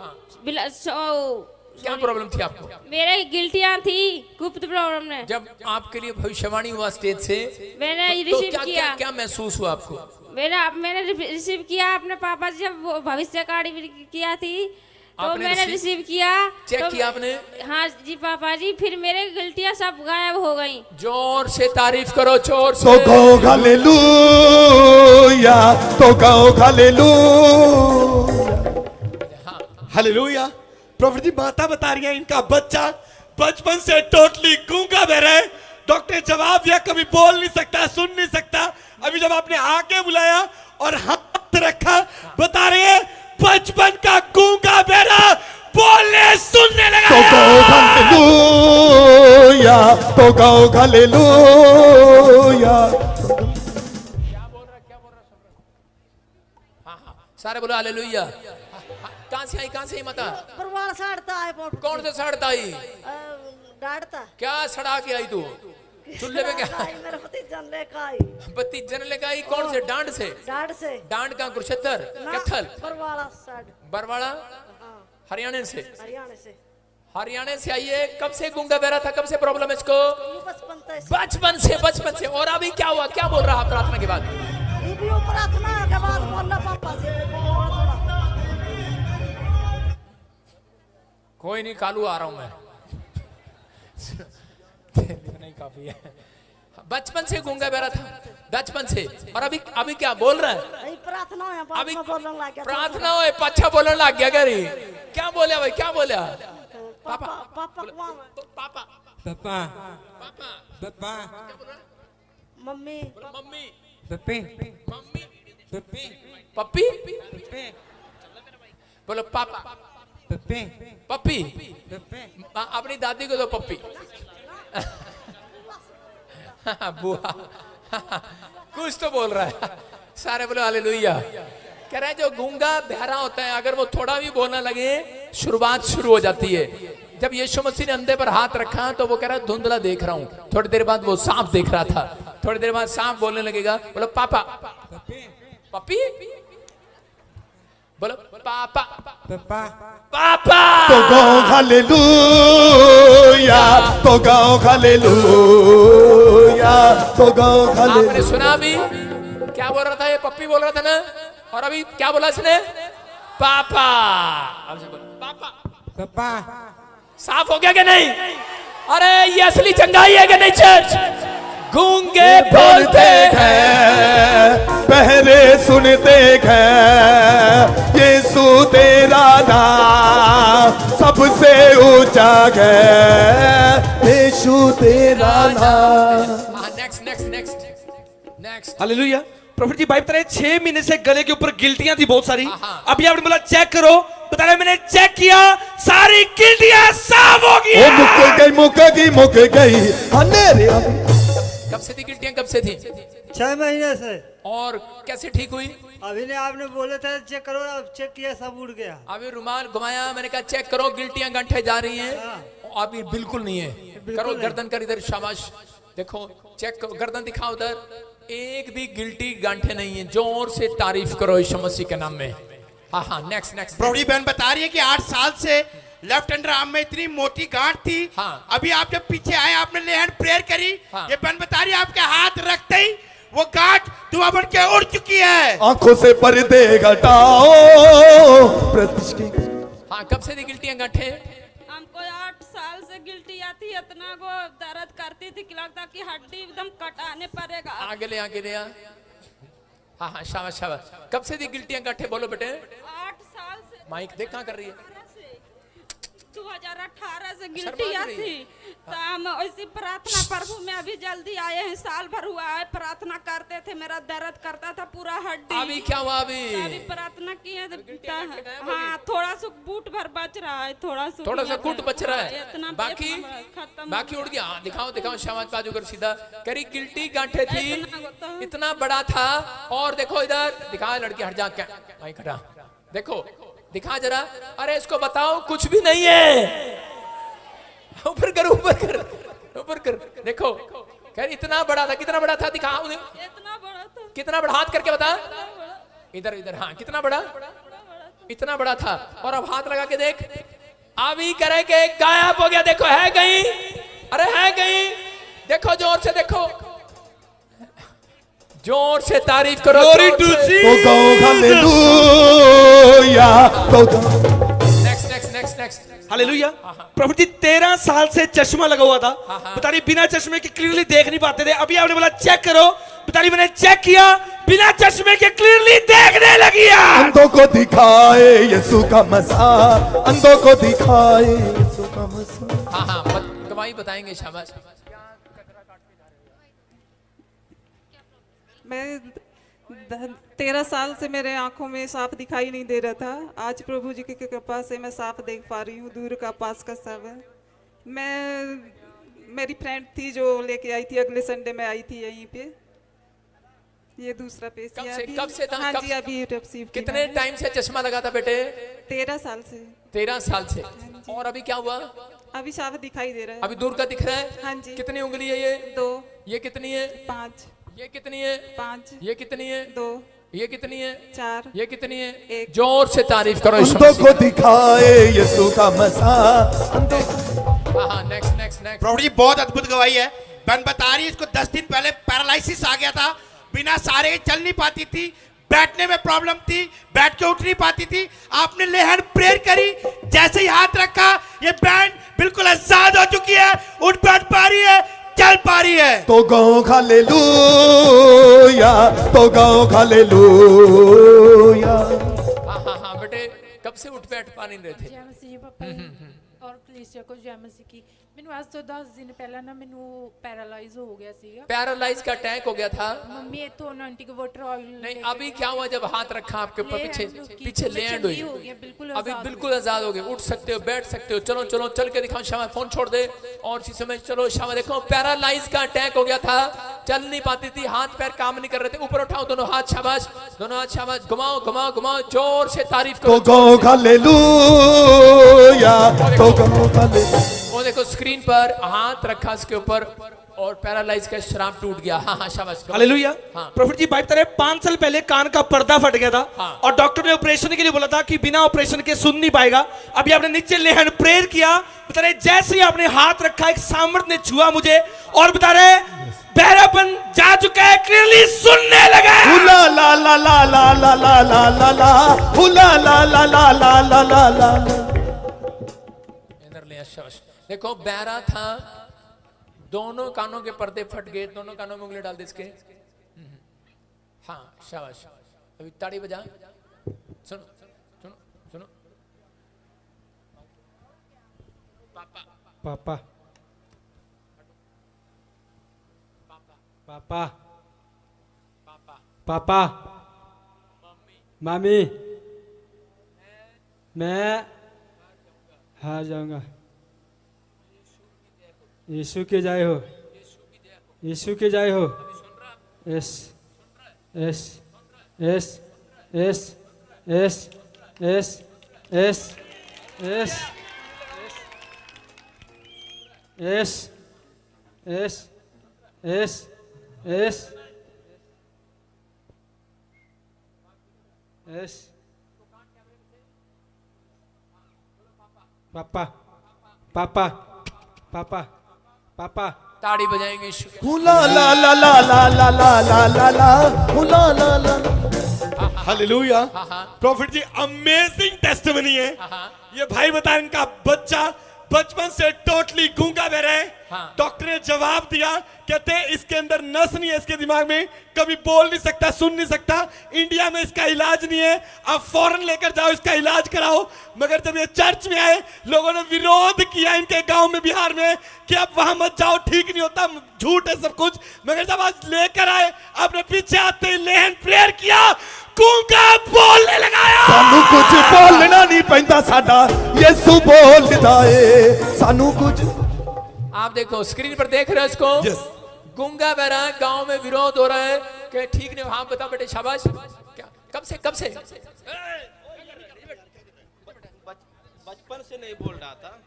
A: क्या प्रॉब्लम थी आपको?
I: मेरे गिल्टियां थी गुप्त प्रॉब्लम में।
A: जब आपके लिए भविष्यवाणी हुआ स्टेज से,
I: मैंने
A: तो
I: रिसीव
A: क्या,
I: किया।
A: क्या महसूस हुआ आपको?
I: मैंने रिसीव किया अपने पापा से, जब वो भविष्य कार्ड किया थी तो
A: आपने
I: मैंने रिसीव किया।
A: चेक
I: तो
A: किया आपने?
I: हाँ जी पापा जी। फिर मेरे गिल्टियां सब गायब हो गई।
A: जोर से तारीफ करो, जोर से।
C: तो गाओ हालेलुया, तो गाओ हालेलुया।
D: हालेलुया। प्रॉफिट जी माता बता रही है इनका बच्चा बचपन से टोटली गूंगा बहरा है। डॉक्टर ने जवाब दिया कभी बोल नहीं सकता, सुन नहीं सकता। अभी जब आपने आके बुलाया और हाथ रखा, बता रहे हैं बचपन का गूंगा बहरा बोलने सुनने लगा।
C: तो गाओ हालेलुया, तो गाओ हालेलुया।
A: सारे बोलो हालेलुया। कहाँ से आई माता?
F: परवाल साड़ता है पोट
A: कौन से सड़ता आई?
F: डांटता
A: क्या सड़ा के आई तू? चूल्हे में क्या?
F: मेरा पति जन लेकर आई।
A: बत्ती जन लेकर आई? कौन से? डांड से?
F: डांट से
A: डांड का कुरुक्षेत्र, कैथल,
F: परवाला साड़।
A: बरवाड़ा,
F: हाँ
A: हरियाणा से।
F: हरियाणा से।
A: हरियाणा से आई है। कब से गूंगा बहरा था, कब से प्रॉब्लम है इसको? बचपन से। और अभी क्या हुआ, क्या बोल रहा प्रार्थना के बाद?
F: प्रार्थना के बाद बोलना पापा से
A: कोई नहीं, कालू आ रहा हूं मैं। नहीं, काफी है। बचपन से गूंगा बहरा था, बचपन से। और अभी क्या बोल रहा है?
F: प्रार्थना है,
A: अभी
F: बोलने लग गया।
A: प्रार्थना हो, अच्छा बोलने लग गया। गरी क्या बोले भाई, क्या बोले?
F: पापा
A: पापा
H: पापा पापा
F: मम्मी
A: मम्मी
H: पप्पी
A: मम्मी
H: पप्पी
A: पप्पी
H: पप्पी
A: बोलो पापा
H: पप्पी
A: पप्पी।
H: पप्पी
A: अपनी दादी को दो पप्पी। बुआ कुछ तो बोल रहा है। सारे बोलो हालेलुया। कह रहे हैं जो गूंगा बहरा होता है, अगर वो थोड़ा भी बोलने लगे, शुरुआत शुरू हो जाती है। जब यीशु मसीह ने अंधे पर हाथ रखा तो वो कह रहा है धुंधला देख रहा हूं। थोड़ी देर बाद वो साफ देख रहा था, थोड़ी देर बाद साफ बोलने लगेगा। बोलो पापा पप्पी, बोलो पापा
H: पापा
A: पापा।
C: तो गाओ हालेलुया, तो गाओ हालेलुया, तो गाओ
A: आपने
C: हालेलुया।
A: सुना अभी क्या बोल रहा था? ये पप्पी बोल रहा था ना, और अभी क्या बोला इसने? पापा। अब से बोलो पापा
H: पापा।
A: साफ हो गया कि नहीं? अरे ये असली चंगाई है कि नहीं? चर्च गूंगे बोलते
C: हैं, बहरे सुनते हैं, यीशु तेरा नाम सबसे ऊंचा है, यीशु तेरा नाम।
A: Next
H: hallelujah. प्रॉफिट जी बाइबल 6 महीने से गले के ऊपर गिल्टियां थी बहुत सारी।
A: हाँ।
H: अभी आपने बोला चेक करो, बता रहे मैंने चेक किया, सारी गिल्टियां साफ हो गई।
C: वो मुक गई अंधेरे।
A: कब से थी गिल्टियां, कब से थी?
F: 6 महीने से।
A: और कैसे ठीक हुई?
F: अभी ने आपने बोले थे चेक करो, अब चेक किया सब उड़ गया।
A: अभी रुमाल घुमाया, मैंने कहा चेक करो, गिल्टियां गंठे जा रही हैं। अभी बिल्कुल नहीं है। करो गर्दन कर इधर, शाबाश। देखो चेक करो, गर्दन दिखाओ उधर, एक भी गिल्टी गांठे नहीं है। जोर से तारीफ करो यीशु मसीह के नाम में। हाँ, नेक्स्ट।
B: प्रौढ़ी बहन बता रही है कि 8 साल से लेफ्ट अंडर आर्म में इतनी मोटी गांठ थी।
A: हाँ।
B: अभी आप जब पीछे आए, आपने ले हैंड प्रेयर करी।
A: हाँ।
B: ये बहन बता रही है आपके हाथ रखते ही वो गांठ धुआं बन के उड़ चुकी है।
C: आंखों से पर्दे घटाओ।
A: हाँ, कब से थी गिल्टियां गांठे?
I: हमको 8 साल से गिल्टी आती, इतना को दर्द करती थी कि लगता कि हड्डी एकदम कटाने पड़ेगा।
A: आगे ले हाँ, शाबाश। कब से थी गिल्टियां गांठे? बोलो बेटे।
I: 8 साल से।
A: माइक देख कहाँ कर रही है?
I: 2018 से गिल्टियां थी, तो हम ऐसी प्रार्थना प्रभु में अभी जल्दी आए हैं, साल भर हुआ है, प्रार्थना करते थे, मेरा दर्द करता था पूरा हड्डी।
A: अभी क्या हुआ?
I: अभी प्रार्थना किए हाँ, थोड़ा सा बूट भर बच रहा है, थोड़ा सा
A: कूट बच रहा है,
I: इतना
A: बाकी उड़ गया। दिखाओ शाबाश, बाजू कर सीधा करी। गिल्टी गांठे थी, इतना बड़ा था। और देखो इधर दिखा, लड़की हट जा, क्या माइक हटा, देखो दिखा जरा। अरे इसको बताओ कुछ भी नहीं है। ऊपर कर देखो। कह इतना बड़ा था, कितना बड़ा था? दिखाओ
I: इतना बड़ा था।
A: कितना बड़ा, हाथ करके बता। इधर हाँ, कितना बड़ा? इतना बड़ा था। और अब हाथ लगा के देख, अभी करे के गायब हो गया। देखो है कहीं? अरे है कहीं? देखो जोर से, देखो जोर से तारीफ करो।
C: तो गाओ हालेलुया, तो गाओ।
A: नेक्स्ट।
H: हालेलुया। प्रभु जी 13 साल से चश्मा लगा हुआ था, बता रही बिना चश्मे के क्लियरली देख नहीं पाते थे। अभी आपने बोला चेक करो, बता रही मैंने चेक किया, बिना चश्मे के क्लियरली देखने लगी।
C: अंधों को दिखाए यीशु का मसाह, अंधों को दिखाए यीशु का मसाह।
A: हाँ, गवाही बताएंगे, शाबाश।
F: मैं 13 साल से मेरे आंखों में साफ दिखाई नहीं दे रहा था। आज प्रभु जी की कृपा से मैं साफ देख पा रही हूँ, दूर का पास का सब है। मेरी फ्रेंड थी जो लेके आई थी, अगले संडे में आई थी यहीं पे। ये दूसरा पेश
A: कब से था?
F: हाँ जी, अभी रिसीव।
A: कितने टाइम से चश्मा लगा था बेटे?
F: 13 साल से।
A: 13 साल से। और अभी क्या हुआ?
F: अभी साफ दिखाई दे रहा है।
A: अभी दूर का दिख रहा है?
F: हाँ जी।
A: कितनी उंगली है ये?
F: 2।
A: ये कितनी है?
F: 5।
A: ये कितनी है?
F: 5।
A: ये कितनी है?
F: 2।
A: ये कितनी है?
F: 4।
A: ये कितनी है?
F: एक।
A: जोर से तारीफ करो यीशु
C: अंधों
A: मसीह
C: को दिखाए यीशु का मसा।
A: हाँ, नेक्स्ट नेक्स्ट नेक्स्ट।
B: प्रभु जी बहुत अद्भुत गवाही है। बहन बता रही है इसको 10 दिन पहले पैरालिसिस आ गया था, बिना सहारे के चल नहीं पाती थी, बैठने में प्रॉब्लम थी, बैठ के उठ नहीं पाती थी। आपने ले हैंड प्रेयर करी, जैसे ही हाथ रखा ये बैंड बिल्कुल आजाद हो चुकी है, उठ बैठ पा रही है, चल पा रही है।
C: तो गाओ हालेलुया, तो गाओ हालेलुया।
A: हाँ हाँ हाँ बेटे, कब से उठ बैठ पा नहीं रहे थे?
J: ਜੈ ਮਸੀਹ ਪਾਪਾ ਔਰ ਕਲੀਸਿਆ ਕੋ ਜੈ ਮਸੀਹ ਕੀ। ਮੈਨੂੰ ਅੱਜ ਤੋਂ 10 ਦਿਨ ਪਹਿਲਾਂ ਨਾ ਮੈਨੂੰ ਪੈਰਾਲਾਈਜ਼ ਹੋ ਗਿਆ ਸੀਗਾ।
A: पैरालाइज का अटैक हो गया था।
J: ਮੰਮੀ ਇਥੋਂ ਐਂਟੀਕ ਵਾਟਰ ਆਇਲ
A: नहीं, अभी क्या हुआ जब हाथ रखा आपके ऊपर, पीछे पीछे लैंड हुई,
J: हो गया, बिल्कुल
A: अभी
J: आजाद
A: बिल्कुल आजाद हो गए, उठ सकते हो, बैठ सकते हो। चलो चलो चल के दिखाओ। शामा फोन छोड़ दे और इसी समय चलो। शामा देखो, पैरालाइज का अटैक हो गया था, चल नहीं पाती थी, हाथ पैर काम नहीं कर रहे थे। ऊपर उठाओ दोनों हाथ, शाबाश, दोनों हाथ शाबाश, घुमाओ घुमाओ घुमाओ, जोर से तारीफ
C: तो
A: करो।
C: गाओ हालेलुया, तो गाओ हालेलुया।
A: वो देखो स्क्रीन पर हाथ रखा इसके ऊपर और पैरालाइज का श्राप टूट गया। हाँ हाँ शाबाश।
H: हालेलुया।
A: हाँ।
H: प्रॉफिट जी बाइट तरह 5 साल पहले कान का पर्दा फट गया था
A: हाँ।
H: और डॉक्टर ने ऑपरेशन के लिए बोला था कि बिना ऑपरेशन के सुन नहीं पाएगा। अभी आपने नीचे ले हैंड प्रेयर किया, बता रहे जैसे ही आपने हाथ रखा एक सामर्थ ने छुआ मुझे और बता रहे बहरापन जा चुका है, क्लियरली सुनने लगा है।
C: हुला ला ला ला ला ला ला ला ला ला, हुला ला ला ला ला ला ला ला।
A: इधर ले शाबाश। देखो बहरा था, दोनों कानों के पर्दे फट गए, दोनों कानों में उंगली डाल दे इसके। हाँ शाबाश। अभी ताड़ी बजा। सुनो सुनो सुनो।
E: पापा पापा पापा मम्मी, मैं हार जाऊंगा। यीशु के जय हो, यीशु के जय हो। S S S S S S S S S S S S S. पापा पापा पापा पापा।
A: ताड़ी बजाएंगे यीशु।
C: हुला ला ला ला ला ला ला ला ला ला, हुला ला ला।
D: हालेलुया।
A: हाँ हाँ
D: प्रॉफिट जी अमेजिंग टेस्टिमनी है।
A: हाँ।
D: ये भाई बता, इनका बच्चा बचपन से टोटली गूंगा बहरा है।
A: हाँ।
D: डॉक्टर ने जवाब दिया, कहते हैं इसके अंदर नस नहीं है, इसके दिमाग में कभी बोल नहीं सकता, सुन नहीं सकता, इंडिया में इसका इलाज नहीं है, आप फॉरेन लेकर जाओ, इसका इलाज कराओ। मगर जब ये चर्च में आए, लोगों ने विरोध किया इनके गांव में, बिहार में, कि अब वहां मत जाओ, ठीक नहीं होता, झूठ है सब कुछ। मगर जब आज लेकर आए, अपने पीछे आते ही लेहन प्रेयर किया, गूंगा बोलने लगाया।
C: सानू कुछ बोलना नहीं पैंदा, साडा यीशु बोलदा ए, सानू कुछ।
A: आप देखो स्क्रीन पर देख रहे हो इसको। गूंगा बहरा गांव में विरोध हो रहा है कि ठीक नहीं। हाँ बता बेटे, शाबाश। क्या कब से
K: बचपन से नहीं बोल रहा था,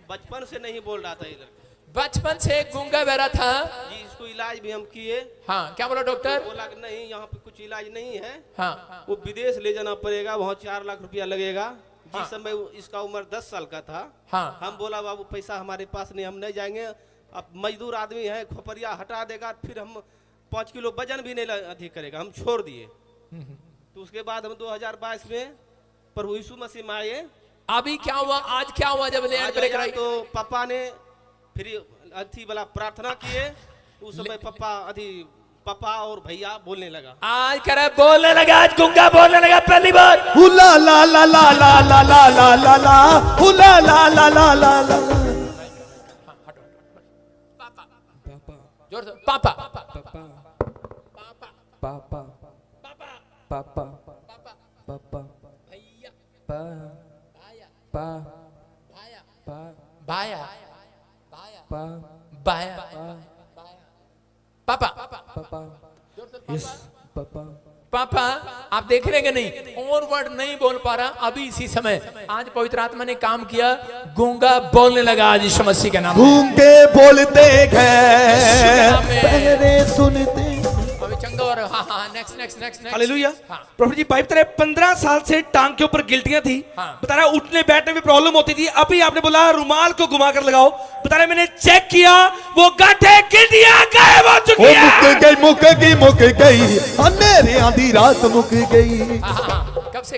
K: बचपन से नहीं बोल रहा था इधर,
A: बचपन से गूंगा बहरा था
K: जी। इसको इलाज भी हम किए।
A: हाँ क्या बोला डॉक्टर?
K: बोला कि नहीं यहाँ पे कुछ इलाज नहीं है,
A: हाँ
K: वो विदेश ले जाना पड़ेगा, वहाँ 4 लाख रुपया लगेगा।
A: हाँ।
K: जिस समय इसका उम्र 10 साल का था,
A: हाँ
K: हम बोला बाबू पैसा हमारे पास नहीं, हम नहीं जाएंगे, अब मजदूर आदमी है, खोपरिया हटा देगा, फिर हम 5 किलो वजन भी नहीं अधिक करेगा, हम छोड़ दिए। तो उसके बाद हम 2022 में प्रभु यीशु मसीह में आए।
A: अभी क्या हुआ? आज क्या हुआ जब ले
K: आज
A: ब्रेक
K: आया
A: कराई?
K: तो पापा ने फिर अथी वाला प्रार्थना किए, उस समय पापा और भैया बोलने लगा।
A: आज करे बोलने लगा, आज गूंगा बोलने लगा पहली बार।
C: हुला ला ला ला ला ला ला ला ला ला, हुला ला ला ला ला ला।
A: जोर से पापा
E: पापा पापा पापा पापा
A: भैया
E: पा पा पा
A: भाया
E: पा
A: बाया पापा
E: पापा यस पापा
A: पापा। आप देख रहे हैं कि नहीं, और वर्ड नहीं बोल पा रहा। अभी इसी समय आज पवित्र आत्मा ने काम किया, गूंगा बोलने लगा आज यीशु मसीह के नाम में।
C: गूंगे बोलते हैं, बहरे सुनते।
A: अभी चंगा और हाँ हाँ next next next next
H: hallelujah.
A: हाँ
H: प्रॉफिट जी भाई बता रहे 15 साल से टांग के ऊपर गिल्टियां थी,
A: हाँ।
H: बता रहा उठने बैठने में प्रॉब्लम होती थी। अभी आपने बोला रुमाल को घुमा कर लगाओ, बता रहे मैंने चेक किया वो गांठें गिल्टियां गायब हो चुकी है।
C: मुक गई अंधेरे आधी रात मुक गई।
A: हाँ हाँ कब से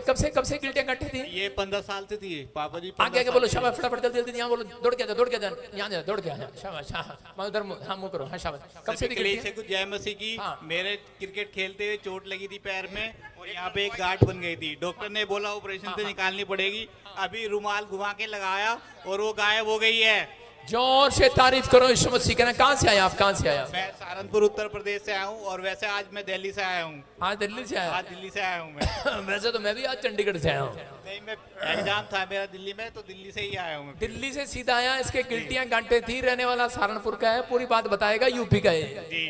A: गिल्टियां गांठें थी?
L: ये 15 साल से थी पापा जी।
A: आगे आगे बोलो शाबाश, फटाफट जल्दी जल्दी यहाँ बोलो, दौड़ के जा यहाँ जा, दौड़ के आ शाबाश। हाँ उधर हाँ मुंह करो, हाँ शाबाश। कब से थी गिल्टियां?
L: से कुछ जय मसीह की।
A: हाँ।
L: मेरे क्रिकेट खेलते हुए चोट लगी थी पैर में और यहाँ पे एक गांठ बन गई थी। डॉक्टर ने बोला ऑपरेशन से निकालनी पड़ेगी। अभी रुमाल घुमा के लगाया और वो गायब हो गई है।
A: जोर से तारीफ करो यीशु मसीह का। कहाँ से आया आप? कहाँ से आया?
L: मैं सहारनपुर उत्तर प्रदेश से आया हूँ और वैसे आज मैं दिल्ली से आया हूँ।
A: आज दिल्ली से आया?
L: आज दिल्ली से आया हूँ मैं।
A: वैसे तो मैं भी आज चंडीगढ़ से आया हूँ।
L: नहीं, मैं एग्जाम था मेरा दिल्ली में तो दिल्ली से ही आया हूँ।
A: दिल्ली से सीधा आया। इसके गिल्टियां गांठें थी, रहने वाला सहारनपुर का है, पूरी बात बताएगा, यूपी का है
L: जी।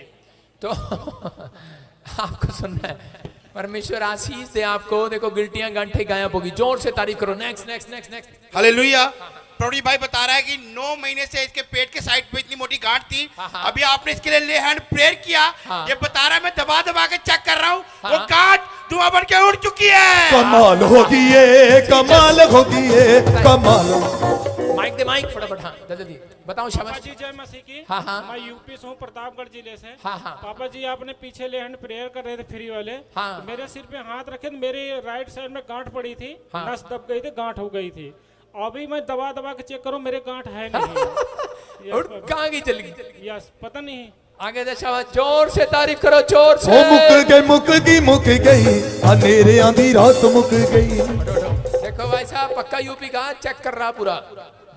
A: तो आपको सुनना है। परमेश्वर आशीष दे आपको। देखो गिल्टियां गांठें गायब होगी। जोर से तारीफ करो। Next next next next.
B: हालेलुया। प्रवीण भाई बता रहा है कि 9 महीने से इसके पेट के साइड पे इतनी मोटी गांठ थी। अभी आपने इसके लिए ले हैंड प्रेयर किया। ये बता रहा है मैं दबा दबा के चेक कर रहा हूँ, वो गांठ धुआं बन के उड़ चुकी है।
C: कमाल होगी ये, कमाल होगी ये, कमाल।
A: माइक दे माइक फटाफट। हाँ जल्दी बताओ शाबाश।
M: जी जय मसीह की।
A: हाँ हाँ
M: मैं यूपी से हूँ, प्रतापगढ़ जिले से।
A: हाँ हाँ
M: पापा जी आपने पीछे ले हैंड प्रेयर कर रहे थे फ्री वाले।
A: हाँ।
M: तो मेरे सिर पे हाथ रखे तो मेरी राइट साइड में गांठ पड़ी थी।
A: हाँ।
M: नस दब गई थी, गांठ हो गई थी। अभी मैं दबा दबा के चेक करूं, मेरे गांठ है नहीं।
A: और कहाँ की चली गई?
M: यस पता नहीं।
A: आगे जा शाबाश। जोर से तारीफ करो, जोर से।
C: ओ मुक गई अंधेरे आधी रात मुक गई।
A: देखो भाई साहब पक्का यूपी का चेक कर रहा पूरा,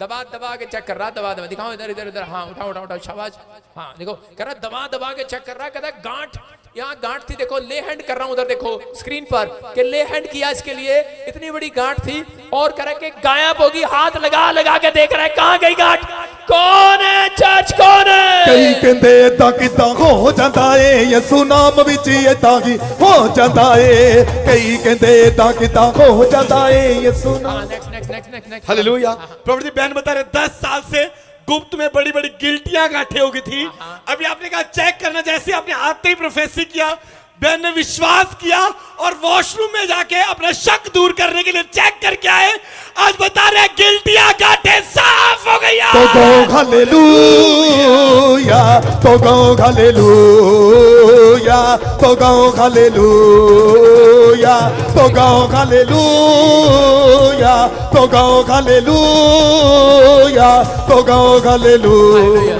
A: दबा दबा के चेक कर रहा। दबा दबा दिखाओ इधर इधर इधर। हाँ उठाओ उठाओ उठाओ शाबाश। हाँ देखो कह रहा दबा दबा के चेक कर रहा। कहता गांठ, यहाँ गांठ थी। देखो ले हैंड कर रहा हूँ उधर देखो स्क्रीन पर कि ले हैंड किया इसके लिए, इतनी बड़ी गांठ थी और कह रहा कि गायब होगी। हाथ लगा लगा के देख रहा है कहाँ गई गांठ। कौन है चर्च, कौन है?
C: कई कहते इदा किदा हो जाता है, यसू नाम विच इदा ही हो जाता है। कई कहते इदा किदा हो जाता है, यसू नाम।
A: Next next next next next.
D: Hallelujah. प्रभु जी बहन बता रहे 10 साल से गुप्त में बड़ी बड़ी गिल्टियां गांठें हो गई थी। अभी आपने कहा चेक करना, जैसे आपने आते ही प्रोफेसी किया, बहन ने विश्वास किया और वॉशरूम में जाके अपना शक दूर करने के लिए चेक करके आए। आज बता रहे गिल्टियां गांठें साफ हो गई।
C: तो गो हालेलुया, तो गो हालेलुया, तो गो हालेलुया, तो गो हालेलुया, तो गो हालेलुया, तो गो हालेलुया।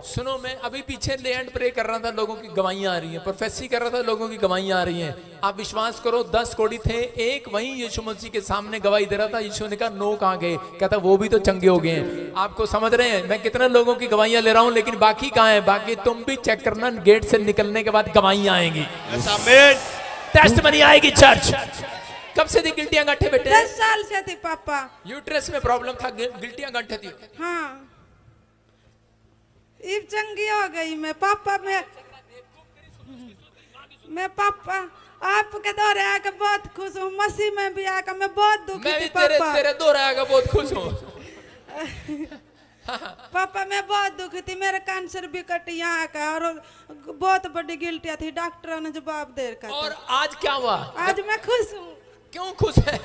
A: सुनो मैं अभी पीछे ले हैंड प्रे कर रहा था, लोगों की गवाहियां आ रही हैं। प्रोफेसी कर रहा था, लोगों की गवाहियां आ रही हैं। आप विश्वास करो 10 कोड़ी थे, एक वहीं यीशु मसीह के सामने गवाही दे रहा था। यीशु ने कहा नो कहाँ गए? कहता वो भी तो चंगे हो गए हैं। आपको समझ रहे हैं मैं कितने लोगों की गवाहियां ले रहा हूं, लेकिन बाकी कहाँ है? बाकी तुम भी चेक करना, गेट से निकलने के बाद गवाहियां आएंगी, टेस्टमनी आएगी। चर्च कब से थी गिल्टियां गांठे बेटे?
F: 10 साल से थी पापा।
A: यूट्रस में प्रॉब्लम था, गिल्टियां गांठे थी।
F: हाँ इब चंगी हो गई मैं पापा। मैं पापा आपके दौरे आकर बहुत खुश हूँ। मसीह में भी आकर मैं बहुत दुखी थी पापा।
A: तेरे दौरे आकर बहुत खुश हूँ।
F: पापा मैं बहुत दुखी थी, मेरा कैंसर भी कट यहाँ का और बहुत बड़ी गिल्टियां थी, डॉक्टरों ने जवाब दे रखा था।
A: और आज क्या हुआ?
F: आज मैं खुश हूँ।
A: क्यों खुश है?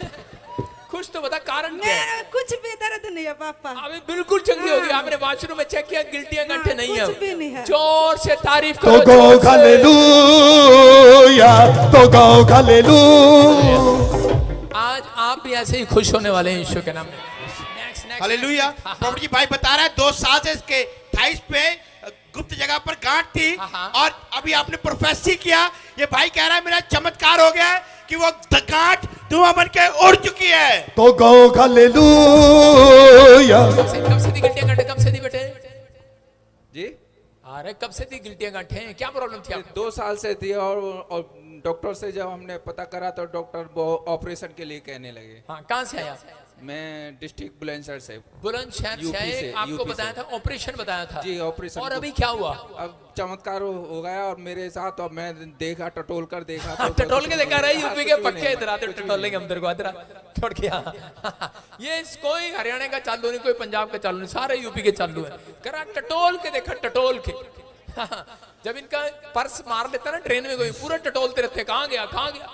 A: खुश तो बता, कारण क्या है?
F: कुछ भी दर्द नहीं है पापा।
A: अभी बिल्कुल चंगी होगी। आपने वॉशरूम में चेक किया, गिल्टियां गांठे नहीं है।
F: कुछ भी नहीं है।
A: जोर से तारीफ
C: तो
A: करो।
C: गो हालेलुया, तो गो हालेलुया।
A: आज आप भी ऐसे ही खुश होने वाले हैं यीशु के नाम में।
B: हालेलुया। प्रभु जी भाई बता रहा है 2 साल से इसके थाइस पे गुप्त जगह पर गांठ थी और अभी आपने प्रोफेसी किया। ये भाई कह रहा है मेरा चमत्कार हो गया है कि वो गांठ धुआं बन के उड़ चुकी है।
C: तो गो हालेलुया।
A: कब से थी गिल्टियां गांठे? कब से थी बेटे
E: जी?
A: अरे कब से थी गिल्टियां गांठे? क्या प्रॉब्लम थी आपको?
E: 2 साल से थी और डॉक्टर से जब हमने पता करा तो डॉक्टर वो ऑपरेशन के लिए कहने लगे।
A: हाँ कहाँ से आया?
E: मैं डिस्ट्रिक्ट बुलंदशहर से।
A: बुलंदशहर से आपको बताया था, ऑपरेशन बताया था
E: जी, ऑपरेशन।
A: और अभी क्या हुआ?
E: अब चमत्कार हो गया और मेरे साथ, और मैं देखा, टटोल कर देखा तो
A: टटोल के देखा रहा यूपी के पक्के इधर आते टटोलेंगे हम तेरे को इधर छोड़ के। ये कोई हरियाणा का चालू नहीं, कोई पंजाब का चालू नहीं, सारे यूपी के चालू है। करा टटोल के देखा, टटोल के। जब इनका पर्स मार लेता ना ट्रेन में कोई, पूरा टटोलते रहते, कहाँ गया कहाँ गया।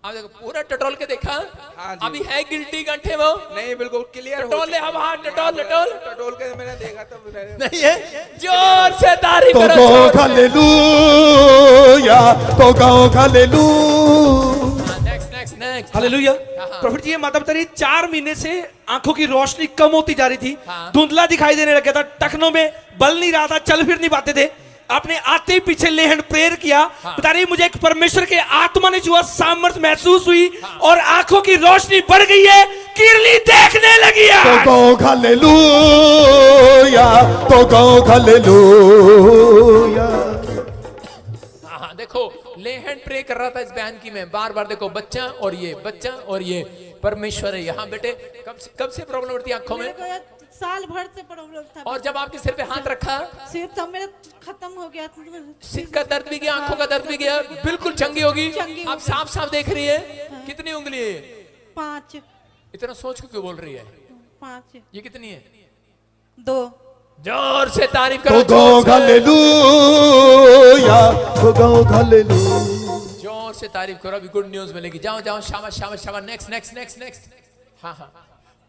A: अब देखो पूरा टटोल के देखा।
E: हाँ जी।
A: अभी है गिल्टी गंठे वो
E: नहीं बिल्कुल क्लियर हो
A: टटोल ले, अब हाँ टटोल टटोल
E: टटोल के मैंने देखा तो
A: नहीं है। जोर से तारीफ
C: तो
A: करो,
C: गो
A: जोर से।
C: हालेलुया, तो go hallelujah.
A: Next next next.
H: Hallelujah. Prophet ji ये माता बता रही 4 महीने से आंखों की रोशनी कम होती जा रही थी, धुंधला दिखाई देने लग गया था, टखनों में बल नहीं रहा था, चल फिर नहीं पाते थे। आपने आते ही पीछे ले हैंड प्रेयर किया, बता रही मुझे एक परमेश्वर के आत्मा ने छुआ, सामर्थ महसूस हुई और आंखों की रोशनी बढ़ गई है, किरली देखने लगी है।
C: तो गो हालेलुया, तो गो हालेलुया।
A: हाँ देखो ले हैंड प्रे कर रहा था इस बयान की मैं बार बार। देखो बच्चा और ये परमेश्वर है यहाँ। बेटे कब से प्रॉब्लम होती है आंखों में?
N: साल भर से प्रॉब्लम था।
A: और जब आपके सिर पे हाथ रखा
N: सिर तो मेरा खत्म हो गया,
A: सिर का दर्द भी गया, आंखों का दर्द भी गया, बिल्कुल चंगी होगी। आप साफ साफ देख रही है। कितनी उंगली है?
N: 5।
A: इतना सोच क्यों बोल रही है?
N: 5।
A: ये कितनी है?
N: 2।
A: जोर से तारीफ
C: तो
A: करो।
C: गो हालेलुया, तो गो हालेलुया।
A: जोर से तारीफ करो, अभी गुड न्यूज मिलेगी। जाओ जाओ, शाबाश शाबाश शाबाश। Next next next next. हाँ हाँ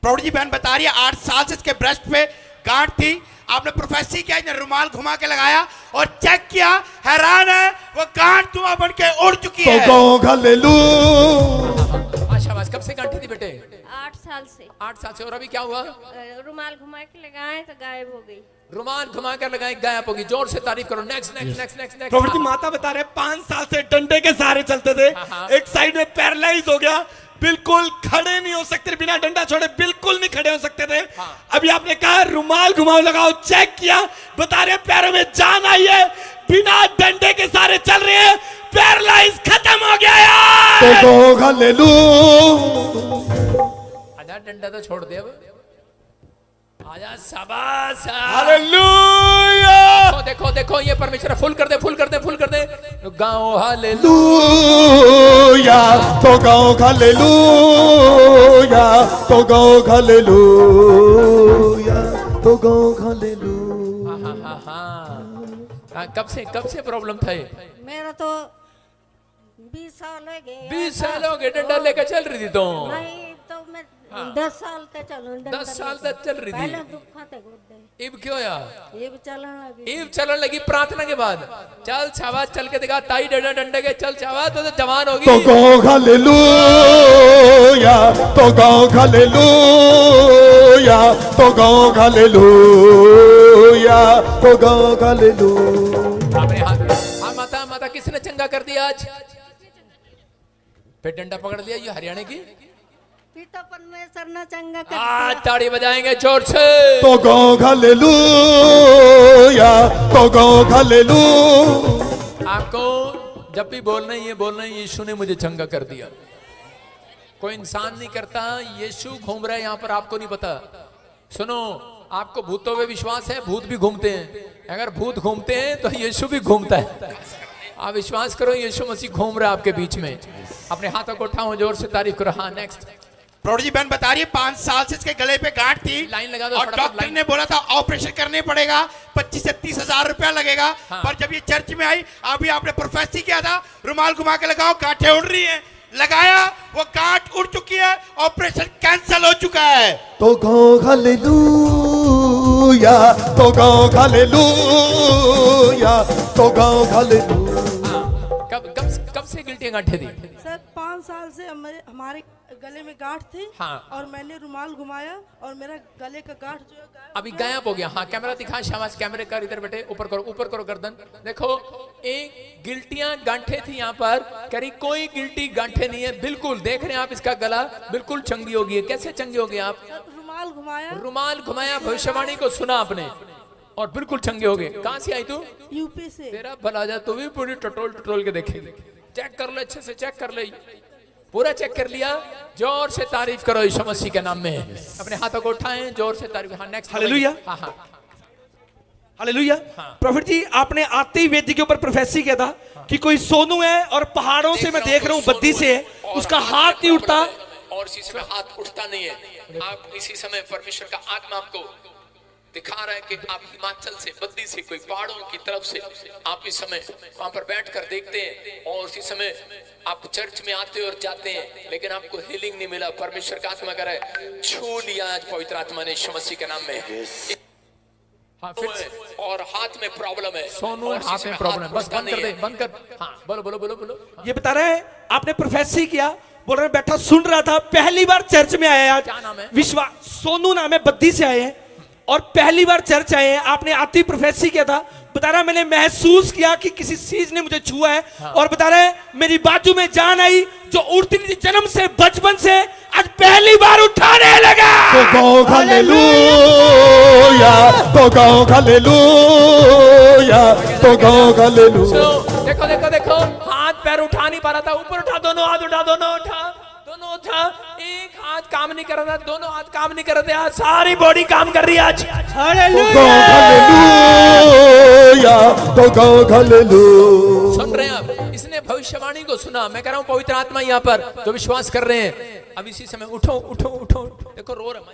B: प्रौढ़ जी बहन बता रही है 8 साल से इसके ब्रेस्ट पे गांठ थी। आपने प्रोफेसी किया, रुमाल घुमा के लगाया और चेक किया, हैरान है वो गांठ धुआं बन के उड़ चुकी
C: तो
B: है।
C: गो हालेलुया।
A: शाबाश। कब से गांठी थी बेटे?
G: 8 साल से।
A: 8 साल से। और अभी क्या हुआ?
G: रुमाल घुमा के लगाए तो गायब हो गई।
A: रुमाल घुमा कर लगाए, गायब होगी। जोर से तारीफ करो। Next next next next next.
D: Profit की माता बता रहे 5 साल से डंडे के सहारे चलते थे, एक साइड में पैरालाइज हो गया, बिल्कुल खड़े नहीं हो सकते, बिना डंडा छोड़े बिल्कुल नहीं खड़े हो सकते थे। अभी आपने कहा रुमाल घुमाओ लगाओ, चेक किया, बता रहे पैरों में जान आई है, बिना डंडे के सहारे चल रहे हैं, पैरालाइज खत्म हो गया यार।
C: तो गो हालेलुया।
A: आजा डंडा तो छोड़ दे अब। आजा शाबाश।
D: हालेलुया।
A: देखो देखो देखो ये परमेश्वर फुल कर दे, फुल कर दे, फुल कर दे। गाओ हालेलुया,
C: तो गो हालेलुया, तो गो हालेलुया, तो गो हालेलुया।
A: हाँ कब से प्रॉब्लम था ये?
N: मेरा तो 20 साल हो गए।
A: 20 साल हो गए डंडा लेकर चल रही थी तो?
N: नहीं तो मैं 10 साल तक चलूं।
A: 10 साल तक चल रही थी।
N: पहले दुख थे गुर्दे,
A: इब क्यों यार?
N: ये भी चलने लगी।
A: इब चलने लगी प्रार्थना के बाद। चल शाबाश, चल के दिखा ताई डंडा डंडे के, चल शाबाश, तो जवान होगी।
C: तो गो हालेलुया, तो गो हालेलुया, तो गो हालेलुया, तो गो हालेलुया।
A: अपने हाथ में। हाँ माता माता किसने चंगा कर दिया आज? फिर डंडा पकड़ लिया ये हरियाणा की।
N: पिता परमेश्वर ने चंगा कर
A: आज ताड़ी बजाएंगे जोर से।
C: तो गो हालेलुया, तो गो हालेलुया।
A: आपको जब भी बोलना है यीशु ने मुझे चंगा कर दिया। कोई इंसान नहीं करता, यीशु घूम रहा है यहाँ पर, आपको नहीं पता। सुनो, आपको भूतों पे विश्वास है, भूत भी घूमते हैं। अगर भूत घूमते हैं तो यीशु भी घूमता है। आप विश्वास करो, यीशु मसीह घूम रहा है आपके बीच में। अपने हाथों को उठाओ, जोर से तारीफ करो। हाँ नेक्स्ट।
B: प्रौढ़ जी बहन बता रही है 5 साल से इसके गले पे गांठ थी,
A: लाइन लगा दो,
B: और डॉक्टर ने बोला था ऑपरेशन करने पड़ेगा, 25 से 30 हजार रुपया लगेगा। पर जब ये चर्च में आई, अभी आपने प्रोफेसी किया था, रुमाल घुमा के लगाओ, गांठें उड़ रही हैं, लगाया, वो गांठ उड़ चुकी है, ऑपरेशन कैंसिल हो चुका है।
C: तो गो हालेलुया, तो गो हालेलुया, तो गो हालेलुया।
A: कब से गिल्टी गांठे थी?
N: सर 5 साल से हमारे गले में गांठ थी। और मैंने रुमाल घुमाया और मेरा गले का गांठ जो है
A: अभी गायब हो गया। हाँ कैमरा दिखा, शाबाश, कैमरे का इधर बेटे, ऊपर करो गर्दन। देखो एक गिल्टियां गांठे थी यहाँ पर, करी कोई गिल्टी गांठे नहीं है, बिल्कुल देख रहे हैं आप, इसका गला बिल्कुल चंगी हो गई है। कैसे चंगी हो गई आप? रुमाल घुमाया, भविष्यवाणी को सुना आपने और बिल्कुल चंगे हो गए। कहाँ से आई तू?
N: यूपी से।
A: तेरा भला जा, तू भी पूरी टटोल के देखेगी। चेक कर ले, अच्छे से चेक कर ले, पूरा चेक कर लिया। जोर से तारीफ करो यीशु मसीह के नाम में। अपने हाथों को उठाएं, जोर से तारीफ। हाँ नेक्स्ट।
H: हालेलुया।
A: हाँ
H: हालेलुया। प्रॉफिट जी आपने आते ही वेदी के ऊपर प्रोफेसी किया था कि कोई सोनू है और पहाड़ों से मैं देख रहा हूँ बद्दी से है, उसका हाथ नहीं उठता
A: और इसी समय हाथ उठता नहीं है। आप इसी समय परमेश्वर का आत्मा आपको दिखा रहा है कि आप हिमाचल से, बद्दी से, कोई पहाड़ों की तरफ से आप इस समय वहां पर बैठकर देखते हैं और उसी समय आप चर्च में आते और जाते हैं, लेकिन आपको हीलिंग नहीं मिला। परमेश्वर का आत्मा कह रहा है छू लिया आज पवित्र आत्मा ने यीशु मसीह के नाम में। हाँ, फिर और हाथ में प्रॉब्लम है। सोनू हाथ में प्रॉब्लम है, बस बंद कर दे, बंद कर। हाँ बोलो बोलो बोलो बोलो।
H: ये बता रहे हैं आपने प्रोफेसी किया, बोल रहे बैठा सुन रहा था, पहली बार चर्च में आया आज।
A: क्या नाम है?
H: विश्वास, सोनू नाम है, बद्दी से आए हैं और पहली बार चर्च आए हैं। आपने आती प्रोफेसी किया था, बता रहा मैंने महसूस किया कि किसी चीज ने मुझे छुआ है। हाँ। और बता रहे मेरी बाजू में जान आई जो उठती थी जन्म से, बचपन से, आज पहली बार उठाने लगा।
C: तो गाओ हालेलुया, तो गाओ हालेलुया, तो गाओ हालेलुया।
A: देखो देखो देखो, हाथ पैर उठा नहीं पा रहा था, ऊपर उठा, दोनों हाथ उठा, दोनों उठा, दोनों उठा, एक हाथ काम नहीं कर रहा था, दोनों हाथ काम नहीं कर रहे थे, आज सारी बॉडी काम कर रही है आज।
C: हालेलुया, तो गाओ हालेलुया।
A: सुन रहे हैं आप, इसने भविष्यवाणी को सुना। मैं कह रहा हूं पवित्र आत्मा यहाँ पर जो विश्वास कर रहे हैं, अब इसी समय उठो उठो उठो। देखो रो रहा है,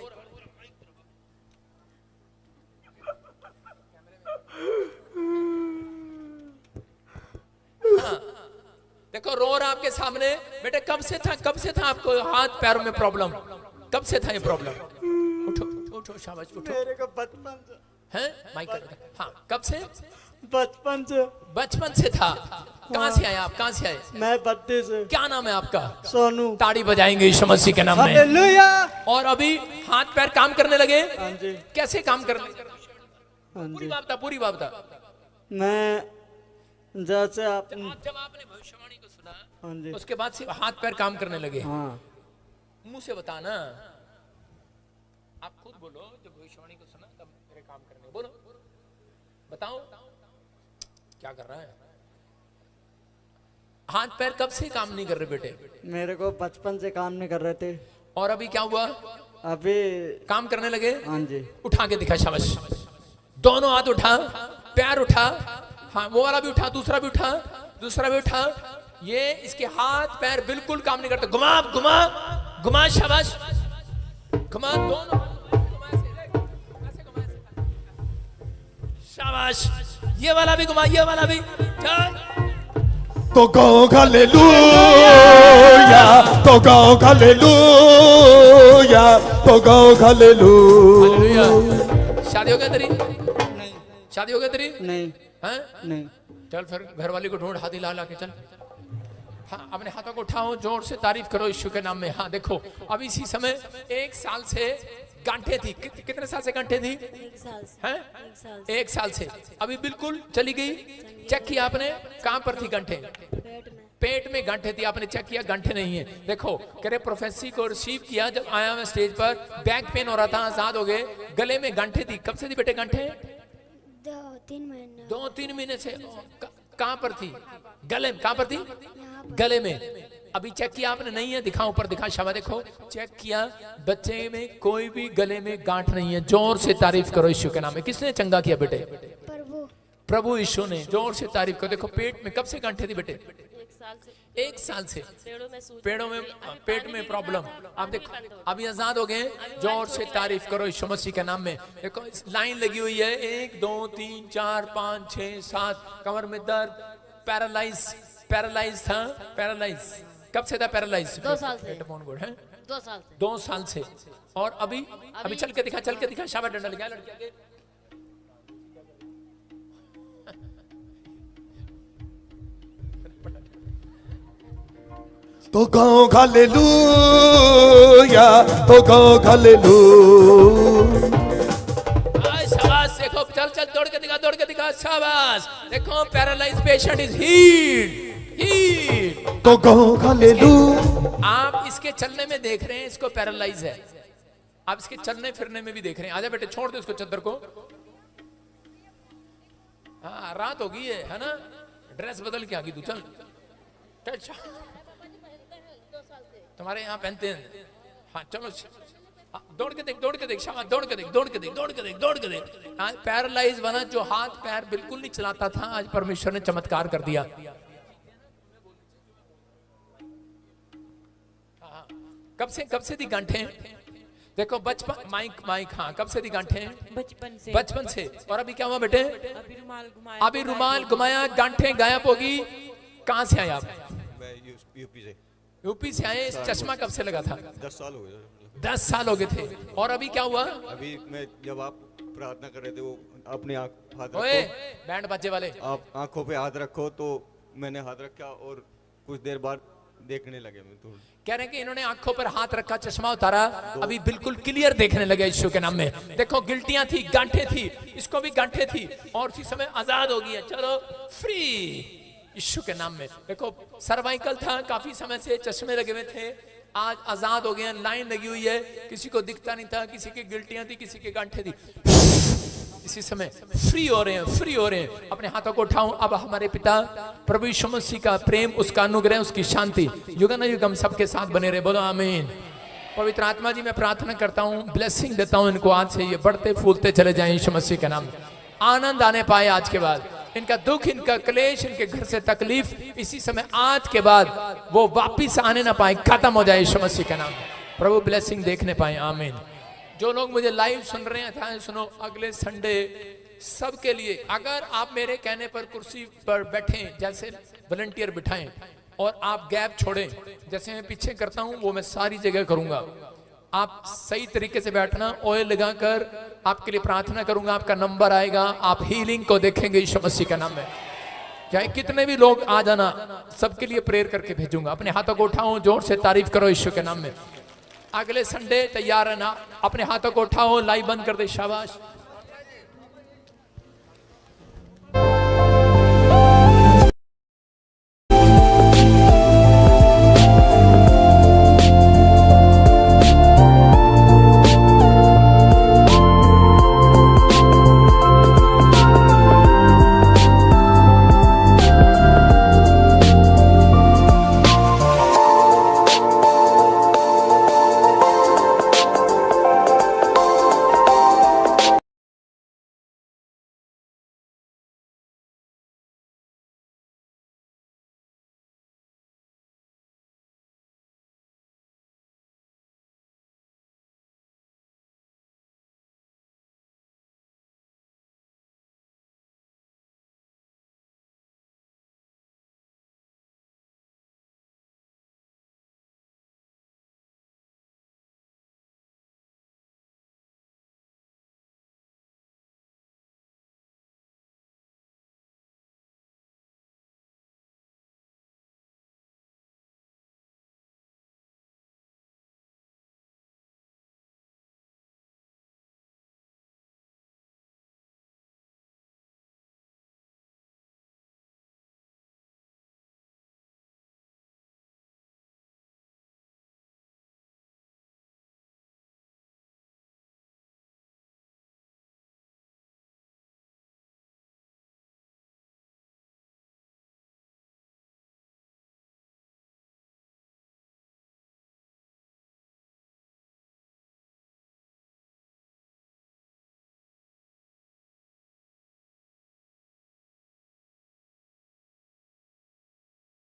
A: हाँ, देखो रो रहा आपके सामने। बेटे कब से था आपको हाथ पैरों में प्रॉब्लम? कब से था ये प्रॉब्लम? उठो उठो, शाबाश उठो।
O: मेरे को बचपन से
A: हैं माइक? हाँ, कब से?
O: बचपन
A: से था। कहाँ से आए आप? कहाँ से आए?
O: मैं बद्दी से।
A: क्या नाम है आपका?
O: सोनू।
A: ताड़ी बजाएंगे यीशु मसीह के नाम में।
O: हालेलुया।
A: और अभी हाथ पैर काम करने लगे?
O: हाँ जी।
A: कैसे काम करने?
O: हाँ जी।
A: पूरी बात बता।
O: मैं जैसे आप
A: जब आपने भविष्यवाणी को सुना,
O: हाँ जी,
A: उसके बाद से हाथ पैर काम करने लगे।
O: हाँ।
A: मुंह से बताना, आप खुद बोलो। जब भविष्यवाणी को सुना तब मेरे काम करने, बोलो, बताओ क्या कर रहा है? हाथ पैर कब से काम नहीं कर रहे बेटे?
O: मेरे को बचपन से काम नहीं कर रहे थे।
A: और अभी क्या हुआ?
O: अभी
A: काम करने लगे।
O: हाँ जी।
A: उठा के दिखा, शाबाश। दोनों हाथ उठा, पैर उठा, हाँ वो वाला भी उठा, दूसरा भी उठा, दूसरा भी उठा। ये इसके हाथ पैर बिल्कुल काम नहीं करते। घुमा घुमा घुमा, शाबाश, घुमा दोनों, शाबाश। ये वाला भी घुमा, ये वाला भी।
C: तो गाओ हालेलुया, तो गाओ हालेलुया, तो गाओ हालेलुया।
A: शादी हो गया तेरी? नहीं। शादी हो गया तेरी?
O: नहीं।
A: हैं?
O: नहीं।
A: चल फिर घर वाली को ढूंढ, हाथ हिला के चल। हाँ, अपने हाथों को उठाओ, जोर से तारीफ करो यीशु के नाम में। हाँ देखो, अब इसी समय 1 साल से गांठें थी। कितने साल से गांठें थी?
G: 1 साल से।
A: हैं? 1 साल से। अभी बिल्कुल चली गई? चेक किया आपने? कहाँ पर थी गांठें? पेट में गांठें थी। आपने चेक किया, गांठें नहीं है। देखो कह रहे प्रोफेसी को रिसीव किया, जब आया मैं स्टेज पर, बैक पेन हो रहा था, आजाद हो गए। गले में गांठें थी। कब से थी बेटे गांठें?
G: 2-3 महीने।
A: 2-3 महीने से। कहाँ पर थी? गले में। कहाँ पर थी? गले में। अभी चेक किया आपने? नहीं है। दिखा ऊपर, दिखा, शाबाश। देखो चेक किया, बच्चे में कोई भी गले में गांठ नहीं है। जोर से तारीफ करो यीशु के नाम में। किसने चंगा किया बेटे? प्रभु यीशु ने। जोर से तारीफ करो। देखो पेट में कब से गांठें थी बेटे? 1 साल से। पेड़ों में, पेट में प्रॉब्लम। आप देखो अभी आजाद हो गए। जोर से तारीफ करो यीशु मसीह के नाम में। देखो लाइन लगी हुई है, 1 2 3 4 5 6 7। कमर में दर्द, पैरालाइज था। पैरालाइज कब से था? पैरालाइज
G: 2 साल से।
A: 2 साल से। और अभी चल के दिखा, चल के दिखा, शाबाश। डंडा लगा लड़के के।
C: तो गाओ हालेलुया, तो गाओ हालेलुया।
A: शाबाश। देखो चल चल, दौड़ के दिखा, शाबाश। देखो पैरालाइज पेशेंट इज हील्ड।
C: तो गाओ हालेलुया।
A: आप इसके चलने में देख रहे हैं इसको पैरालाइज है। आप इसके चलने फिरने में भी देख रहे हैं। आजा बेटे, छोड़ दो इसको चद्दर को। हाँ रात हो गई है ना? ड्रेस बदल के आ गई तू। चल तुम्हारे यहाँ पहनते हैं। हाँ चलो, दौड़ के देख, शाबाश। दौड़ के देख। आज पैरालाइज बना, जो हाथ पैर बिल्कुल नहीं चलाता था, आज परमेश्वर ने चमत्कार कर दिया। कब से थी गांठें? देखो बचपन माइक हाँ, कब से थी गांठें?
J: बचपन से।
A: और अभी क्या हुआ बेटे?
J: अभी रुमाल घुमाया।
A: अभी रुमाल घुमाया, गांठें गायब होगी। कहाँ से आए आप?
P: मैं यूपी से।
A: यूपी से आए। चश्मा कब से लगा था?
P: 10 साल हो गए।
A: 10 साल हो गए थे। और अभी क्या हुआ?
P: अभी मैं जब आप प्रार्थना कर रहे थे, वो अपने हाथ
A: ओए
P: रखो,
A: बैंड बजे वाले,
P: आप आंखों पे हाथ रखो, तो मैंने हाथ रखा और कुछ देर बाद देखने लगे। मैं तो
A: कह रहे हैं कि इन्होंने आंखों पर हाथ रखा, चश्मा उतारा, अभी बिल्कुल क्लियर देखने लगे यीशु के नाम में। देखो गिल्टियां थी, गांठें थी, इसको भी गांठें थी और उसी समय आजाद हो गई है। चलो फ्री यीशु के नाम में। देखो सर्वाइकल था, काफी समय से चश्मे लगे हुए थे, आज आजाद हो गए हैं। लाइन लगी हुई है, किसी को दिखता नहीं था, किसी की गिल्टियां थी, किसी की गांठें थी, इसी समय फ्री हो रहे हैं, फ्री हो रहे हैं। अपने हाथों को उठाऊं। अब हमारे पिता प्रभु यीशु मसीह का प्रेम, उसका अनुग्रह, उसकी शांति युगानुयुग हम सबके साथ बने रहे। बोलो आमीन। पवित्र आत्मा जी मैं प्रार्थना करता हूं, ब्लेसिंग देता हूं इनको, आज से ये बढ़ते फूलते चले जाएं यीशु मसीह के नाम में। आनंद आने पाए आज के बाद। इनका दुख, इनका क्लेश, इनके घर से तकलीफ इसी समय आज के बाद वो वापिस आने ना पाए, खत्म हो जाए यीशु मसीह के नाम में। प्रभु ब्लेसिंग देखने पाए। आमीन। जो लोग मुझे लाइव सुन रहे हैं, ध्यान सुनो, अगले संडे सबके लिए, अगर आप मेरे कहने पर कुर्सी पर बैठें, जैसे वॉलंटियर बिठाएं और आप गैप छोड़ें, जैसे मैं पीछे करता हूं वो मैं सारी जगह करूंगा। आप सही तरीके से बैठना, ऑयल लगाकर आपके लिए प्रार्थना करूंगा, आपका नंबर आएगा, आप हीलिंग को देखेंगे यीशु मसीह का नाम में। चाहे कितने भी लोग आ जाना, सबके लिए प्रेयर करके भेजूंगा। अपने हाथों को उठाओ, जोर से तारीफ करो यीशु के नाम में। अगले संडे तैयार रहना। अपने हाथों को उठाओ, लाइव बंद कर दे, शाबाश।